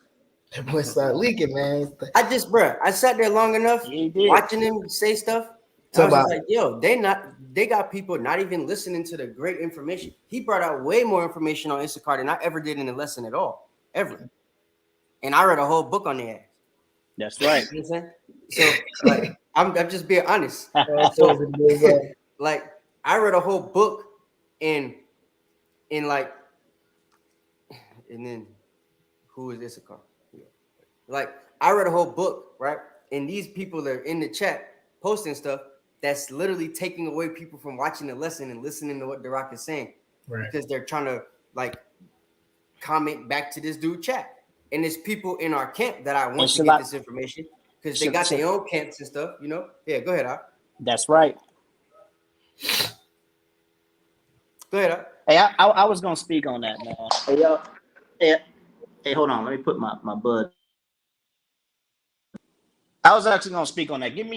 That boy started leaking, man. I sat there long enough watching them say stuff. I was just like, yo, they got people not even listening to the great information. He brought out way more information on Issachar than I ever did in the lesson at all, ever. And I read a whole book on their ass. That's right. You know what I'm saying? So I'm just being honest. So I read a whole book and then who is Issachar? I read a whole book, right? And these people are in the chat posting stuff that's literally taking away people from watching the lesson and listening to what the Rock is saying, right? Because they're trying to comment back to this dude chat. And there's people in our camp that I want to get this information because they got their own camps and stuff, Yeah, go ahead, Al. That's right. Go ahead, Al. Hey, I was gonna speak on that, man. Hey, y'all. Hey, hold on. Let me put my bud. I was actually gonna speak on that. Give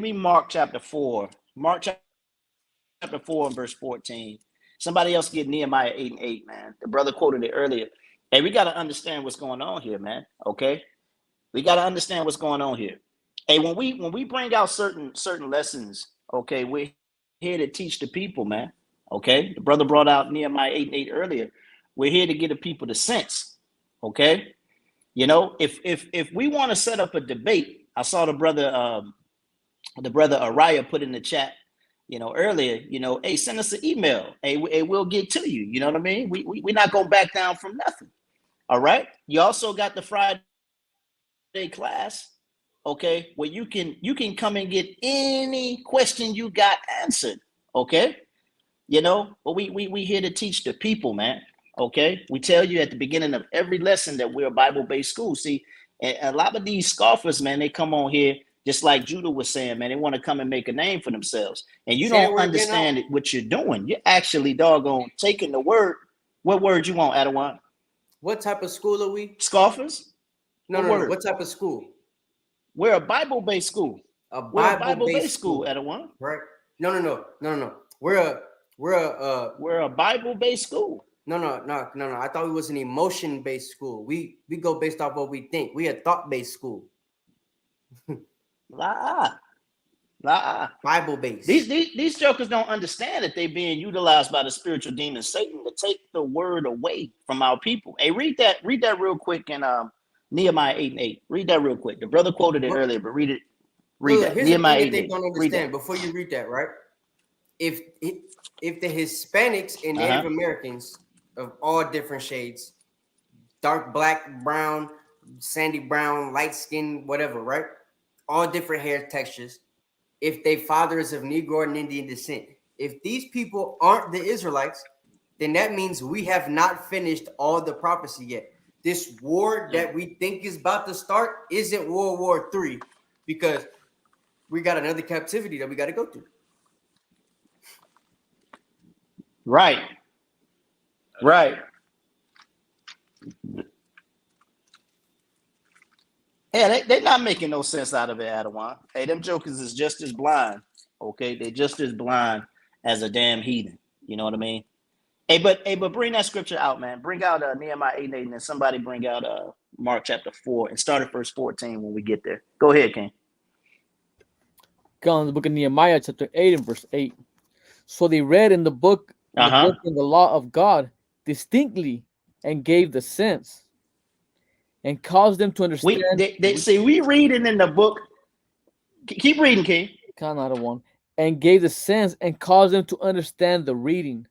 me Mark chapter 4. Mark chapter 4 and verse 14. Somebody else get Nehemiah 8 and 8, man. The brother quoted it earlier. Hey, we got to understand what's going on here, man. Okay, we got to understand what's going on here. Hey, when we bring out certain lessons, okay, we're here to teach the people, man. Okay, the brother brought out Nehemiah 8 and 8 earlier. We're here to get the people the sense. Okay, if we want to set up a debate, I saw the brother Araya put in the chat, earlier, hey, send us an email. Hey, we'll get to you. You know what I mean? We're not gonna back down from nothing. All right. You also got the Friday class, okay, where you can come and get any question you got answered. Okay, but we here to teach the people, man. Okay, we tell you at the beginning of every lesson that we're a Bible-based school. See, a lot of these scoffers, man, they come on here just like Judah was saying, man. They want to come and make a name for themselves, and you don't understand what you're doing. You're actually doggone taking the word. What word you want, Adawan? What type of school are we? Scoffers? No. What type of school? We're a Bible-based school. We're a Bible-based school, Adawan. Right? No. We're a Bible-based school. No. I thought we was an emotion-based school. We go based off what we think. We a thought-based school. Bible-based. These jokers don't understand that they're being utilized by the spiritual demon Satan to take the word away from our people. Hey, read that real quick in Nehemiah 8 and 8. Read that real quick. The brother quoted it earlier, but read it. Read that. Here's Nehemiah the 8 thing and they 8. don't understand. Before you read that, right? if the Hispanics and Native Americans of all different shades, dark, black, brown, sandy brown, light skin, whatever, right? All different hair textures. If they father is of Negro and Indian descent, if these people aren't the Israelites, then that means we have not finished all the prophecy yet. This war that we think is about to start isn't World War III, because we got another captivity that we got to go through. Right. Right. Yeah, they're not making no sense out of it, Adawan. Hey, them jokers is just as blind. Okay, they're just as blind as a damn heathen. You know what I mean? Hey, but bring that scripture out, man. Bring out Nehemiah 8:8, and then somebody bring out Mark chapter 4 and start at verse 14 when we get there. Go ahead, King. Go on the book of Nehemiah, chapter 8 and verse 8. So they read in the book, in the law of God distinctly and gave the sense and caused them to understand. We reading in the book. Keep reading, King. Kind of one. And gave the sense and caused them to understand the reading.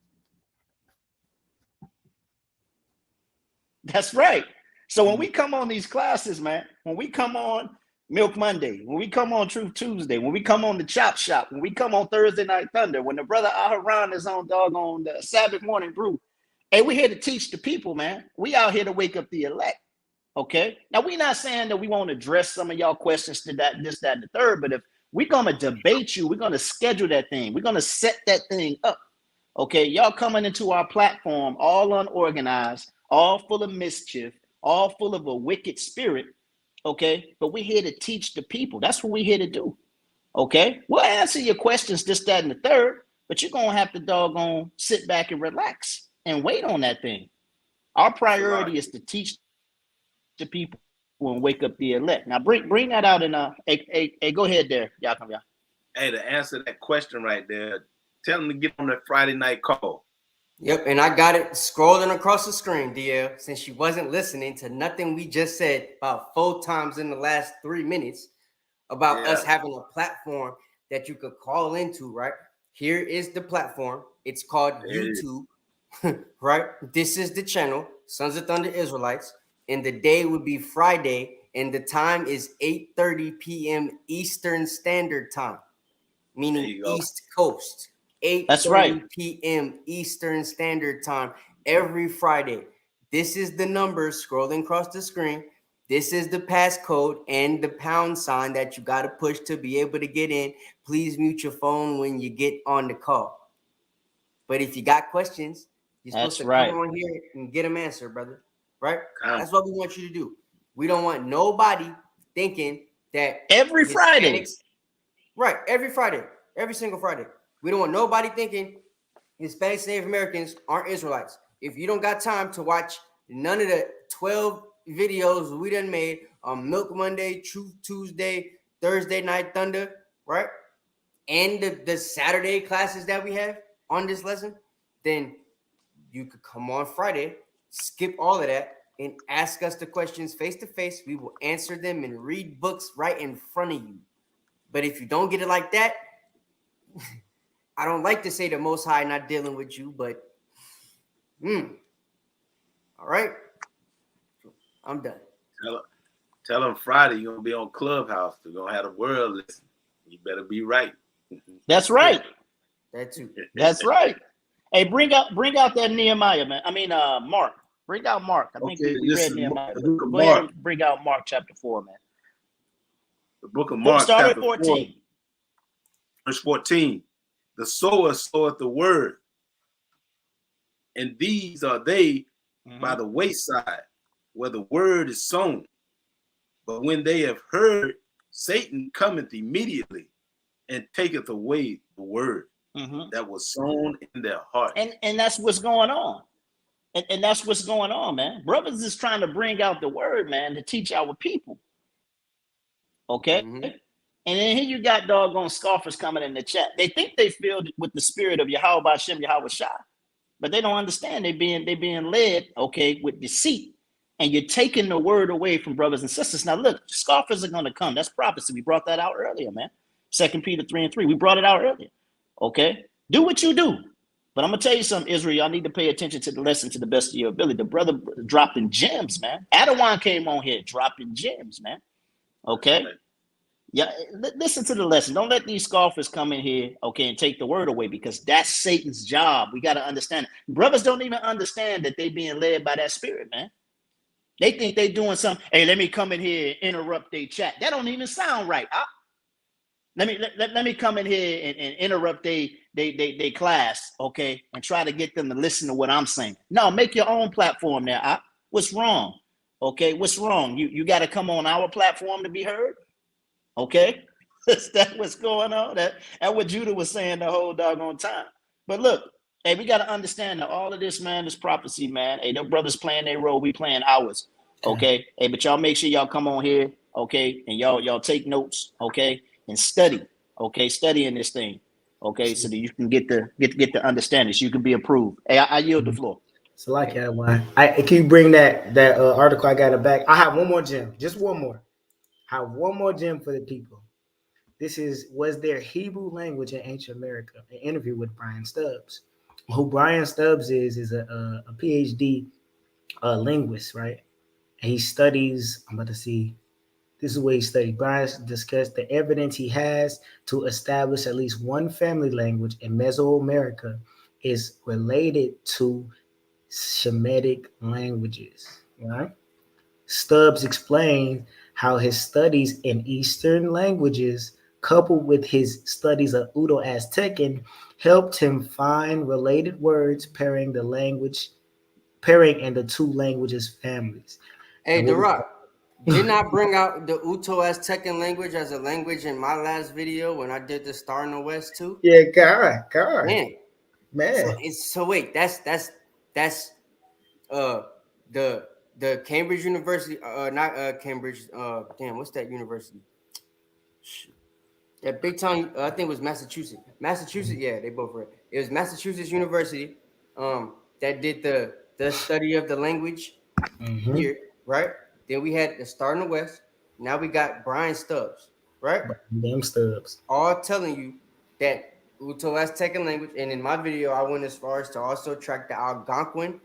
That's right. So when we come on these classes, man, when we come on Milk Monday, when we come on Truth Tuesday, when we come on the Chop Shop, when we come on Thursday Night Thunder, when the brother Aharon is on doggone the Sabbath morning brew, hey, we're here to teach the people, man. We out here to wake up the elect. Okay. Now we're not saying that we won't address some of y'all questions to that, this, that, and the third, but if we're gonna debate you, we're gonna schedule that thing, we're gonna set that thing up. Okay, y'all coming into our platform all unorganized, all full of mischief, all full of a wicked spirit. Okay, but we're here to teach the people. That's what we're here to do. Okay, we'll answer your questions, this, that, and the third, but you're gonna have to doggone sit back and relax and wait on that thing. Our priority is to teach the people and wake up the elect. Now bring that out and hey, go ahead there, y'all. Hey, to answer that question right there, tell them to get on that Friday night call. Yep, and I got it scrolling across the screen, DL, since she wasn't listening to nothing we just said about 4 times in the last 3 minutes about us having a platform that you could call into, right? Here is the platform. It's called YouTube, right? This is the channel, Sons of Thunder Israelites, and the day would be Friday, and the time is 8:30 p.m. Eastern Standard Time, meaning East Coast. 8:30 p.m. Eastern Standard Time every Friday. This is the number scrolling across the screen. This is the passcode and the pound sign that you got to push to be able to get in. Please mute your phone when you get on the call. But if you got questions, you're supposed to come on here and get them answered, brother. Right? That's what we want you to do. We don't want nobody thinking that every Friday. Right, every Friday, every single Friday. We don't want nobody thinking Hispanics and Native Americans aren't Israelites. If you don't got time to watch none of the 12 videos we done made on Milk Monday, Truth Tuesday, Thursday Night Thunder, right? And the Saturday classes that we have on this lesson, then you could come on Friday, skip all of that, and ask us the questions face to face. We will answer them and read books right in front of you. But if you don't get it like that, I don't like to say the Most High not dealing with you, but all right. I'm done. Tell them Friday you're gonna be on Clubhouse. They're gonna have the world listen. You better be right. That's right. That too. That's right. Hey, bring out that Nehemiah, man. I mean Mark. Bring out Mark. I think we read Nehemiah. Go ahead and bring out Mark chapter 4, man. The book of Mark. Start at 14. 4, verse 14. The sower soweth the word, and these are they by the wayside, where the word is sown. But when they have heard, Satan cometh immediately and taketh away the word that was sown in their heart. And that's what's going on. And that's what's going on, man. Brothers is trying to bring out the word, man, to teach our people. Okay? And then here you got doggone scoffers coming in the chat. They think they filled with the spirit of Yahweh Bashem, Yahweh Shai. But they don't understand. They being led, okay, with deceit. And you're taking the word away from brothers and sisters. Now, look, scoffers are going to come. That's prophecy. We brought that out earlier, man. 2 Peter 3:3. We brought it out earlier. Okay? Do what you do. But I'm gonna tell you something, Israel. Y'all need to pay attention to the lesson to the best of your ability. The brother dropping gems, man. Adawan came on here dropping gems, man. Okay. Yeah, listen to the lesson. Don't let these scoffers come in here, okay, and take the word away, because that's Satan's job. We got to understand. Brothers don't even understand that they being led by that spirit, man. They think they doing something. Hey, let me come in here and interrupt their chat. That don't even sound right. Let me come in here and interrupt they class, okay, and try to get them to listen to what I'm saying. No, make your own platform there. What's wrong? Okay, what's wrong? You got to come on our platform to be heard. Okay, is that what's going on? That what Judah was saying the whole doggone time. But look, hey, we got to understand that all of this, man, is prophecy, man. Hey, them brothers playing their role, we playing ours. Okay, hey, but y'all make sure y'all come on here, okay, and y'all take notes, okay, and study, okay, studying this thing, okay, so that you can get the understanding, so you can be approved. Hey, I yield the floor. So like that one. Can you bring that article? I got it back. I have one more gem, just one more. I have one more gem for the people. This was there Hebrew language in ancient America? An interview with Brian Stubbs. Who Brian Stubbs is a PhD linguist, right? And he studies. I'm about to see. This is what he studied. Brian discussed the evidence he has to establish at least one family language in Mesoamerica is related to Shemitic languages, right? Stubbs explained how his studies in Eastern languages, coupled with his studies of Uto-Aztecan, helped him find related words pairing and the two languages families. Hey, Darak, didn't I bring out the Uto-Aztecan language as a language in my last video when I did the Star in the West too? Yeah, God. Man. So wait, that's the Cambridge University, not Cambridge. What's that university? That big time. I think it was Massachusetts. Yeah, they both were. It was Massachusetts University. That did the study of the language here, right? Then we had the Star in the West. Now we got Brian Stubbs, right? Damn Stubbs. All telling you that Uto-Aztecan language, and in my video, I went as far as to also track the Algonquin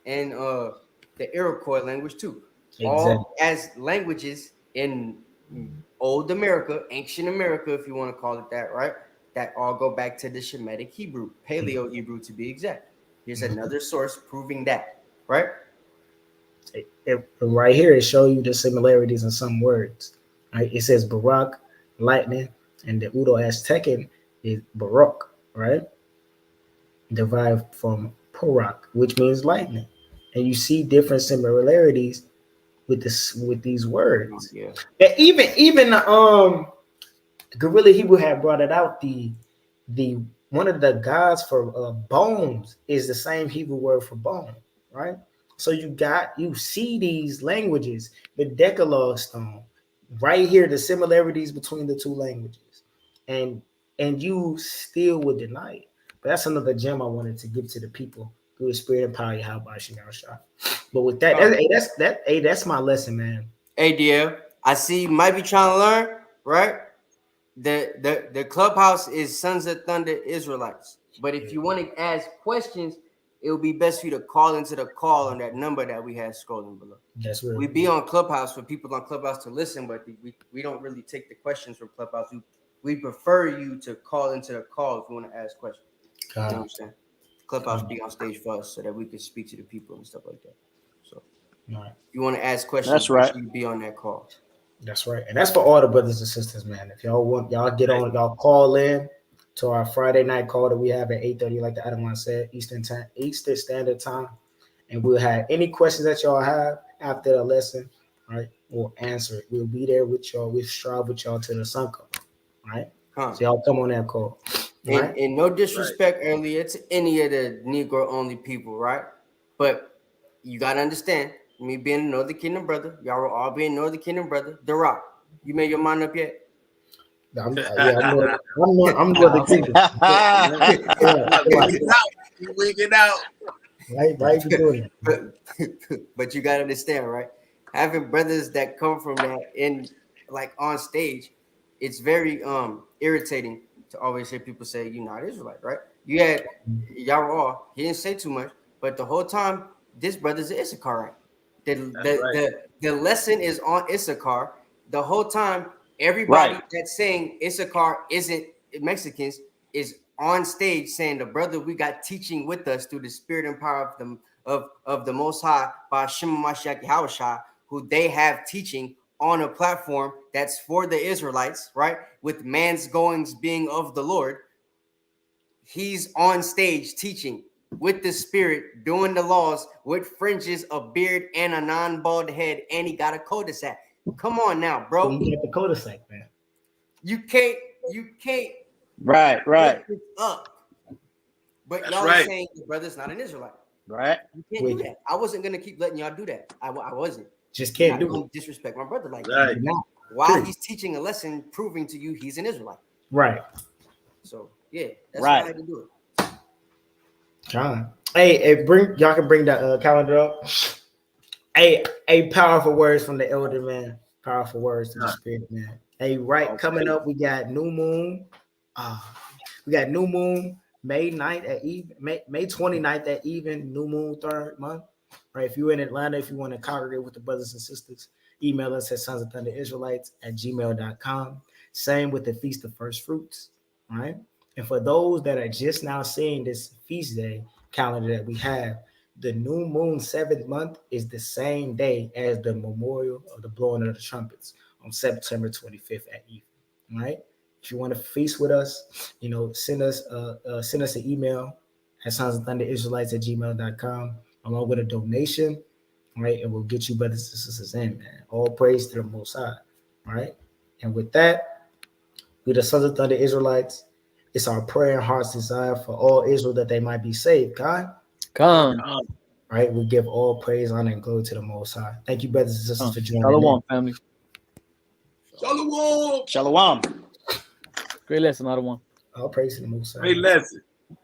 and the Iroquois language too. Exactly. All as languages in old America, ancient America, if you want to call it that, right? That all go back to the Shemitic Hebrew, Paleo Hebrew to be exact. Here's another source proving that, right? Right here, it shows you the similarities in some words. Right? It says Barak, lightning, and the Uto-Aztecan is Barak, right? Derived from Porak, which means lightning. And you see different similarities with these words. Yeah. And even Gorilla Hebrew had brought it out. The one of the gods for bones is the same Hebrew word for bone, right? So you see these languages, the Decalogue stone, right here, the similarities between the two languages, and you still would deny it. But that's another gem I wanted to give to the people through the spirit and power. How about Shah? But with that, that's my lesson, man. Hey, dear, I see you might be trying to learn, right? The clubhouse is Sons of Thunder Israelites. But if you want to ask questions, it would be best for you to call into the call on that number that we have scrolling below. That's right. We be on Clubhouse for people on Clubhouse to listen, but we don't really take the questions from Clubhouse. We prefer you to call into the call if you want to ask questions. You know what I'm saying? Clubhouse be on stage for us so that we can speak to the people and stuff like that. So if you want to ask questions, that's right. You be on that call. That's right. And that's for all the brothers and sisters, man. If y'all want, y'all get on, y'all call in to our Friday night call that we have at 8:30, like the other one said, Eastern Standard Time. And we'll have any questions that y'all have after the lesson, right? We'll answer it. We'll be there with y'all. We'll strive with y'all to the sun come, right? So y'all come on that call. Right? And no disrespect earlier to any of the Negro only people, right? But you gotta understand, me being a Northern Kingdom brother, y'all will all be a Northern Kingdom brother. The Rock, you made your mind up yet? I'm Northern Kingdom. You wigging out. Right, you doing it. But you gotta understand, right? Having brothers that come from that in like on stage, it's very irritating to always hear people say you're not Israelite, right? You had Yarah. He didn't say too much, but the whole time this brother's an Issacharite. The lesson is on Issachar. The whole time, everybody that's saying Issachar isn't Mexicans is on stage saying the brother we got teaching with us through the spirit and power of the Most High by Shema Mashiach Yahushua, who they have teaching on a platform that's for the Israelites, right? With man's goings being of the Lord. He's on stage teaching with the spirit, doing the laws with fringes, a beard, and a non-bald head, and he got a cul-de-sac. Come on now, bro. You get the cul-de-sac, man. You can't Right. make this up. But That's y'all right. are saying the brother's not an Israelite. Right. You can't do that. I wasn't gonna keep letting y'all do that. I wasn't. Just can't do it. Disrespect my brother like Right. that. Now, while he's teaching a lesson, proving to you he's an Israelite. Right. So yeah, that's Right. why I had to do it. John. Hey, y'all can bring that calendar up. Hey, powerful words from the elder, man. Powerful words to the spirit, man. Hey, right, coming up, we got new moon. We got new moon May 9th at even, May 29th at even, new moon third month. Right. If you're in Atlanta, if you want to congregate with the brothers and sisters, email us at sons of Thunder Israelites at gmail.com. Same with the Feast of First Fruits. All right. And for those that are just now seeing this feast day calendar that we have, the new moon 7th month is the same day as the memorial of the blowing of the trumpets on September 25th at evening. All right. If you want to feast with us, send us an email at sons of Thunder Israelites at gmail.com along with a donation. All right. And we'll get you brothers and sisters in, man. All praise to the Most High. All right. And with that, we the Sons of Thunder Israelites. It's our prayer and heart's desire for all Israel that they might be saved. God. Come. Right. We give all praise, honor, and glory to the Most High. Thank you, brothers and sisters, for joining. Shalom, family. Shalom. Shalom. Great lesson, Adawan. All praise to the Most High. Great lesson.